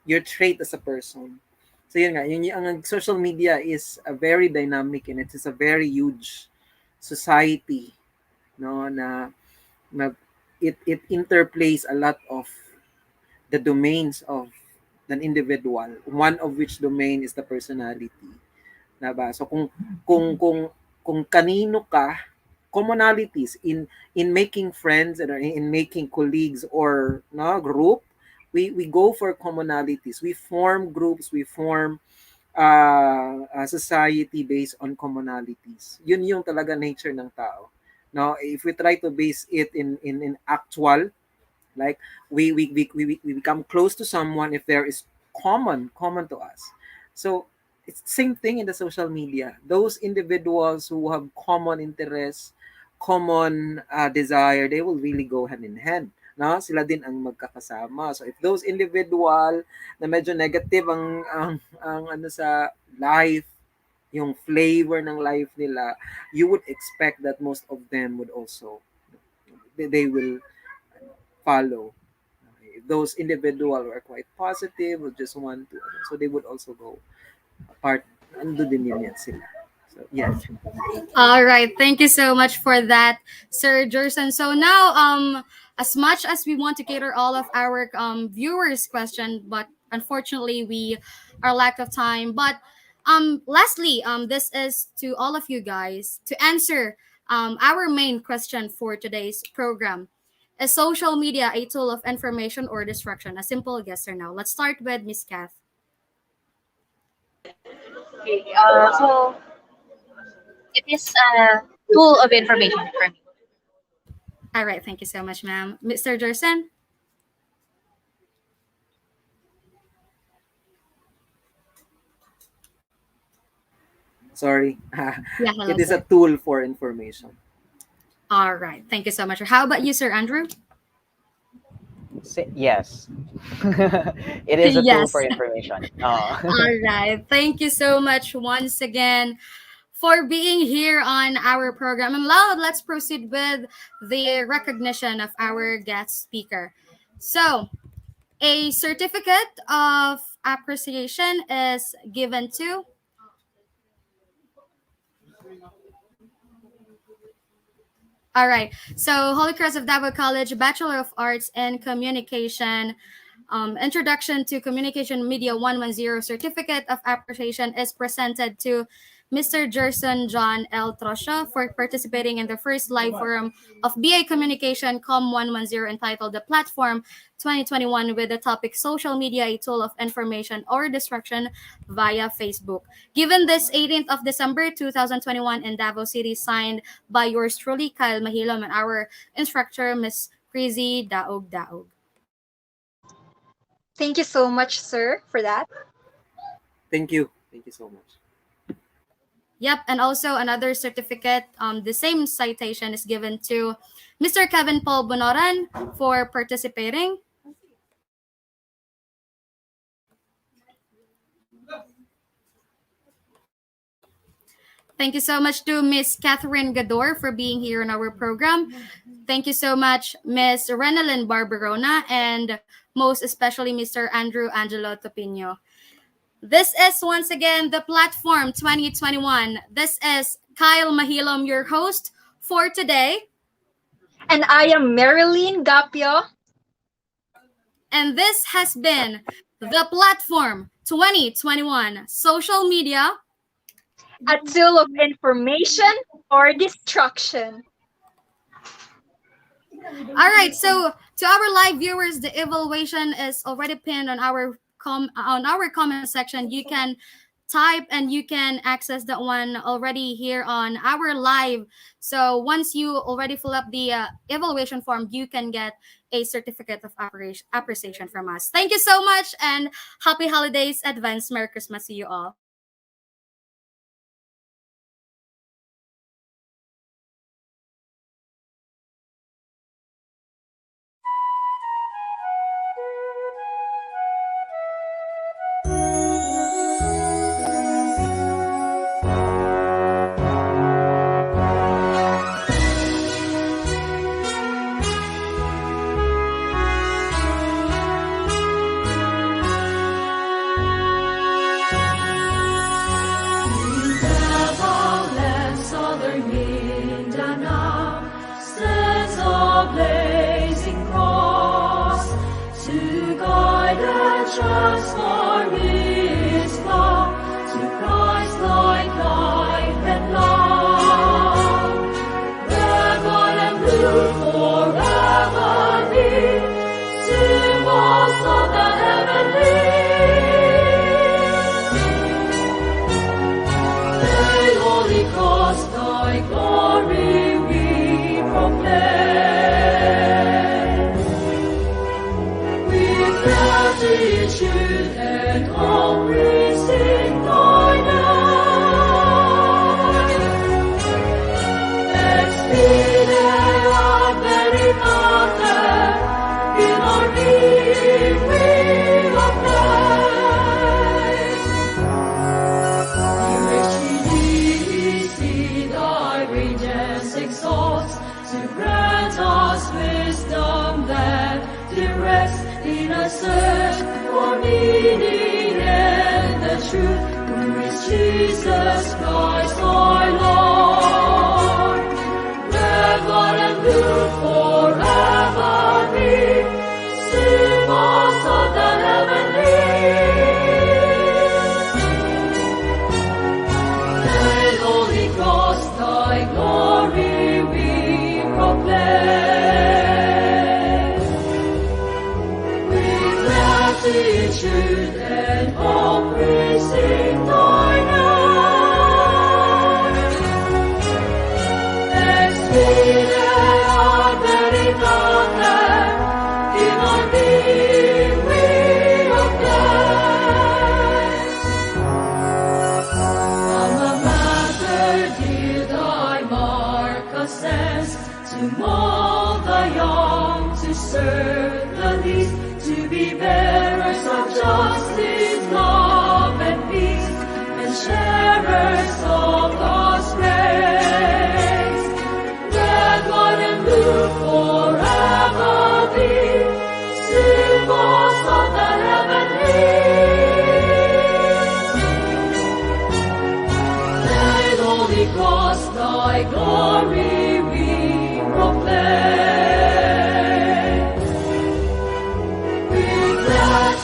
your trait as a person. So yun nga, ang social media is a very dynamic and it is a very huge society, no, na it interplays a lot of the domains of an individual, one of which domain is the personality. Diba? So kung kanino ka, commonalities in making friends and in making colleagues or no group, we go for commonalities. We form groups, we form a society based on commonalities. Yun yung talaga nature ng tao. No, if we try to base it in actual, like we become close to someone if there is common to us. So it's the same thing in the social media. Those individuals who have common interests, common desire, they will really go hand in hand. No, sila din ang magkakasama. So if those individual na medyo negative ang ano sa life, yung flavor ng life nila, you would expect that most of them would also they will follow. If those individual were quite positive or just want to, so they would also go part, ando din yun yan sila. So yeah. All right. Thank you so much for that, Sir Jerson. So now, as much as we want to cater all of our viewers' question, but unfortunately we are lack of time. But lastly, this is to all of you guys to answer our main question for today's program. Is social media a tool of information or distraction? A simple yes or no. Let's start with Miss Kath. Okay, so it is a tool of information for me. All right. Thank you so much, ma'am. Mr. Jerson? Sorry. Yeah, hello, It is a sir. tool for information. All right. Thank you so much. How about you, Sir Andrew? Yes. It is a tool for Yes. information. All right. Thank you so much once again for being here on our program. And now let's proceed with the recognition of our guest speaker. So, a certificate of appreciation is given to All right. So, Holy Cross of Davao College, Bachelor of Arts in Communication, Introduction to Communication Media 110 Certificate of Appreciation is presented to Mr. Gerson John L. Trosha for participating in the first live forum of BA Communication Com 110 entitled The Platform 2021 with the topic Social Media, a Tool of Information or Destruction via Facebook. Given this 18th of December 2021 in Davao City, signed by yours truly, Kyle Mahilom, and our instructor, Miss Crazy Daog Daog. Thank you so much, sir, for that. Thank you. Thank you so much. Yep, and also another certificate, the same citation is given to Mr. Kevin Paul Bonoran for participating. Thank you so much to Miss Catherine Gador for being here in our program. Thank you so much, Miss Renalyn Barbarona, and most especially Mr. Andrew Angelo Topino. This is once again the Platform 2021. This is Kyle Mahilom, your host for today. And I am Marilyn Gapio. And this has been the Platform 2021 Social Media, a tool of information or destruction. All right, so to our live viewers, the evaluation is already pinned on our comment section. You can type and you can access that one already here on our live. So once you already fill up the evaluation form, you can get a certificate of appreciation from us. Thank you so much and happy holidays, advance Merry Christmas to you all. Jesus Christ our Lord, where God and good forever be, sing us of the heavenly. Thy holy cross, thy glory we proclaim. With gratitude and hope we sing thy name. To mold the young, to serve the least, to be bearers of justice, love, and peace, and sharers of God's grace. Let God and good forever be, symbols of the heavenly. Thy holy cross, thy glory we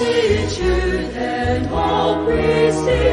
teachers and all praise